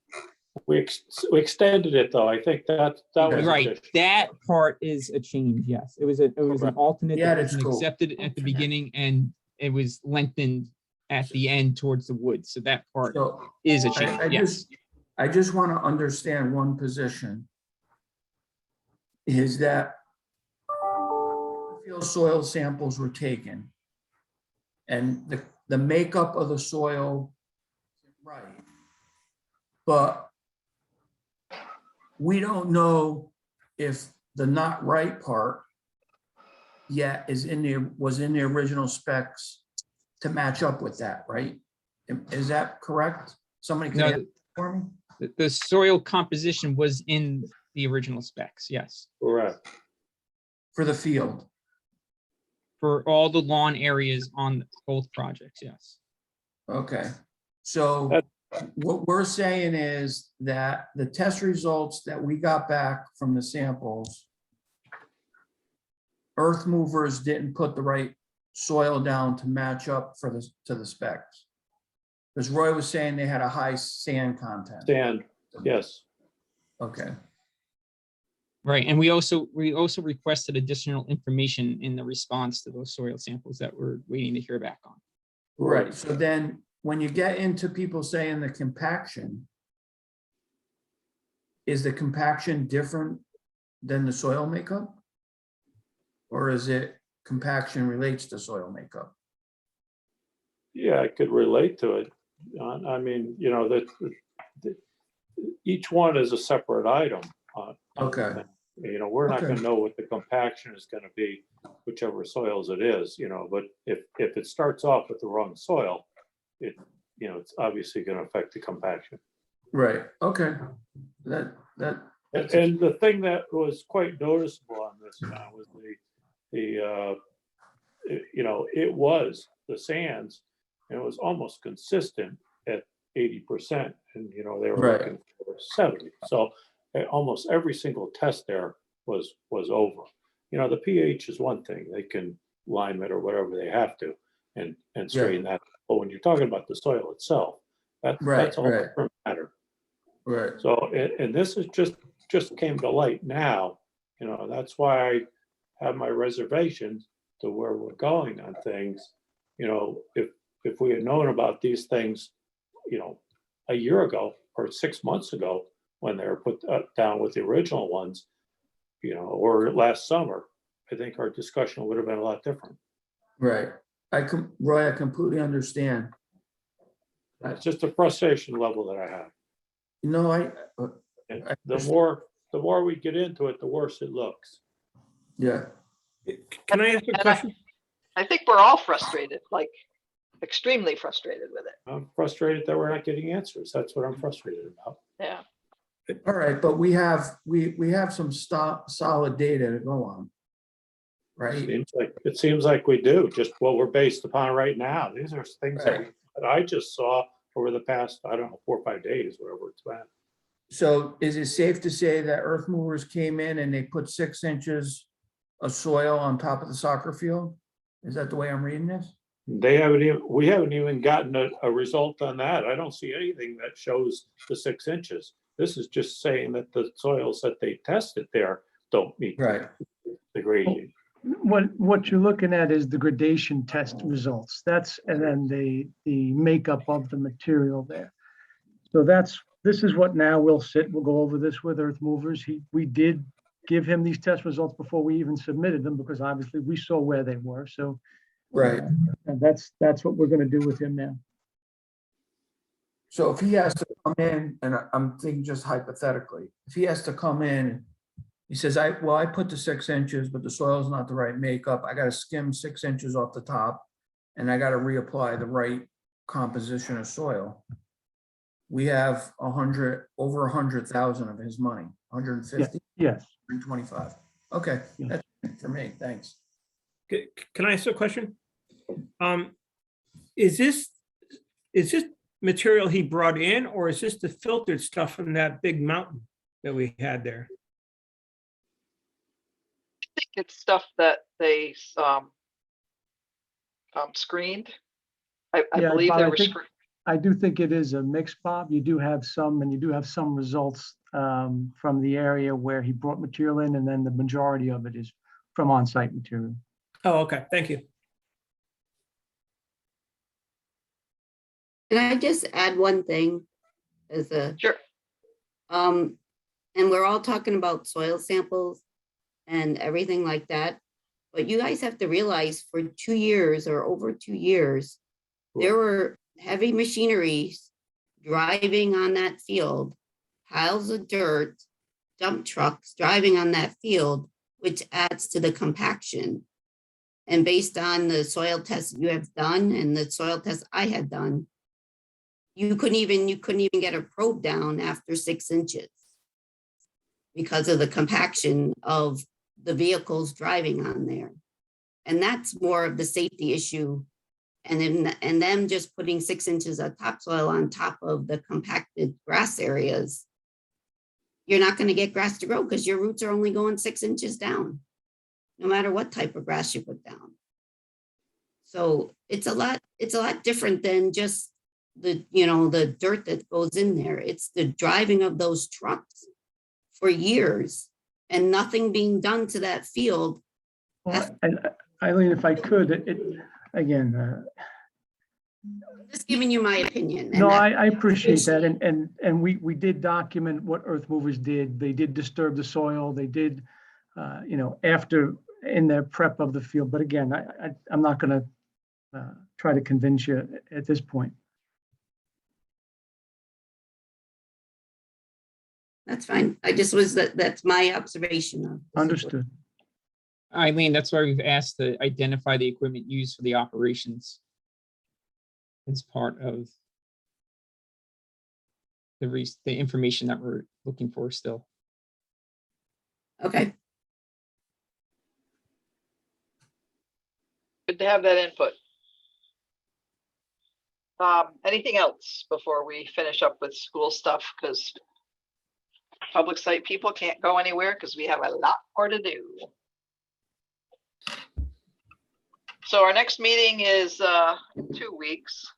We extended it though. I think that was. a right, good- that part is a change, yes. It was an alternate Yeah, that that's wasn't cool. accepted at the Okay. beginning and it was lengthened at the end towards the woods. So that part So is a I change, yes. I just want to understand one position. is that field soil samples were taken and the makeup of the soil, right. But we don't know if the not right part yet was in the original specs to match up with that, right? Is that correct? Somebody can No, answer for me? the soil composition was in the original specs, yes, Correct. For the field. for all the lawn areas on both projects, yes. Okay, so what we're saying is that the test results that we got back from the samples, earth movers didn't put the right soil down to match up to the specs. Because Roy was saying they had a high sand content. Sand, yes. Okay, Right, and we also requested additional information in the response to those soil samples that we're waiting to hear back on. right. So then when you get into people saying the compaction, is the compaction different than the soil makeup? Or is it compaction relates to soil makeup? Yeah, I could relate to it. I mean, you know, each one is a separate item. Okay. You know, we're not Okay. gonna know what the compaction is gonna be, whichever soils it is, you know, but if it starts off with the wrong soil, you know, it's obviously gonna affect the compaction. Right, okay. And the thing that was quite noticeable on this was you know, it was the sands, and it was almost consistent at 80%, and you know, they were Right. looking for 70. So almost every single test there was over. You know, the pH is one thing, they can lime it or whatever they have to and straighten that. But when you're talking about the soil itself, that's a whole different matter. Right. So, and this is just came to light now, you know, that's why I have my reservations to where we're going on things. You know, if we had known about these things, you know, a year ago or 6 months ago, when they were put down with the original ones, you know, or last summer, I think our discussion would have been a lot different. Right. Roy, I completely understand. It's just a frustration level that I have. No, And the more we get into it, the worse it looks. yeah. Can I ask a question? I think we're all frustrated, like extremely frustrated with it. I'm frustrated that we're not getting answers. That's what I'm frustrated about. Yeah. All right, but we have some solid data to go on. Right? It seems like we do, just what we're based upon right now. These are things that I just saw over the past, I don't know, 4 or 5 days, whatever it's been. So is it safe to say that earth movers came in and they put 6 inches of soil on top of the soccer field? Is that the way I'm reading this? We haven't even gotten a result on that. I don't see anything that shows the 6 inches. This is just saying that the soils that they tested there don't meet the gradient. What you're looking at is the gradation test results. And then the makeup of the material there. So this is what now we'll go over this with earth movers. We did give him these test results before we even submitted them, because obviously we saw where they were. So and that's what we're going to do with him now. So if he has to come in, and I'm thinking just hypothetically, if he has to come in, he says, I put the 6 inches, but the soil's not the right makeup. I got to skim 6 inches off the top, and I got to reapply the right composition of soil. We have over 100,000 of his money, 150? Yes. 125. Okay, that's it for me. Thanks. Can I ask a question? Is this material he brought in, or is this the filtered stuff from that big mountain that we had there? I think it's stuff that they screened. I believe Bob, there were screened. I do think it is a mix, Bob. You do have some, and you do have some results from the area where he brought material in, and then the majority of it is from on-site material. Oh, okay. Thank you. Can I just add one thing as a Sure. and we're all talking about soil samples. and everything like that. But you guys have to realize for 2 years or over 2 years, there were heavy machineries driving on that field, piles of dirt, dump trucks driving on that field, which adds to the compaction. And based on the soil tests you have done and the soil tests I had done, you couldn't even get a probe down after 6 inches because of the compaction of the vehicles driving on there. And that's more of the safety issue. And them just putting 6 inches of topsoil on top of the compacted grass areas, you're not going to get grass to grow because your roots are only going 6 inches down, no matter what type of grass you put down. So it's a lot different than just the dirt that goes in there. It's the driving of those trucks for years and nothing being done to that field. Well, and Eileen, if I could, again, Just giving you my opinion. no, I appreciate that. And we did document what earth movers did. They did disturb the soil. They did, after in their prep of the field. But again, I'm not going to try to convince you at this point. That's fine. That's my observation of. Understood. Eileen, that's why we've asked to identify the equipment used for the operations as part of the information that we're looking for still. Okay. Good to have that input. Anything else before we finish up with school stuff? Because public site people can't go anywhere because we have a lot more to do. So our next meeting is in 2 weeks.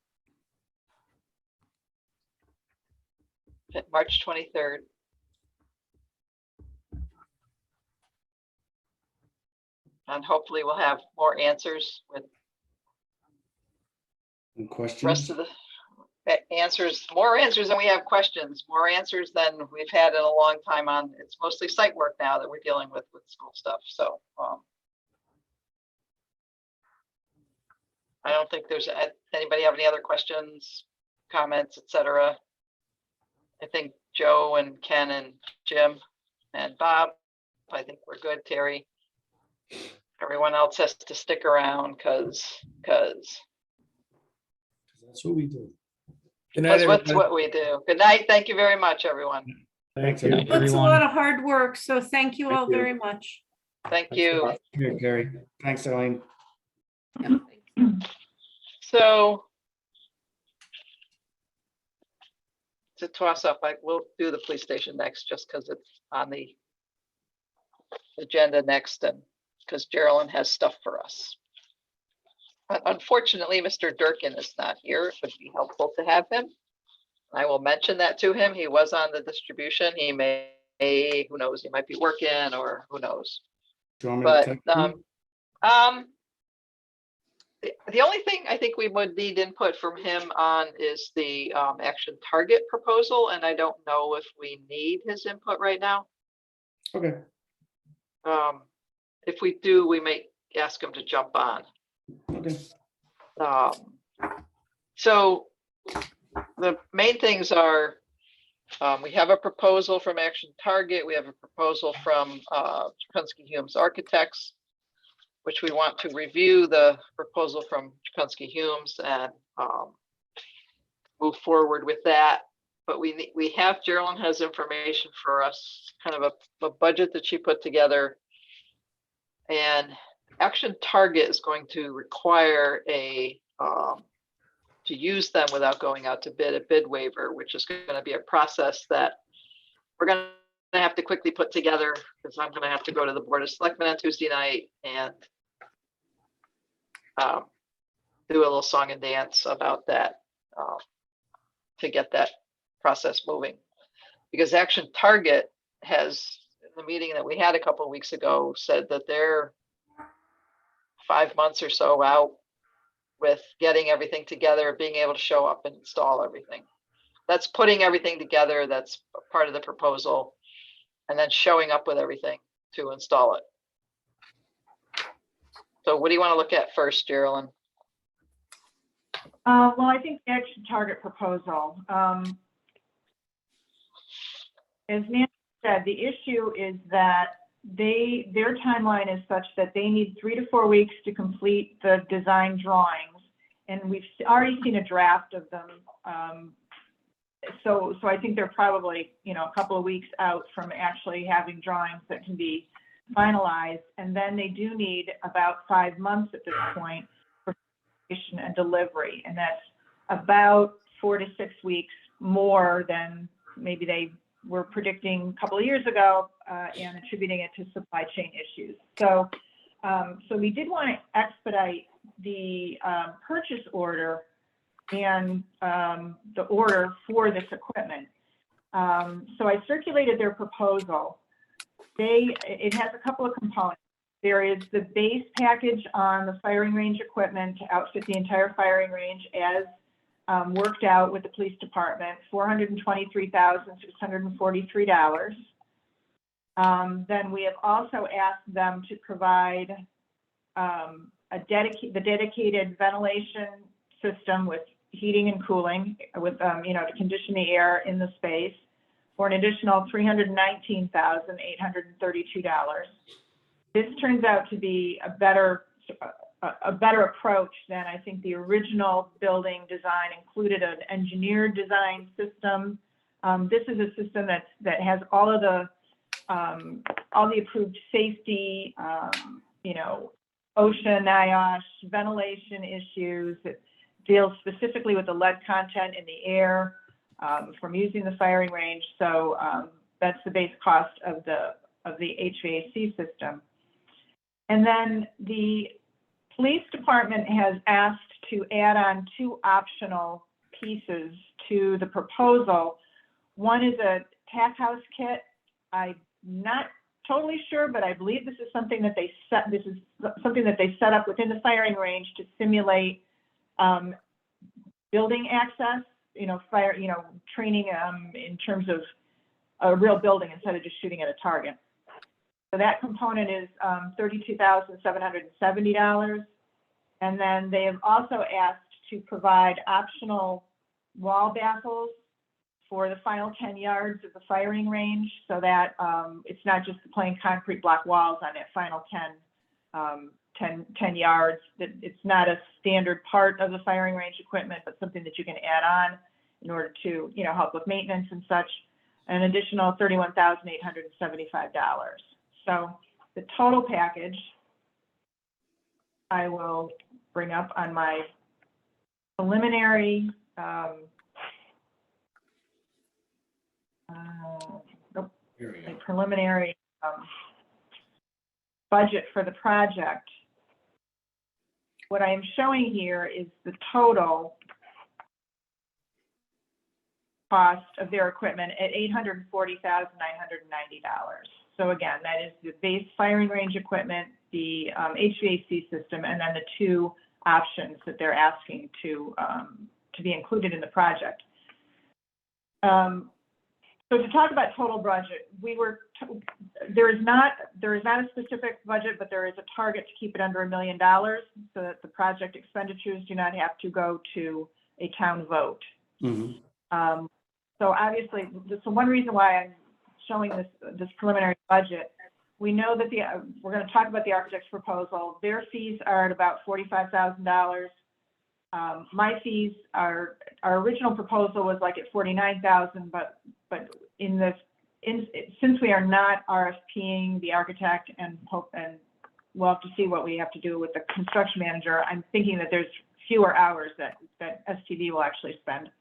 March 23rd. And hopefully we'll have more answers with questions. Rest of the answers, more answers than we have questions, more answers than we've had in a long time on. It's mostly site work now that we're dealing with school stuff. So I don't think there's anybody have any other questions, comments, etc. I think Joe and Ken and Jim and Bob, I think we're good. Terry, everyone else has to stick around because that's what we do. Good night, that's everybody. what we do. Good night. Thank you very much, everyone. Thank Good you. night, It's a everyone. lot of hard work, so thank you all Thank you. very much. Thank you. Here, Gary. Thanks, Eileen. So to toss up, we'll do the police station next just because it's on the agenda next and because Geraldine has stuff for us. Unfortunately, Mr. Durkin is not here. It would be helpful to have him. I will mention that to him. He was on the distribution. He may, who knows, he might be working or who knows. Do you want me But to text you? the only thing I think we would need input from him on is the action target proposal, and I don't know if we need his input right now. Okay. If we do, we may ask him to jump on. Okay. So the main things are we have a proposal from Action Target. We have a proposal from Chukunski-Humes Architects, which we want to review the proposal from Chukunski-Humes and move forward with that. But we have, Geraldine has information for us, kind of a budget that she put together. And Action Target is going to require to use them without going out to bid, a bid waiver, which is going to be a process that we're going to have to quickly put together because I'm going to have to go to the Board of Selectmen on Tuesday night and do a little song and dance about that to get that process moving. Because Action Target has, in the meeting that we had a couple of weeks ago, said that they're 5 months or so out with getting everything together, being able to show up and install everything. That's putting everything together. That's part of the proposal. And then showing up with everything to install it. So what do you want to look at first, Geraldine? Well, I think the action target proposal. As Nancy said, the issue is that their timeline is such that they need 3 to 4 weeks to complete the design drawings. And we've already seen a draft of them. So I think they're probably, a couple of weeks out from actually having drawings that can be finalized. And then they do need about 5 months at this point for creation and delivery. And that's about 4 to 6 weeks more than maybe they were predicting a couple of years ago and attributing it to supply chain issues. So we did want to expedite the purchase order and the order for this equipment. So I circulated their proposal. It has a couple of components. There is the base package on the firing range equipment to outfit the entire firing range as worked out with the police department, $423,643. Then we have also asked them to provide the dedicated ventilation system with heating and cooling, with to condition the air in the space for an additional $319,832. This turns out to be a better approach than I think the original building design included an engineered design system. This is a system that has all the approved safety, OSHA, NIOSH, ventilation issues. It deals specifically with the lead content in the air from using the firing range. So that's the base cost of the HVAC system. And then the police department has asked to add on 2 optional pieces to the proposal. One is a tack house kit. I'm not totally sure, but I believe this is something that they set up within the firing range to simulate building access, training in terms of a real building instead of just shooting at a target. So that component is $32,770. And then they have also asked to provide optional wall baffles for the final 10 yards of the firing range so that it's not just the plain concrete block walls on that final 10 yards. That it's not a standard part of the firing range equipment, but something that you can add on in order to, help with maintenance and such. An additional $31,875. So the total package I will bring up on my preliminary budget for the project. What I am showing here is the total cost of their equipment at $840,990. So again, that is the base firing range equipment, the HVAC system, and then the 2 options that they're asking to be included in the project. So to talk about total budget, there is not a specific budget, but there is a target to keep it under $1 million so that the project expenditures do not have to go to a town vote. Mhm. So obviously, so one reason why I'm showing this preliminary budget, we know that we're going to talk about the architect's proposal. Their fees are at about $45,000. My fees our original proposal was like at $49,000, but since we are not RFPing the architect and we'll have to see what we have to do with the construction manager, I'm thinking that there's fewer hours that STV will actually spend.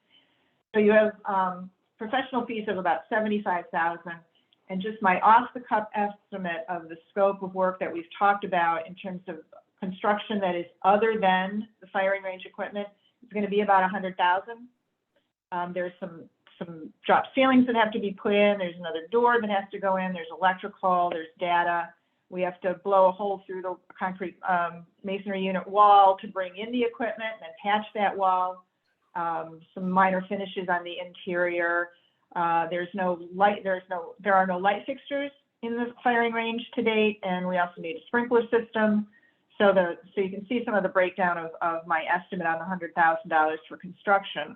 So you have professional fees of about $75,000, and just my off-the-cuff estimate of the scope of work that we've talked about in terms of construction that is other than the firing range equipment is going to be about $100,000. There's some drop ceilings that have to be put in. There's another door that has to go in. There's electrical. There's data. We have to blow a hole through the concrete masonry unit wall to bring in the equipment and then patch that wall. Some minor finishes on the interior. There are no light fixtures in the firing range to date, and we also need a sprinkler system. So you can see some of the breakdown of my estimate on the $100,000 for construction.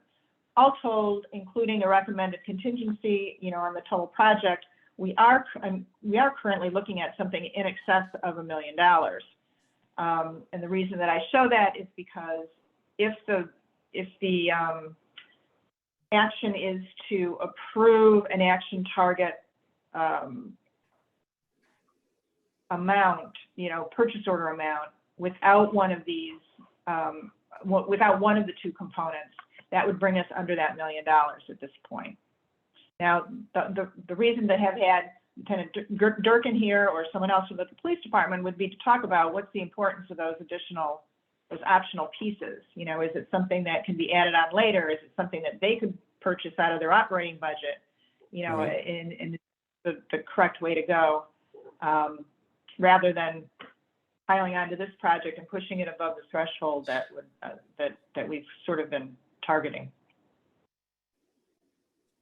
All told, including the recommended contingency, on the total project, we are currently looking at something in excess of $1 million. And the reason that I show that is because if the action is to approve an action target amount, purchase order amount, without one of these, without one of the two components, that would bring us under that $1 million at this point. Now, the reason to have had Lieutenant Durkin here or someone else from the police department would be to talk about what's the importance of those optional pieces. Is it something that can be added on later? Is it something that they could purchase out of their operating budget? In the correct way to go, rather than piling onto this project and pushing it above the threshold that we've sort of been targeting.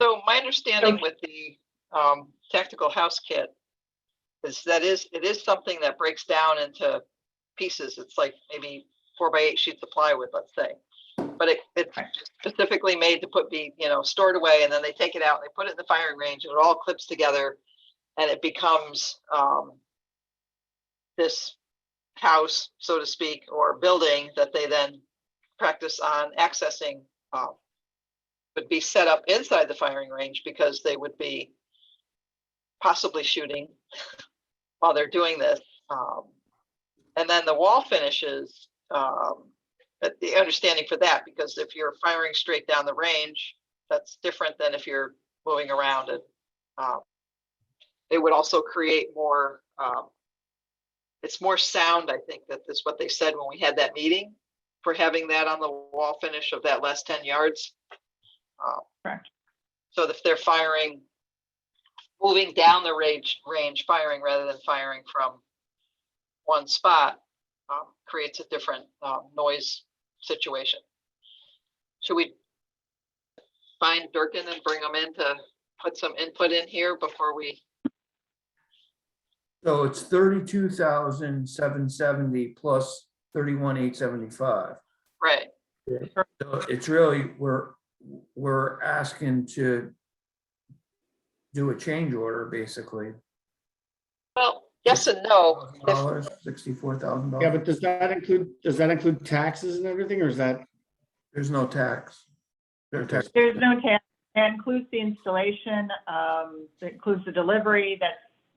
So my understanding with the tactical house kit is that it is something that breaks down into pieces. It's like maybe 4x8 sheets of plywood, let's say, but it's specifically made to be stored away, and then they take it out and they put it in the firing range, and it all clips together, and it becomes this house, so to speak, or building that they then practice on accessing. Would be set up inside the firing range because they would be possibly shooting while they're doing this. And then the wall finishes, the understanding for that, because if you're firing straight down the range, that's different than if you're moving around it. It would also create more, it's more sound, I think, that is what they said when we had that meeting, for having that on the wall finish of that last 10 yards. Correct. So if they're moving down the range firing rather than firing from one spot, creates a different noise situation. Should we find Durkin and bring them in to put some input in here before we? So it's 32,770 plus 31,875. Right. So it's really, we're asking to do a change order, basically. Well, yes and no. $64,000. Yeah, but does that include taxes and everything, or is that? There's no tax. There's no tax. That includes the installation. That includes the delivery.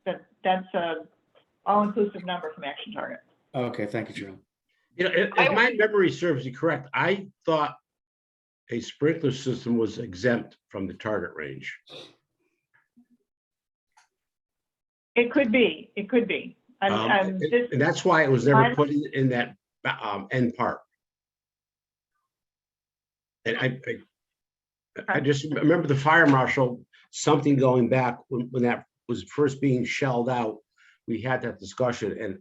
That's a all-inclusive number from Action Target. Okay, thank you, Joe. If my memory serves me correct, I thought a sprinkler system was exempt from the target range. It could be. And that's why it was never put in that end part. And I just remember the fire marshal, something going back when that was first being shelled out, we had that discussion, and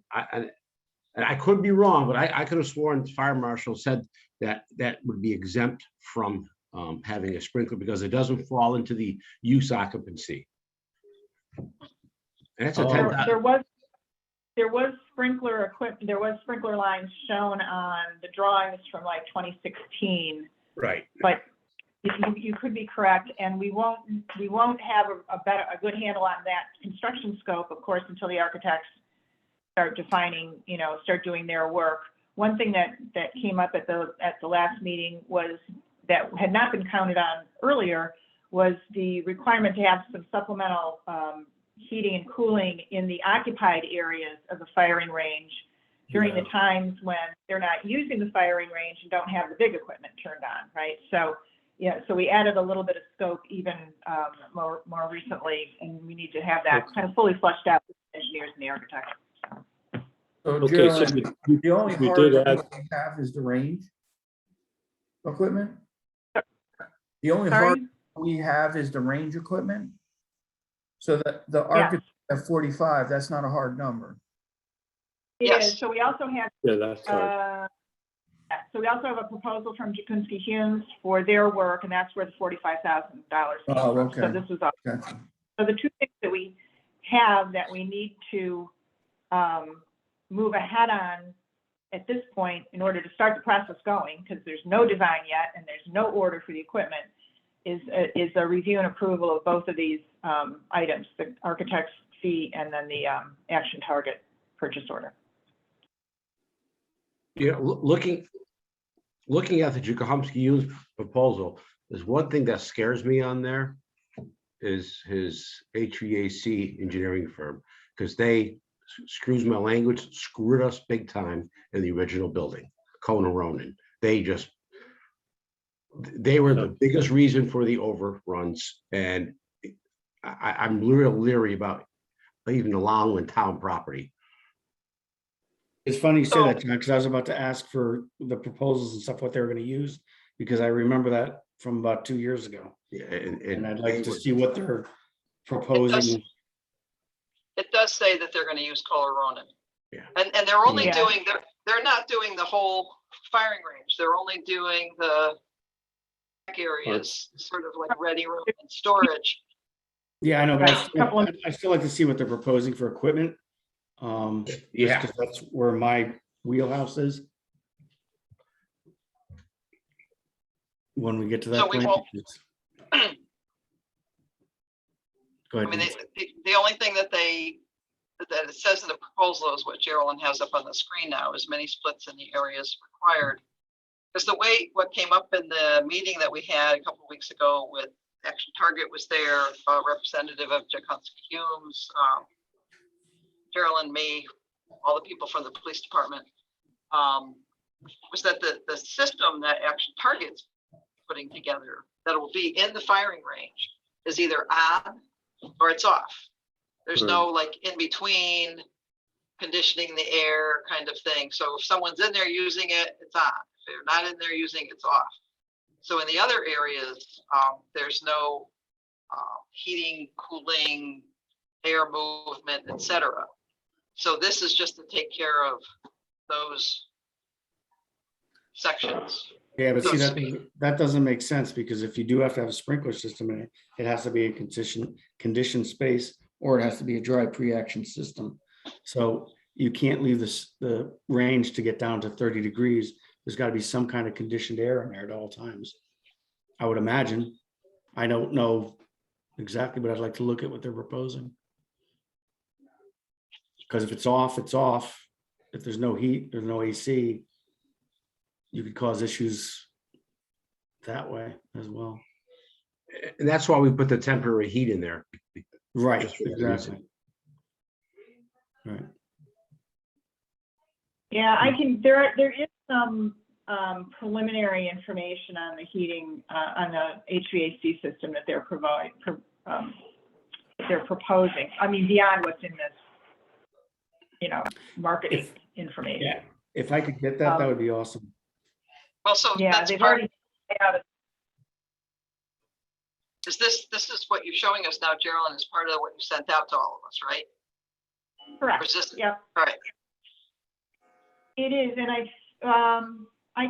I could be wrong, but I could have sworn the fire marshal said that would be exempt from having a sprinkler because it doesn't fall into the use occupancy. And that's a there was sprinkler equipment. There was sprinkler lines shown on the drawings from like 2016. Right. But you could be correct, and we won't have a good handle on that construction scope, of course, until the architects start defining, start doing their work. One thing that came up at the last meeting was that had not been counted on earlier was the requirement to have some supplemental heating and cooling in the occupied areas of the firing range during the times when they're not using the firing range and don't have the big equipment turned on, right? So so we added a little bit of scope even more recently, and we need to have that kind of fully fleshed out with the engineers and the architects. So Okay, so the only we hard did number add- we have is the range equipment. The only Sorry? hard we have is the range equipment. So that the architect at 45, that's not a hard number. It Yes. is. So we also have Yeah, that's hard. so we also have a proposal from Jakunski Humes for their work, and that's where the $45,000 came Oh, from. okay. So this was all. Gotcha. So the two things that we have that we need to move ahead on at this point, in order to start the process going, because there's no design yet and there's no order for the equipment, is a review and approval of both of these items, the architect's fee and then the action target purchase order. Yeah, looking at the Jukumsky Hughes proposal, there's one thing that scares me on there is his HVAC engineering firm, because they, excuse my language, screwed us big time in the original building, Kona Ronin. They were the biggest reason for the overruns, and I'm real leery about even allowing in town property. It's funny you say that, John, because I was about to ask for the proposals and stuff, what they were gonna use, because I remember that from about 2 years ago. Yeah, And I'd like to see what they're proposing. It does say that they're going to use Kohler Ronin. Yeah. And they're only Yeah. doing, they're not doing the whole firing range. They're only doing the back areas, sort of like ready room and storage. Yeah, I know, but Right. I still like to see what they're proposing for equipment. Yeah. Because that's where my wheelhouse is. When we get to that So we point. won't- Go I ahead. mean, Nancy. the only thing that it says in the proposal is what Geraldine has up on the screen now, is many splits in the areas required. Because what came up in the meeting that we had a couple of weeks ago with Action Target was there, representative of Jukumsky Humes, Geraldine, me, all the people from the police department, was that the system that Action Target's putting together that will be in the firing range is either on or it's off. There's no like in between conditioning the air kind of thing. So if someone's in there using it, it's on. If they're not in there using it, it's off. So in the other areas, there's no heating, cooling, air movement, etc. So this is just to take care of those sections. Yeah, but So see, to that, speak. that doesn't make sense, because if you do have to have a sprinkler system in it, it has to be a conditioned space, or it has to be a dry pre-action system. So you can't leave the range to get down to 30 degrees. There's got to be some kind of conditioned air in there at all times, I would imagine. I don't know exactly, but I'd like to look at what they're proposing. Because if it's off, it's off. If there's no heat, there's no AC, you could cause issues that way as well. And that's why we put the temporary heat in there. Right, Just for that exactly. reason. Right. Yeah, there is some preliminary information on the heating, on the HVAC system that they're proposing. I mean, beyond what's in this, marketing information. Yeah, if I could get that, that would be awesome. Well, so Yeah, that's they've part. already out of This is what you're showing us now, Geraldine, is part of what you sent out to all of us, right? Or is correct. this- Yep. All right. It is, and I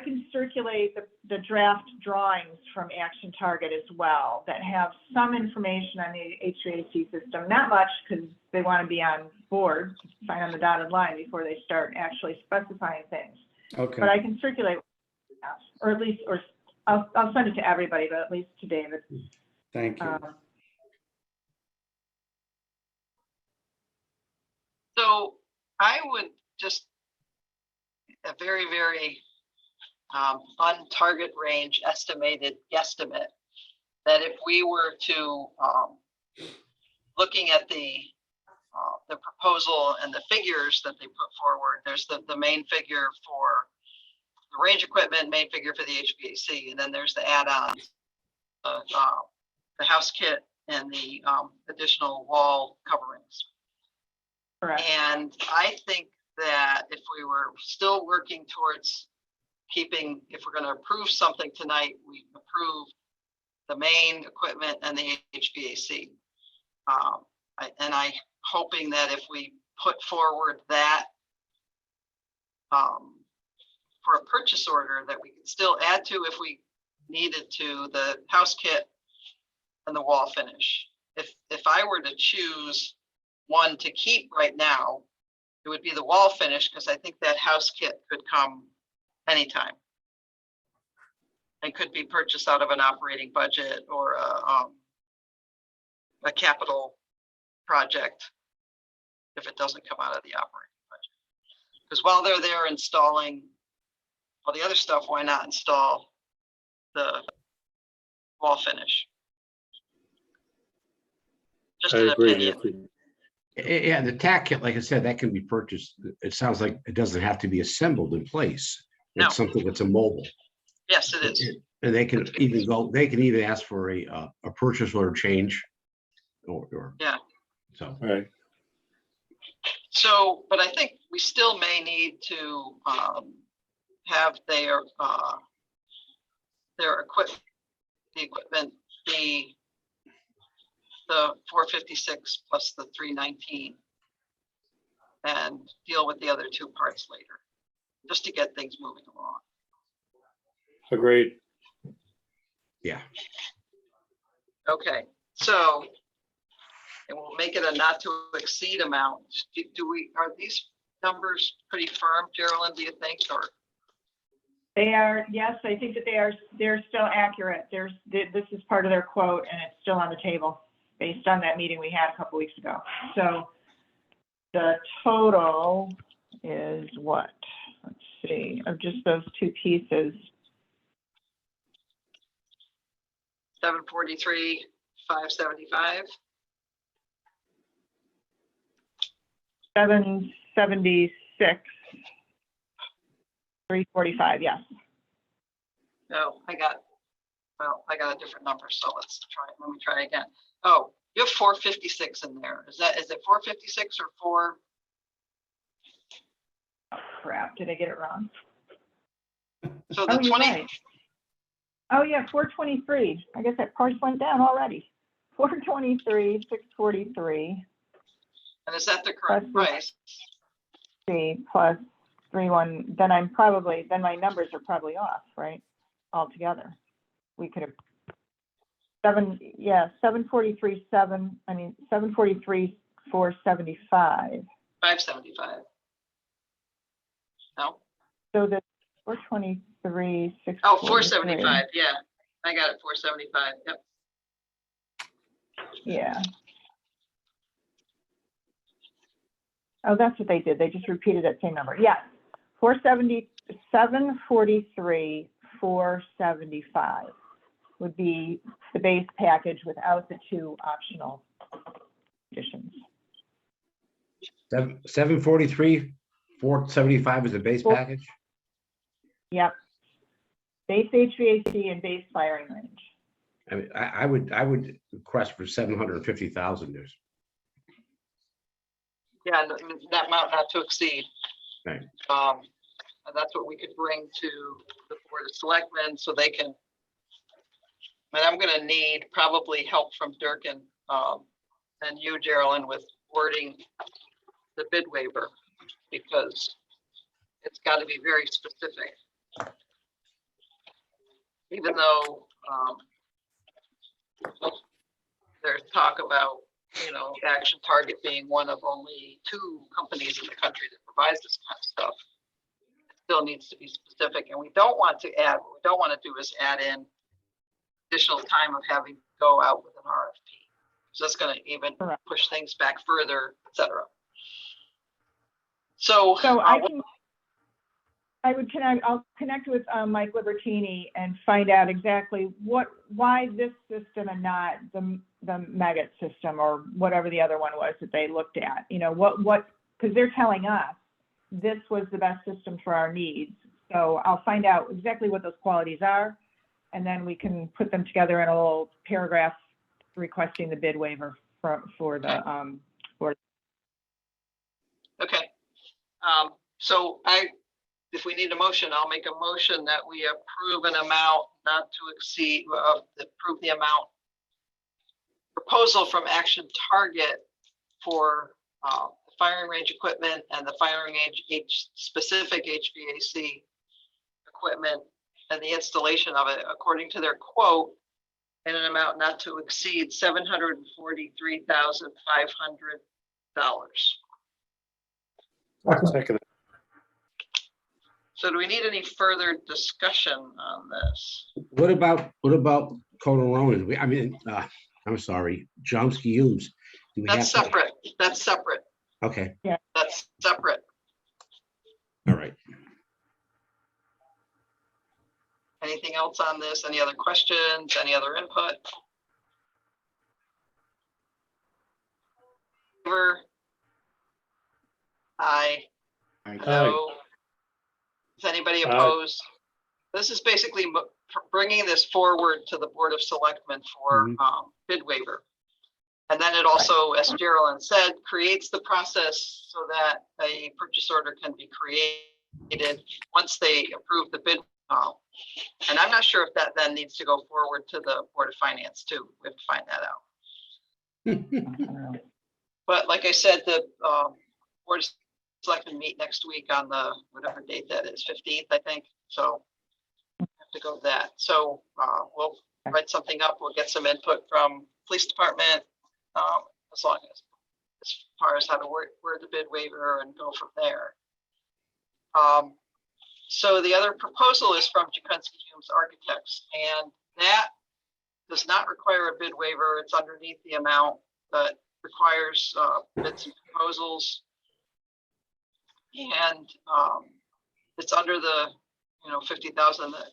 can circulate the draft drawings from Action Target as well that have some information on the HVAC system, not much, because they want to be on board, sign on the dotted line before they start actually specifying things. Okay. But I can circulate, or at least, or I'll send it to everybody, but at least to David. Thank you. So I would just, a very, very on target range estimated guesstimate, that if we were to, looking at the proposal and the figures that they put forward, there's the main figure for the range equipment, main figure for the HVAC, and then there's the add-ons, the house kit and the additional wall coverings. Correct. And I think that if we were still working towards keeping, if we're going to approve something tonight, we approve the main equipment and the HVAC. I'm hoping that if we put forward that for a purchase order, that we could still add to, if we needed to, the house kit and the wall finish. If I were to choose one to keep right now, it would be the wall finish, because I think that house kit could come anytime. And could be purchased out of an operating budget or a capital project if it doesn't come out of the operating budget. Because while they're there installing all the other stuff, why not install the wall finish? Just I an agree, opinion. Nancy. Yeah, the tack kit, like I said, that can be purchased. It sounds like it doesn't have to be assembled in place. No. It's something that's a mobile. Yes, it is. And they can even ask for a purchase order change or. Yeah. So. Right. So, but I think we still may need to have their equipment, the equipment be the 456 plus the 319, and deal with the other two parts later, just to get things moving along. Agreed. Yeah. Okay, so, and we'll make it a not to exceed amount. Are these numbers pretty firm, Geraldine, do you think, or? They are, yes, I think that they're still accurate. This is part of their quote and it's still on the table based on that meeting we had a couple weeks ago. So the total is what? Let's see, of just those two pieces. 743, 575. 776, 345, yes. No, I got a different number, so let me try again. Oh, you have 456 in there. Is it 456 or 4? Oh, crap, did I get it wrong? So the 20. Right. Oh, yeah, 423. I guess that price went down already. 423, 643. And is that the correct price? Plus 31, then my numbers are probably off, right? Altogether. We could have 743, 475. 575. No? So the 423, 643. Oh, 475, yeah. I got it, 475, yep. Yeah. Oh, that's what they did. They just repeated that same number. Yeah. 743, 475 would be the base package without the two optional additions. 743, 475 is the base package? Yep. Base HVAC and base firing range. I mean, I would request for 750,000. Yeah, that amount not to exceed. Right. And that's what we could bring to the Board of Selectmen so they can, and I'm gonna need probably help from Durkin and you, Geraldine, with wording the bid waiver, because it's got to be very specific. Even though there's talk about, Action Target being one of only 2 companies in the country that provides this kind of stuff. It still needs to be specific, and we don't want to add, what we don't want to do is add in additional time of having to go out with an RFP. So that's going to even push things back further, et cetera. So I'll connect with Mike Libertini and find out exactly why this system and not the Megget system or whatever the other one was that they looked at. Because they're telling us this was the best system for our needs. So I'll find out exactly what those qualities are, and then we can put them together in a little paragraph requesting the bid waiver for the board. Okay. So if we need a motion, I'll make a motion that we approve an amount not to exceed, approve the amount proposal from Action Target for firing range equipment and the firing range specific HVAC equipment and the installation of it according to their quote in an amount not to exceed $743,500. Second. So do we need any further discussion on this? What about Coda Ronan? I'm sorry, Chomsky Humes. Do we have That's to- separate. That's separate. Okay, That's separate. all right. Anything else on this? Any other questions? Any other input? Favor? Aye. No. Is anybody Aye. opposed? This is basically bringing this forward to the Board of Selectmen for bid waiver. And then it also, as Geraldine said, creates the process so that a purchase order can be created once they approve the bid. And I'm not sure if that then needs to go forward to the Board of Finance too. We have to find that out. But like I said, the Board of Selectmen meet next week on the, whatever date that is, 15th, I think. So I have to go with that. So we'll write something up. We'll get some input from police department as far as how to word the bid waiver and go from there. So the other proposal is from Jakunsky Humes Architects, and that does not require a bid waiver. It's underneath the amount that requires bids and proposals. And it's under the 50,000 that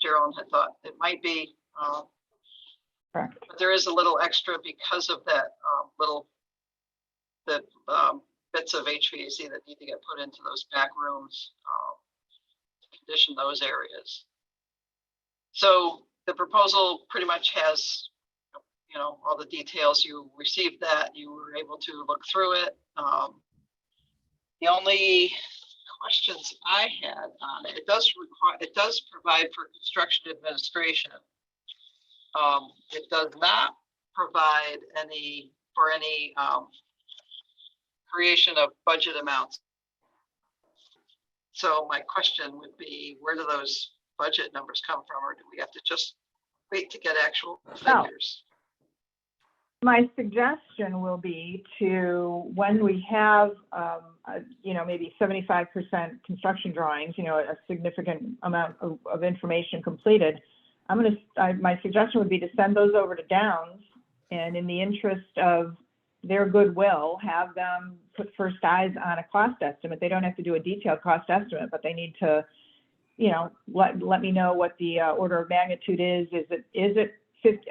Geraldine had thought it might be. Correct. But there is a little extra because of that bits of HVAC that need to get put into those back rooms to condition those areas. So the proposal pretty much has all the details. You received that. You were able to look through it. The only questions I had on it, it does provide for construction administration. It does not provide any creation of budget amounts. So my question would be, where do those budget numbers come from, or do we have to just wait to get actual figures? My suggestion will be to, when we have, maybe 75% construction drawings, a significant amount of information completed, my suggestion would be to send those over to Downs, and in the interest of their goodwill, have them put first eyes on a cost estimate. They don't have to do a detailed cost estimate, but they need to, let me know what the order of magnitude is. Is it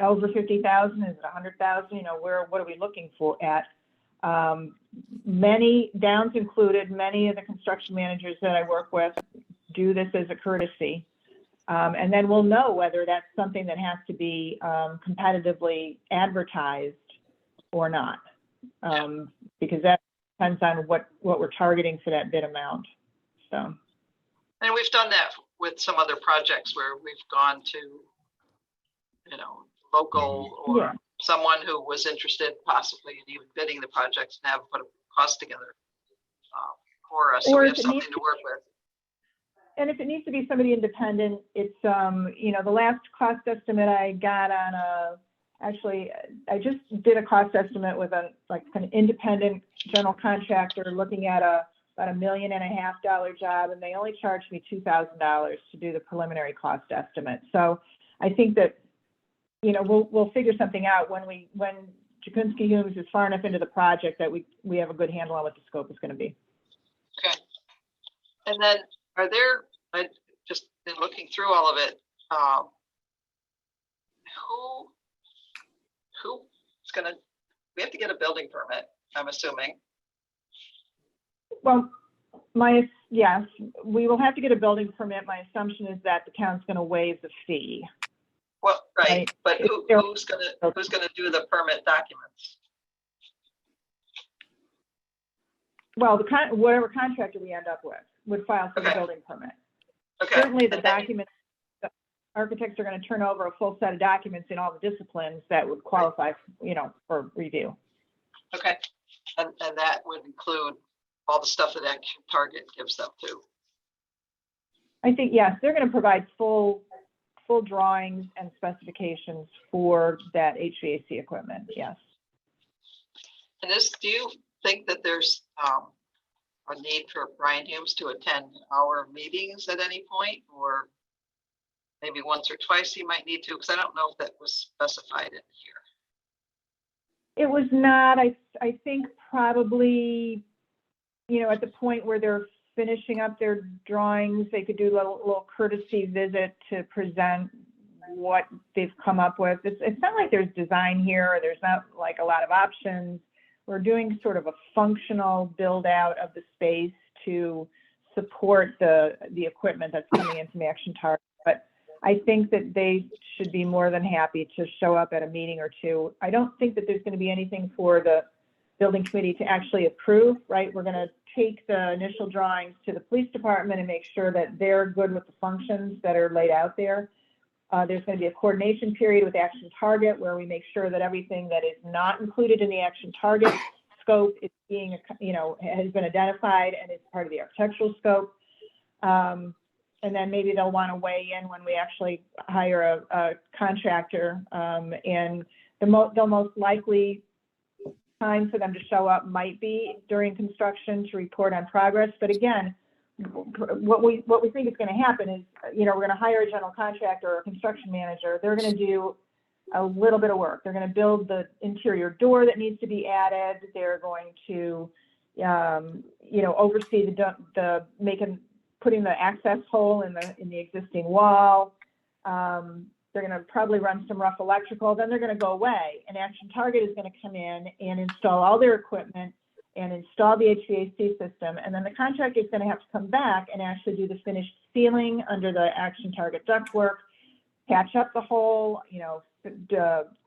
over 50,000? Is it 100,000? What are we looking for at? Many, Downs included, many of the construction managers that I work with do this as a courtesy. And then we'll know whether that's something that has to be competitively advertised or not. Because that depends on what we're targeting for that bid amount. So. And we've done that with some other projects where we've gone to, local or someone who was interested possibly in even bidding the projects and have put a cost together for us. So we have something to work with. And if it needs to be somebody independent, it's, the last cost estimate I got on I just did a cost estimate with an independent general contractor looking at about $1.5 million job, and they only charged me $2,000 to do the preliminary cost estimate. So I think that, we'll figure something out when Jakunsky Humes is far enough into the project that we have a good handle on what the scope is going to be. Okay. And then I just been looking through all of it, we have to get a building permit, I'm assuming. Well, yes, we will have to get a building permit. My assumption is that the town's going to waive the fee. Well, right, but who's gonna do the permit documents? Well, whatever contractor we end up with would file for the building permit. Okay. Certainly the documents, the architects are going to turn over a full set of documents in all the disciplines that would qualify, for review. Okay, and that would include all the stuff that Action Target gives them too. I think, yes, they're going to provide full drawings and specifications for that HVAC equipment, yes. And do you think that there's a need for Brian Humes to attend our meetings at any point, or maybe once or twice he might need to, because I don't know if that was specified in here. It was not, I think probably, at the point where they're finishing up their drawings, they could do a little courtesy visit to present what they've come up with. It's not like there's design here, or there's not like a lot of options. We're doing sort of a functional build out of the space to support the equipment that's coming into the action target. But I think that they should be more than happy to show up at a meeting or two. I don't think that there's going to be anything for the building committee to actually approve, right? We're going to take the initial drawings to the police department and make sure that they're good with the functions that are laid out there. There's going to be a coordination period with Action Target where we make sure that everything that is not included in the Action Target scope is being, has been identified and is part of the architectural scope. And then maybe they'll want to weigh in when we actually hire a contractor. And they'll most likely time for them to show up might be during construction to report on progress. But again, what we think is going to happen is, we're going to hire a general contractor or a construction manager. They're going to do a little bit of work. They're going to build the interior door that needs to be added. They're going to, oversee putting the access hole in the existing wall. They're going to probably run some rough electrical. Then they're going to go away, and Action Target is going to come in and install all their equipment and install the HVAC system. And then the contractor is going to have to come back and actually do the finished ceiling under the Action Target ductwork, patch up the hole,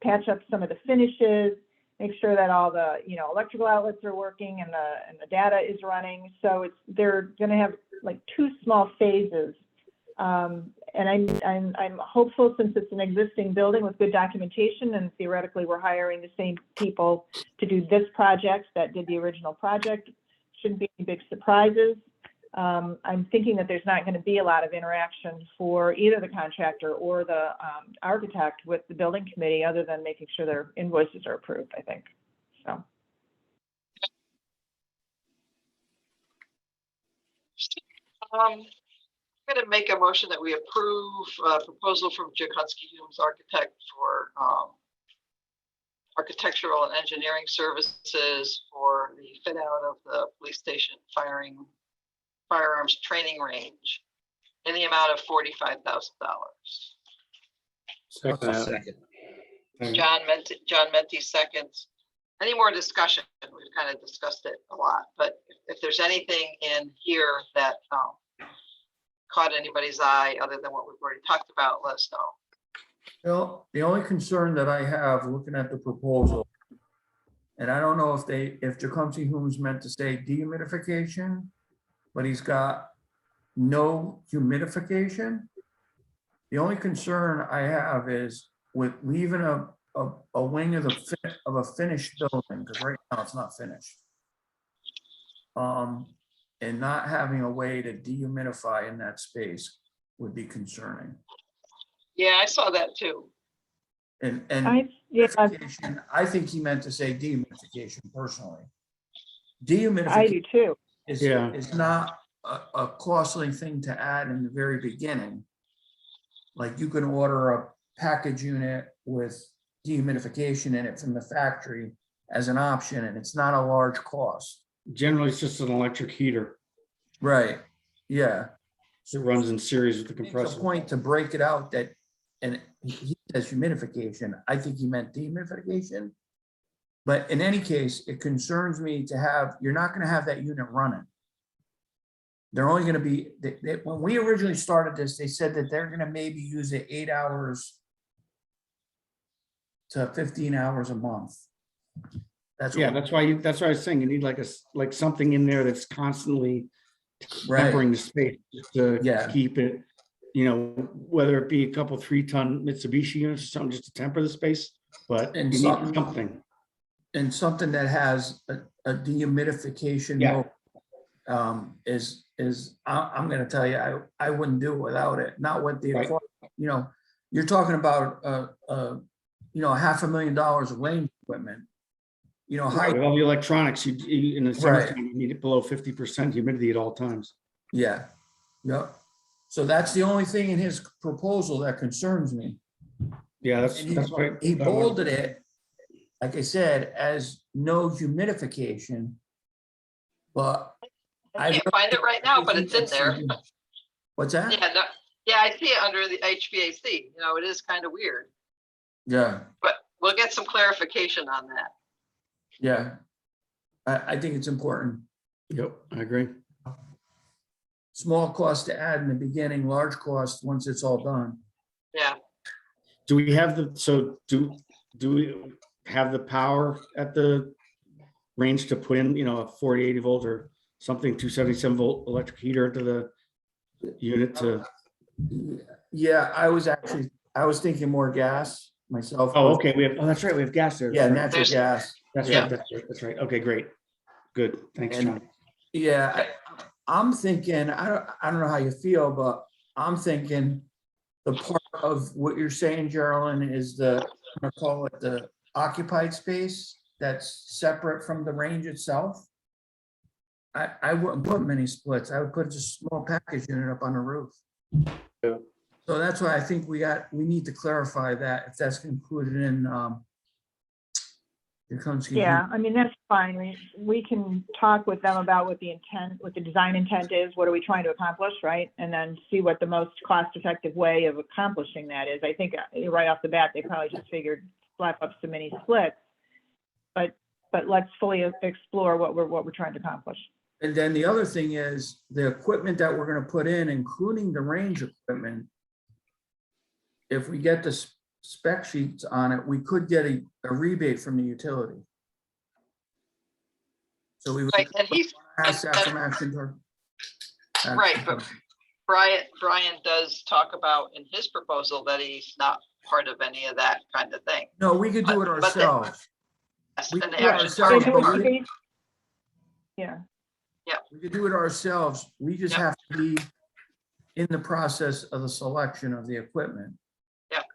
patch up some of the finishes, make sure that all the, electrical outlets are working and the data is running. So they're going to have like two small phases. And I'm hopeful, since it's an existing building with good documentation, and theoretically we're hiring the same people to do this project that did the original project, shouldn't be any big surprises. I'm thinking that there's not going to be a lot of interaction for either the contractor or the architect with the building committee, other than making sure their invoices are approved, I think. So. I'm going to make a motion that we approve a proposal from Jakunsky Humes Architect for architectural and engineering services for the fit out of the police station firearms training range in the amount of $45,000. Second. John Menti seconds. Any more discussion? We've kind of discussed it a lot, but if there's anything in here that caught anybody's eye other than what we've already talked about, let us know. Well, the only concern that I have looking at the proposal, and I don't know if Jakunsky Humes meant to say dehumidification, but he's got no humidification. The only concern I have is with leaving a wing of a finished building, because right now it's not finished. And not having a way to dehumidify in that space would be concerning. Yeah, I saw that too. And I I think he meant to say dehumidification personally. Dehumidification I do too. is not a costly thing to add in the very beginning. Like you can order a package unit with dehumidification in it from the factory as an option, and it's not a large cost. Generally, it's just an electric heater. Right, yeah. So it runs in series with the It's compressor. a point to break it out that, and he says humidification. I think he meant dehumidification. But in any case, it concerns me to have, you're not gonna have that unit running. They're only gonna be, when we originally started this, they said that they're gonna maybe use it 8 hours to 15 hours a month. That's Yeah, what- that's why I was saying you need like something in there that's constantly tempering the space to keep it, whether it be a couple 3-ton Mitsubishi units or something, just to temper the space, but And you need something- something. And something that has a dehumidification Yeah. mode, I'm gonna tell you, I wouldn't do it without it, not with the, Right. You're talking about $500,000 of weighing equipment. you know, With high, all the electronics, in the Right. summertime, you need it below 50% humidity at all times. yeah, yeah. So that's the only thing in his proposal that concerns me. Yeah, that's And why. he bolded it, like I said, as no humidification. But I can't find it right now, but it's in there. What's that? Yeah, no, yeah, I see it under the HVAC. You know, it is kind of weird, Yeah, but we'll get some clarification on that. yeah. I think it's important. Yep, I agree. Small cost to add in the beginning, large cost once it's all done. Yeah. Do we have do we have the power at the range to put in, a 4080 volt or something, 277 volt electric heater to the unit to? Yeah, I was thinking more gas myself. Oh, okay, that's right, we have gas there. Yeah, That's right. natural gas. That's Yeah. right, that's right. Okay, great. Good, thanks, And- John. Yeah, I'm thinking, I don't know how you feel, but I'm thinking the part of what you're saying, Geraldine, is I'm gonna call it the occupied space that's separate from the range itself. I wouldn't put many splits. I would put just a small package unit up on the roof. Yeah. So that's why I think we need to clarify that if that's included in, your Kunsky. Yeah, I mean, that's fine. We can talk with them about what the intent, what the design intent is, what are we trying to accomplish, right? And then see what the most cost-effective way of accomplishing that is. I think right off the bat, they probably just figured slap up some mini splits. But let's fully explore what we're trying to accomplish. And then the other thing is the equipment that we're gonna put in, including the range equipment. If we get the spec sheets on it, we could get a rebate from the utility. So we would Right, and he's ask that from Action Toward. right, but Brian does talk about in his proposal that he's not part of any of that kind of thing. No, we could do it But the- ourselves. We And the could do it action ourselves, target but part. we- Yeah. We could do it ourselves. We just Yep. have to be in the process of the selection of the equipment. Yep.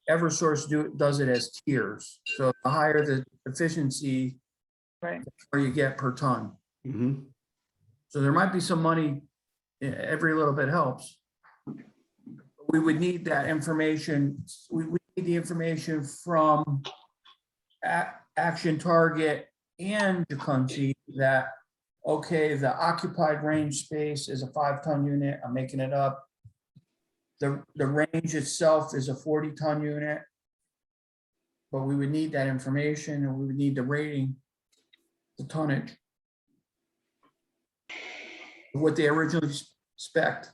Eversource does it as tiers. So the higher the efficiency, Right. the more you get per ton. Mhm. So there might be some money, every little bit helps. We would need that information. We need the information from Action Target and Jakunzi that, okay, the occupied range space is a 5-ton unit. I'm making it up. The range itself is a 40-ton unit. But we would need that information and we would need the rating, the tonnage. What they originally spec'd.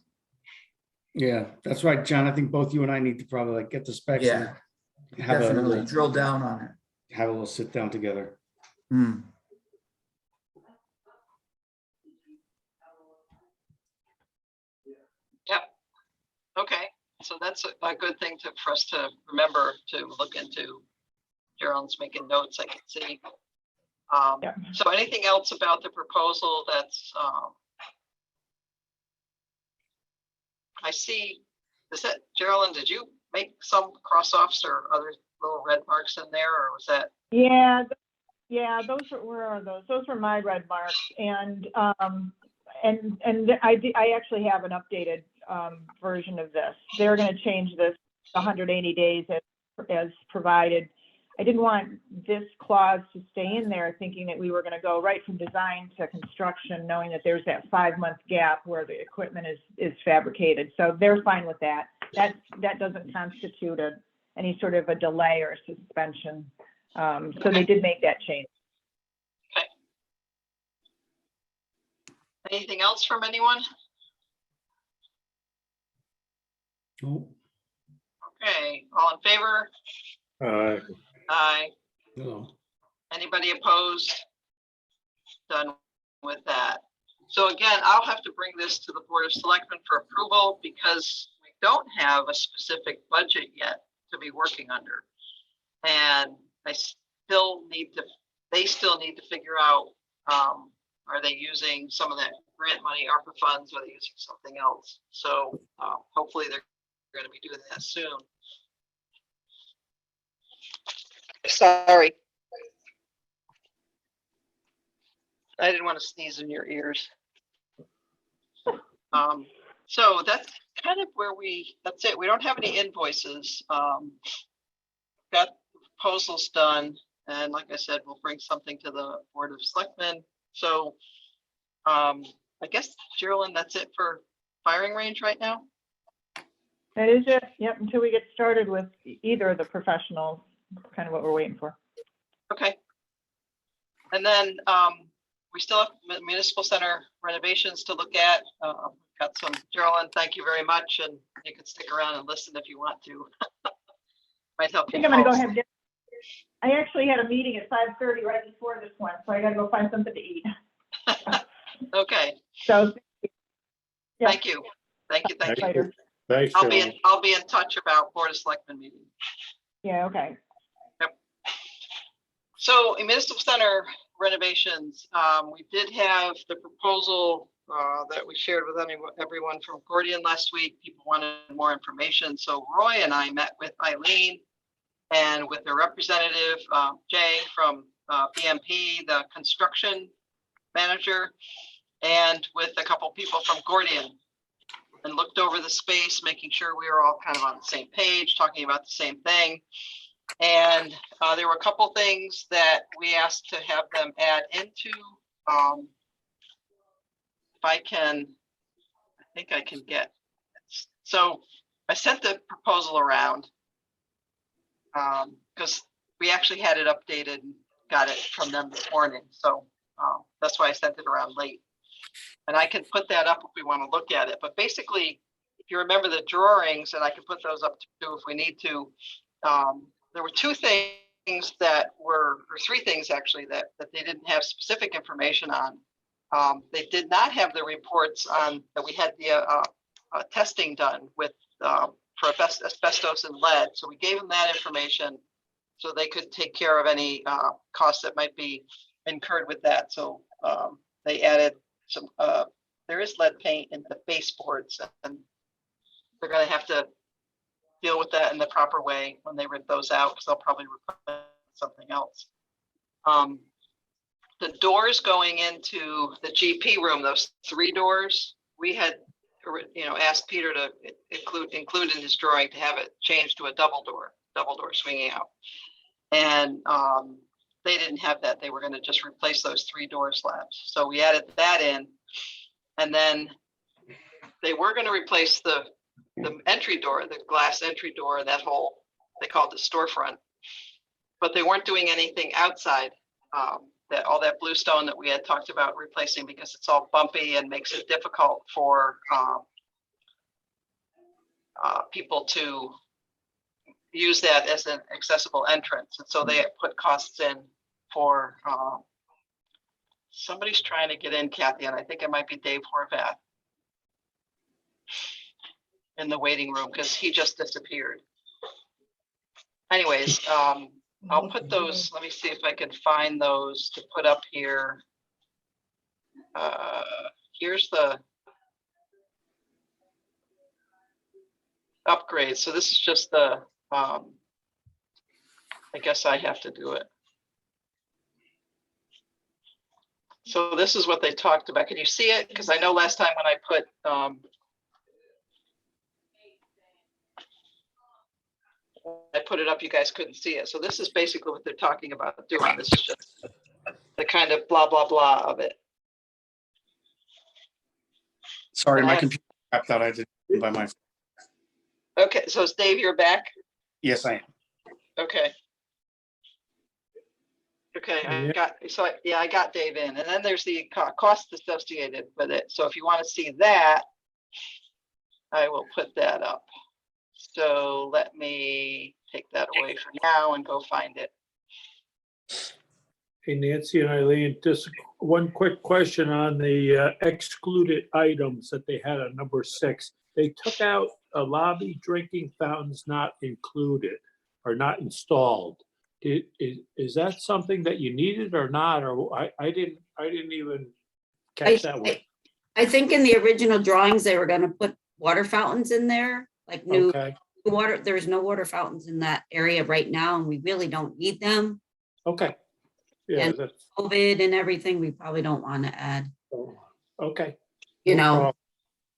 Yeah, that's right, John. I think both you and I need to probably get the specs. Yeah, and have definitely a drill down on it. have a little sit down together. Hmm. Yep. Okay, so that's a good thing for us to remember to look into. Geraldine's making notes, I can see. Yeah. So anything else about the proposal that's, I see, is that, Geraldine, did you make some cross-offs or other little red marks in there, or was that? Yeah, those are, where are those? Those were my red marks, and I actually have an updated version of this. They're going to change this 180 days as provided. I didn't want this clause to stay in there thinking that we were going to go right from design to construction, knowing that there's that 5-month gap where the equipment is fabricated. So they're fine with that. That doesn't constitute any sort of a delay or a suspension. So they did make that change. Okay. Anything else from anyone? Oh, Okay, all in favor? Aye. hello. Anybody opposed? Done with that. So again, I'll have to bring this to the Board of Selectmen for approval because we don't have a specific budget yet to be working under. And they still need to figure out, are they using some of that grant money, ARPA funds, or are they using something else? So hopefully they're going to be doing that soon. Sorry. I didn't want to sneeze in your ears. So that's kind of where that's it. We don't have any invoices. Got proposals done. And like I said, we'll bring something to the Board of Selectmen. So I guess, Geraldine, that's it for firing range right now? That is it. Yep, until we get started with either of the professionals, kind of what we're waiting for. Okay. And then we still have municipal center renovations to look at. Got some, Geraldine, thank you very much. And you can stick around and listen if you want to. Might help I think you. I'm gonna go ahead and I actually had a meeting at 5:30 right before this one, so I gotta go find something to eat. Okay. So. yeah. Thank you. Thank you. Thank you. Later. Thanks, I'll Cheryl. be in touch about Board of Selectmen meeting. Yeah, okay. So in municipal center renovations, we did have the proposal that we shared with everyone from Gordian last week. People wanted more information. So Roy and I met with Eileen and with their representative, Jay from BMP, the construction manager, and with a couple people from Gordian, and looked over the space, making sure we were all kind of on the same page, talking about the same thing. And there were a couple things that we asked to have them add into. If I think I can get. So I sent the proposal around because we actually had it updated and got it from them this morning. So that's why I sent it around late. And I can put that up if we want to look at it. But basically, if you remember the drawings, and I can put those up too if we need to, there were two things that were, or three things actually, that they didn't have specific information on. They did not have the reports on that we had the testing done with for asbestos and lead. So we gave them that information so they could take care of any costs that might be incurred with that. So they added some, there is lead paint in the baseboards, and they're going to have to deal with that in the proper way when they rip those out, because they'll probably replace something else. The doors going into the GP room, those three doors, we had asked Peter to include in his drawing to have it changed to a double door swinging out. And they didn't have that. They were going to just replace those three door slabs. So we added that in. And then they were going to replace the entry door, the glass entry door, that whole, they called the storefront. But they weren't doing anything outside, that all that bluestone that we had talked about replacing, because it's all bumpy and makes it difficult for people to use that as an accessible entrance. And so they put costs in for, somebody's trying to get in, Kathy, and I think it might be Dave Horvath in the waiting room because he just disappeared. Anyways, I'll put those, let me see if I can find those to put up here. Here's the upgrade. So this is just the, I guess I have to do it. So this is what they talked about. Can you see it? Because I know last time when I put it up, you guys couldn't see it. So this is basically what they're talking about doing. This is just the kind of blah, blah, blah of it. Sorry, my computer tapped out. I did it by my. Okay, so it's Dave, you're back? Yes, I am. Okay. Okay, I got Dave in, and then there's the cost associated with it. So if you want to see that, I will put that up. So let me take that away for now and go find it. Hey, Nancy and Eileen, just one quick question on the excluded items that they had on number 6. They took out a lobby drinking fountains not included or not installed. Is that something that you needed or not? Or I didn't even catch that one. I think in the original drawings, they were gonna put water fountains in there, like new water. There's no water fountains in that area right now, and we really don't need them. Okay. Yeah, And that's, COVID and everything, we probably don't want to add, okay. you No know. problem.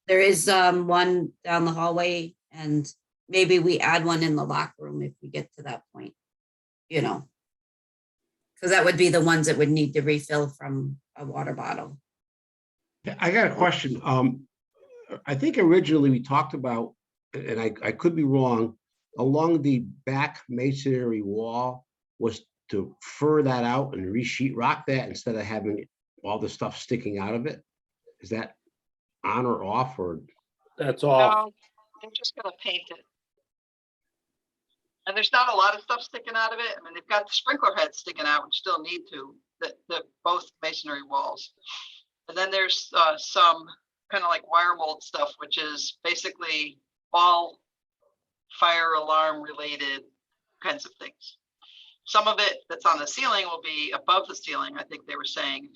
There is one down the hallway, and maybe we add one in the locker room if we get to that point, you know. Because that would be the ones that would need to refill from a water bottle. I got a question. I think originally we talked about, and I could be wrong, along the back masonry wall was to fur that out and re-sheet rock that instead of having all the stuff sticking out of it. Is that on or off, or? That's all. No, they're just gonna paint it. And there's not a lot of stuff sticking out of it. I mean, they've got the sprinkler heads sticking out, which still need to, the both masonry walls. And then there's some kind of like wire mold stuff, which is basically all fire alarm related kinds of things. Some of it that's on the ceiling will be above the ceiling, I think they were saying,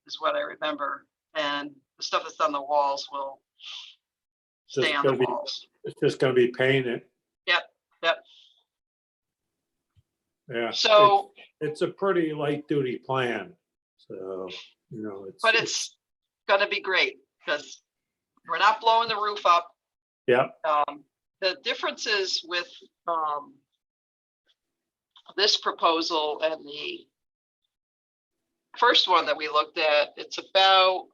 is what I remember. And the stuff that's on the walls will stay on the walls. It's just gonna be painted. Yep, yep. Yeah. So, It's a pretty light duty plan. So, you know, but it's gonna be great because we're not blowing the roof up. Yeah. The differences with this proposal and the first one that we looked at, it's about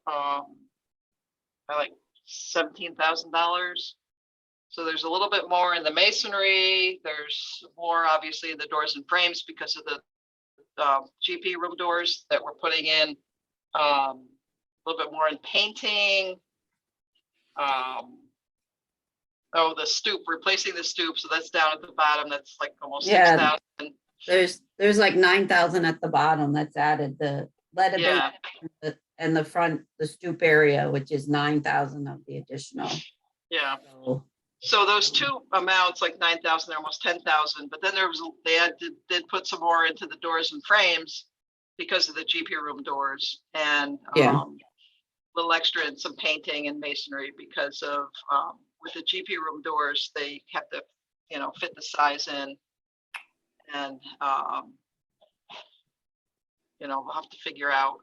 like $17,000. So there's a little bit more in the masonry. There's more obviously in the doors and frames because of the GP room doors that we're putting in. A little bit more in painting. Oh, the stoop, replacing the stoop. So that's down at the bottom. That's like almost Yeah. 6,000. There's like 9,000 at the bottom that's added, the lead Yeah. abatement and the front, the stoop area, which is 9,000 of the additional. Yeah. So, So those two amounts, like 9,000, they're almost 10,000. But then there was, they did put some more into the doors and frames because of the GP room doors, and Yeah. little extra in some painting and masonry because of with the GP room doors, they have to, you know, fit the size in, and you know, we'll have to figure out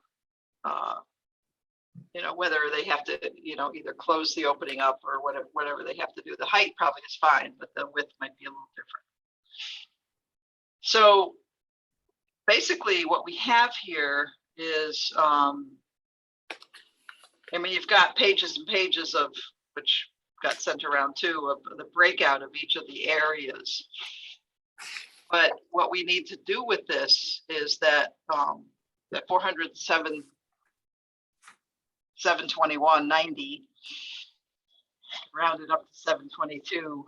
you know, whether they have to, you know, either close the opening up or whatever they have to do. The height probably is fine, but the width might be a little different. So basically what we have here is, I mean, you've got pages and pages of, which got sent around too, of the breakout of each of the areas. But what we need to do with this is that that 407, 721.90 rounded up to 722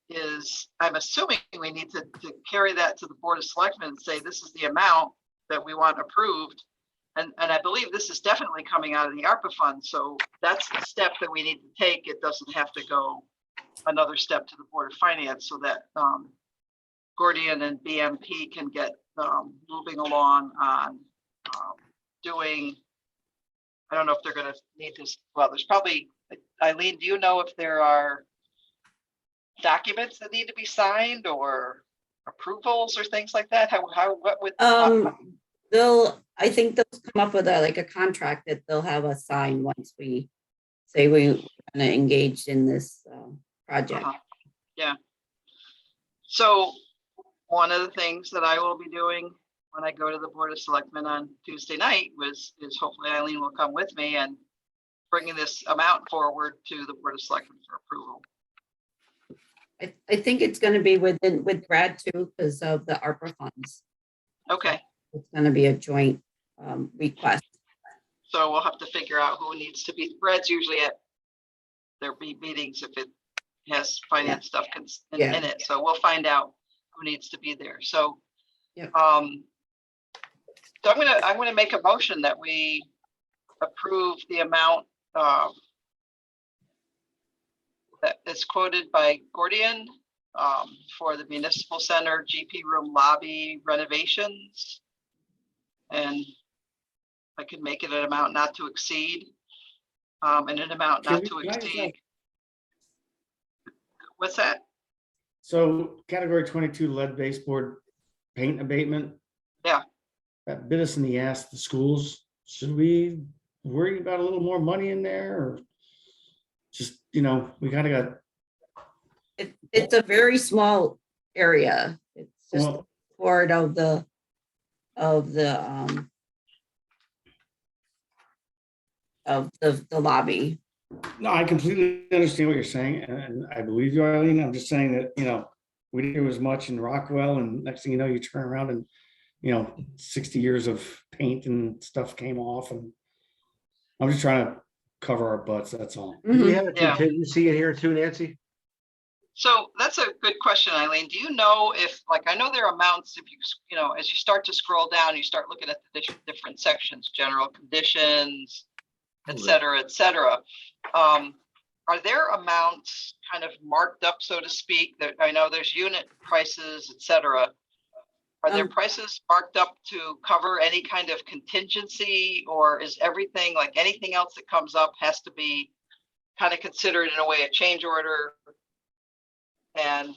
is, I'm assuming we need to carry that to the Board of Selectmen and say this is the amount that we want approved. And I believe this is definitely coming out of the ARPA fund. So that's the step that we need to take. It doesn't have to go another step to the Board of Finance, so that Gordian and BMP can get moving along on doing, I don't know if they're going to need this. Well, there's probably, Eileen, do you know if there are documents that need to be signed or approvals or things like that? What would? I think they'll come up with like a contract that they'll have us sign once we say we're going to engage in this project. Yeah. So one of the things that I will be doing when I go to the Board of Selectmen on Tuesday night is hopefully Eileen will come with me and bringing this amount forward to the Board of Selectmen for approval. I think it's going to be with Brad too, because of the ARPA funds. Okay. It's going to be a joint request. So we'll have to figure out who needs to be. Brad's usually at their meetings if it has finance stuff in it. So we'll find out who needs to be there. So, so I'm gonna make a motion that we approve the amount that is quoted by Gordian for the Municipal Center GP room lobby renovations. And I can make it an amount not to exceed, and an amount not to exceed. What's that? So category 22 lead baseboard paint abatement, Yeah. That bit us in the ass, the schools. Should we worry about a little more money in there or just, we kind of got, It's a very small area. It's just well, part of the lobby. no, I completely understand what you're saying, and I believe you, Eileen. I'm just saying that, we didn't do as much in Rockwell, and next thing you know, you turn around and, 60 years of paint and stuff came off, and I'm just trying to cover our butts, that's all. Do we have a Yeah. contingency in here too, Nancy? So that's a good question, Eileen. Do you know if, like, I know there are amounts, if as you start to scroll down, you start looking at the different sections, general conditions, et cetera, et cetera. Are there amounts kind of marked up, so to speak, that I know there's unit prices, et cetera. Are there prices marked up to cover any kind of contingency, or is everything, like anything else that comes up has to be kind of considered in a way a change order? And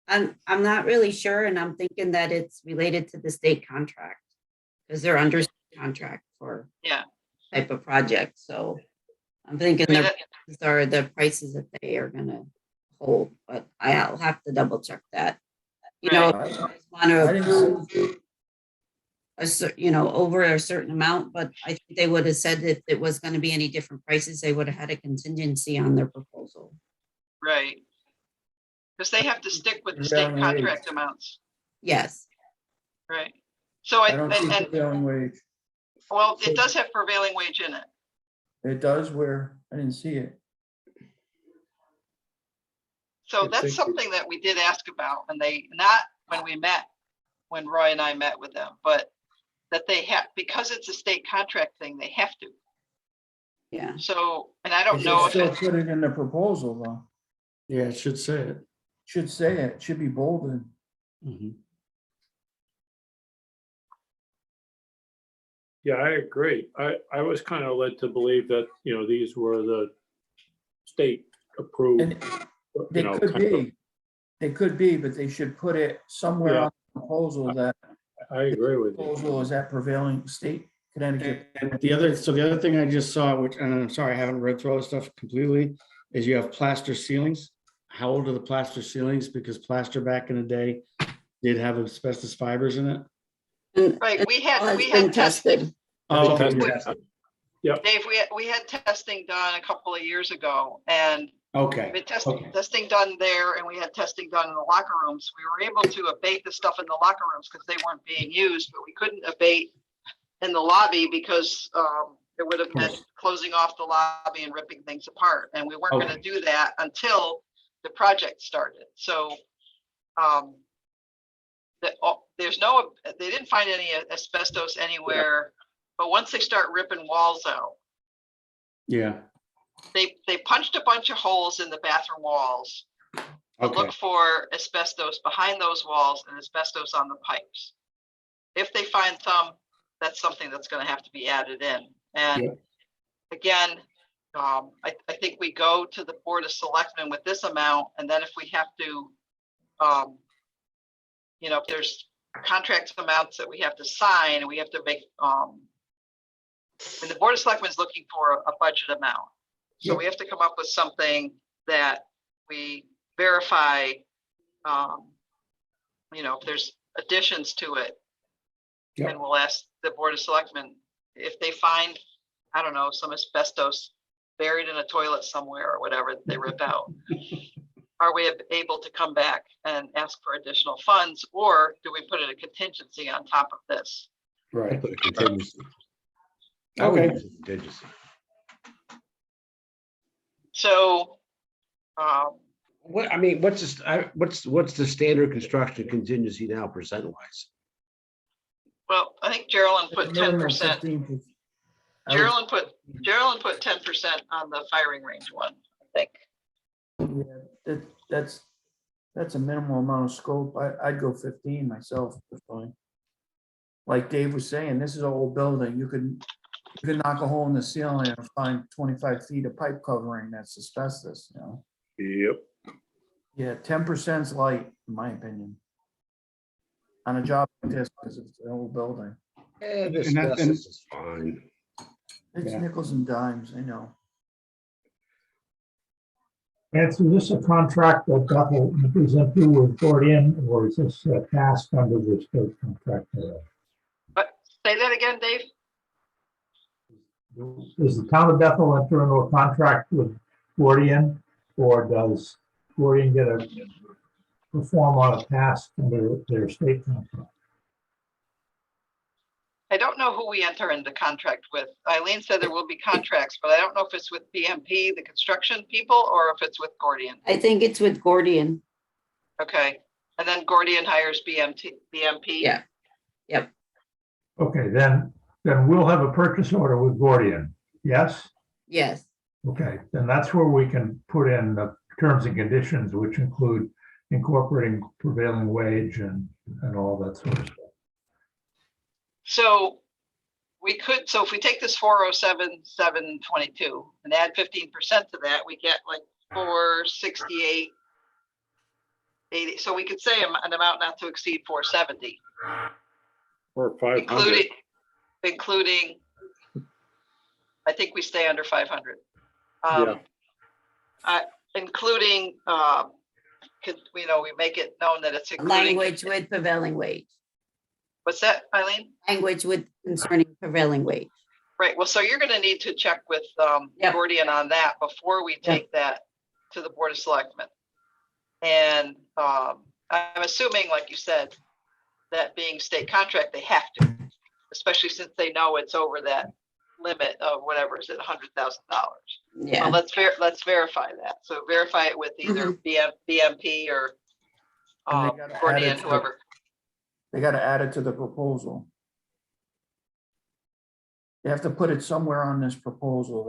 I'm not really sure, and I'm thinking that it's related to the state contract because they're under contract for type of project. So I'm thinking these are the prices that they are gonna hold, but I'll have to double check that. Want to approve over a certain amount, but I think they would have said if it was going to be any different prices, they would have had a contingency on their proposal. right. Because they have to stick with the state contract amounts. Yes. Right. So I don't see prevailing wage. well, it does have prevailing wage in it. It does where I didn't see it. So that's something that we did ask about, and they, not when Roy and I met with them, but that they have, because it's a state contract thing, they have to. Yeah. So, and I don't They know should if still put it in the proposal though. Yeah, it should say it. Should say it, should be bolded. Yeah, I agree. I was kind of led to believe that, these were the state approved. And they could be, but they should put it somewhere on the proposal that I agree with you. proposal is at prevailing state, Connecticut. And the other thing I just saw, which, and I'm sorry, I haven't read through all this stuff completely, is you have plaster ceilings. How old are the plaster ceilings? Because plaster back in the day did have asbestos fibers in it. right, we had tested. Oh, okay. Dave, we had testing done a couple of years ago, and okay. we had testing done there, and we had testing done in the locker rooms. We were able to abate the stuff in the locker rooms because they weren't being used, but we couldn't abate in the lobby because it would have meant closing off the lobby and ripping things apart, and we weren't going to do that until the project started. So they didn't find any asbestos anywhere, but once they start ripping walls out, they punched a bunch of holes in the bathroom walls to look for asbestos behind those walls and asbestos on the pipes. If they find some, that's something that's going to have to be added in. And again, I think we go to the Board of Selectmen with this amount, and then if we have to, if there's contract amounts that we have to sign, and we have to make, and the Board of Selectmen is looking for a budget amount. So we have to come up with something that we verify, if there's additions to it. And we'll ask the Board of Selectmen if they find, I don't know, some asbestos buried in a toilet somewhere or whatever that they rip out. Are we able to come back and ask for additional funds, or do we put in a contingency on top of this? Right. Put a contingency. Okay. Contingency. So, what's the standard construction contingency now percent-wise? well, I think Geraldine put 10%. 15%. Geraldine put 10% on the firing range one, I think. Yeah, that's a minimal amount of scope. I'd go 15 myself, personally. Like Dave was saying, this is an old building. You could knock a hole in the ceiling and find 25 feet of pipe covering that's asbestos, Yep. Yeah, 10% is light, in my opinion. on a job like this, because it's an old building. This And that- and- is fine. It's Yeah. nickels and dimes, I know. Nancy, is this a contract that Bethel enters into with Gordian, or is this a task under the state contract? But say that again, Dave? Does the town of Bethel enter into a contract with Gordian, or does Gordian get a perform on a task under their state contract? I don't know who we enter into contract with. Eileen said there will be contracts, but I don't know if it's with BMP, the construction people, or if it's with Gordian. I think it's with Gordian. Okay, and then Gordian hires BMP. Yeah. Yep. Okay, then we'll have a purchase order with Gordian, yes? Yes. Okay, then that's where we can put in the terms and conditions, which include incorporating prevailing wage and all that sort of stuff. So we could, so if we take this 407,722 and add 15% to that, we get like 468, 80. So we could say an amount not to exceed 470, Or 500. including, I think we stay under 500. Including, we make it known that it's including. Language with prevailing wage. What's that, Eileen? Language with concerning prevailing wage. Right, well, so you're gonna need to check with Yep. Gordian on that before we take that to the Board of Selectmen. And I'm assuming, like you said, that being state contract, they have to, especially since they know it's over that limit of whatever, is it $100,000? Yeah. Well, let's verify that. So verify it with either BMP or And they gotta add Gordian, it to the- whoever. They gotta add it to the proposal. You have to put it somewhere on this proposal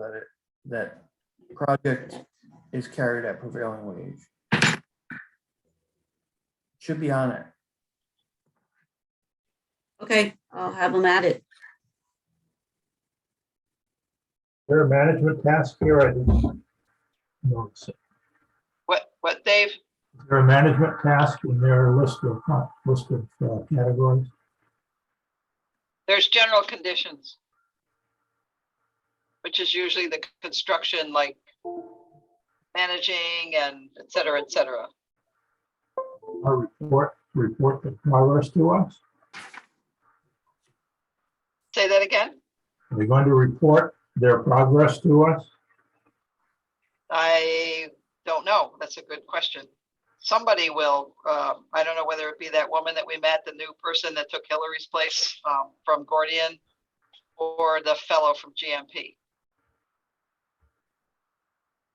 that project is carried at prevailing wage. Should be on it. Okay, I'll have them at it. Is there a management task here? I didn't notice it. What, Dave? Is there a management task in their list of categories? There's general conditions, which is usually the construction, like managing and et cetera, et cetera. A report the progress to us? Say that again? Are they going to report their progress to us? I don't know. That's a good question. Somebody will, I don't know whether it be that woman that we met, the new person that took Hillary's place from Gordian, or the fellow from GMP.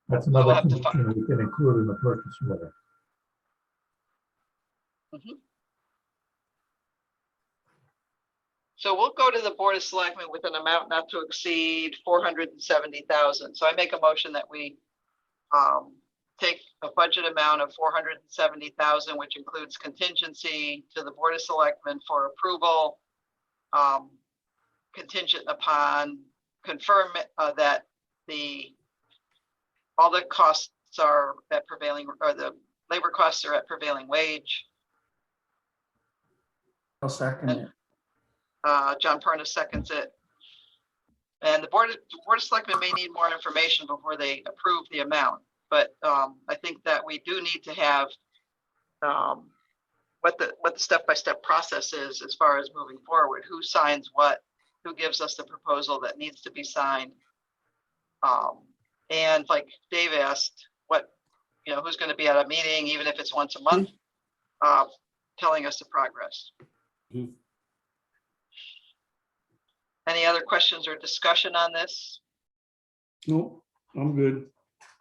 That's We'll another have to condition we can include in the purchase order. So we'll go to the Board of Selectmen with an amount not to exceed 470,000. So I make a motion that we take a budget amount of 470,000, which includes contingency, to the Board of Selectmen for approval, contingent upon confirm that all the costs are at prevailing, or the labor costs are at prevailing wage. I'll second it. John Perna seconds it. And the Board of Selectmen may need more information before they approve the amount. But I think that we do need to have what the step-by-step process is as far as moving forward. Who signs what? Who gives us the proposal that needs to be signed? And like Dave asked, who's going to be at a meeting, even if it's once a month, telling us the progress. Any other questions or discussion on this? Nope, I'm good.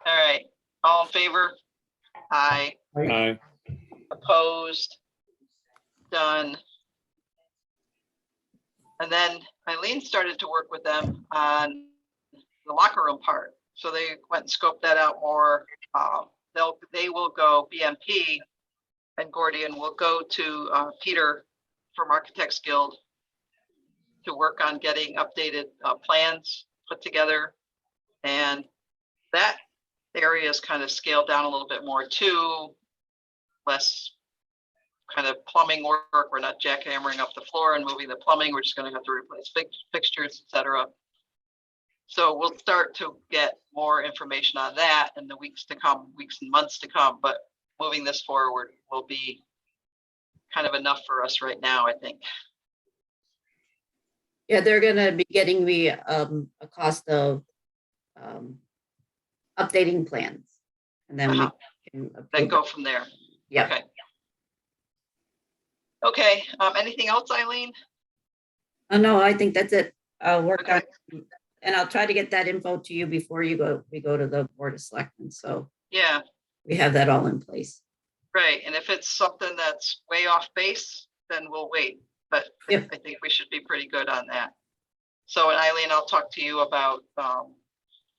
All right, all in favor? Aye. Aye. Opposed? Done. And then Eileen started to work with them on the locker room part. So they went and scoped that out more. They will go, BMP and Gordian will go to Peter from Architects Guild to work on getting updated plans put together. And that area is kind of scaled down a little bit more too, less kind of plumbing work. We're not jackhammering up the floor and moving the plumbing. We're just going to have to replace fixtures, etc. So we'll start to get more information on that in the weeks to come, weeks and months to come. But moving this forward will be kind of enough for us right now, I think. Yeah, they're gonna be getting me a cost of updating plans. And then we Uh-huh. can Then approve go it. from there. Yeah. Okay. Okay, anything else, Eileen? Oh, no, I think that's it. I'll work Okay. on, and I'll try to get that info to you before we go to the Board of Selectmen. So Yeah, we have that all in place. right. And if it's something that's way off base, then we'll wait. But Yep. I think we should be pretty good on that. So, and Eileen, I'll talk to you about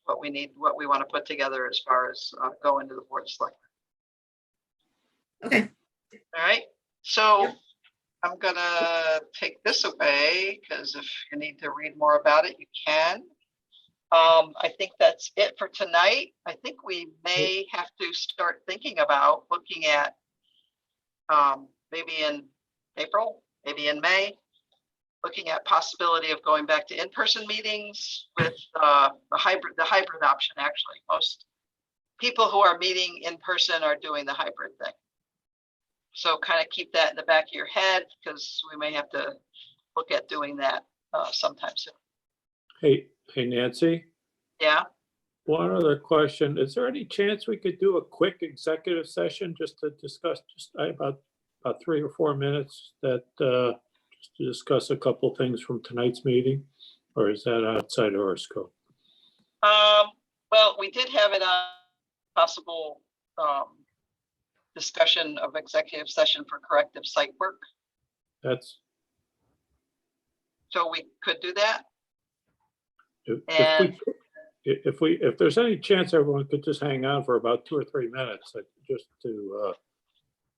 what we need, what we want to put together as far as going to the Board of Selectmen. Okay. All right. So I'm gonna take this away because if you need to read more about it, you can. I think that's it for tonight. I think we may have to start thinking about looking at maybe in April, maybe in May, looking at possibility of going back to in-person meetings with the hybrid option. Actually, most people who are meeting in person are doing the hybrid thing. So kind of keep that in the back of your head because we may have to look at doing that sometime soon. Hey, Nancy, Yeah. one other question. Is there any chance we could do a quick executive session just to discuss about 3 or 4 minutes that just to discuss a couple things from tonight's meeting? Or is that outside of our scope? Well, we did have it on possible discussion of executive session for corrective site work. That's, So we could do that. if there's any chance everyone could just hang on for about 2 or 3 minutes, just to,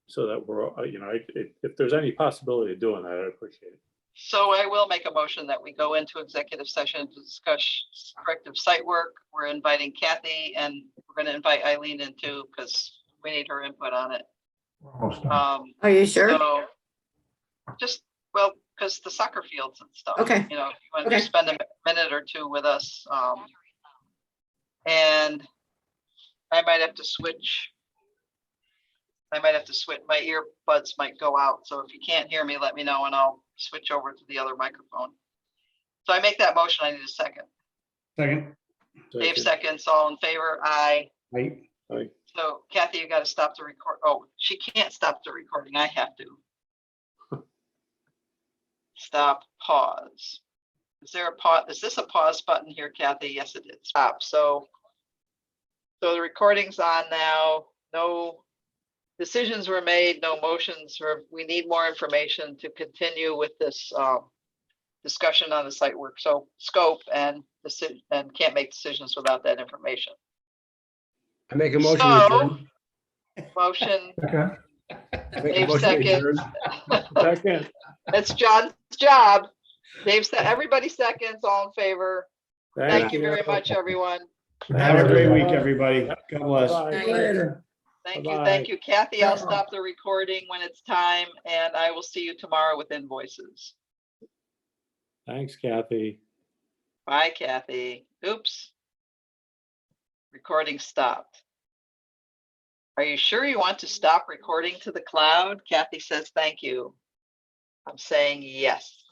so that we're, if there's any possibility of doing that, I'd appreciate it. So I will make a motion that we go into executive session to discuss corrective site work. We're inviting Kathy and we're going to invite Eileen in too because we need her input on it. Are you sure? So just, well, because the soccer fields and stuff. Okay. If you want to spend a minute or two with us. And I might have to switch. My earbuds might go out. So if you can't hear me, let me know and I'll switch over to the other microphone. So I make that motion. I need a second. Second. Dave seconds. All in favor? Aye. Aye. Aye. So Kathy, you got to stop the record. Oh, she can't stop the recording. I have to. Stop, pause. Is there a pause? Is this a pause button here, Kathy? Yes, it is. Stop. So the recording's on now. No decisions were made, no motions. We need more information to continue with this discussion on the site work. So scope and can't make decisions without that information. I make a motion. So, to adjourn. motion. Okay. I make a Dave motion to seconds. adjourn. Second. That's John's job. Dave said, everybody seconds, all in favor. Thank you very much, everyone. Have a great week, everybody. God bless. Bye. Later. Thank you, Bye-bye. thank you. Kathy, I'll stop the recording when it's time and I will see you tomorrow with invoices. Thanks, Kathy. Bye, Kathy. Oops. Recording stopped. Are you sure you want to stop recording to the cloud? Kathy says, thank you. I'm saying yes.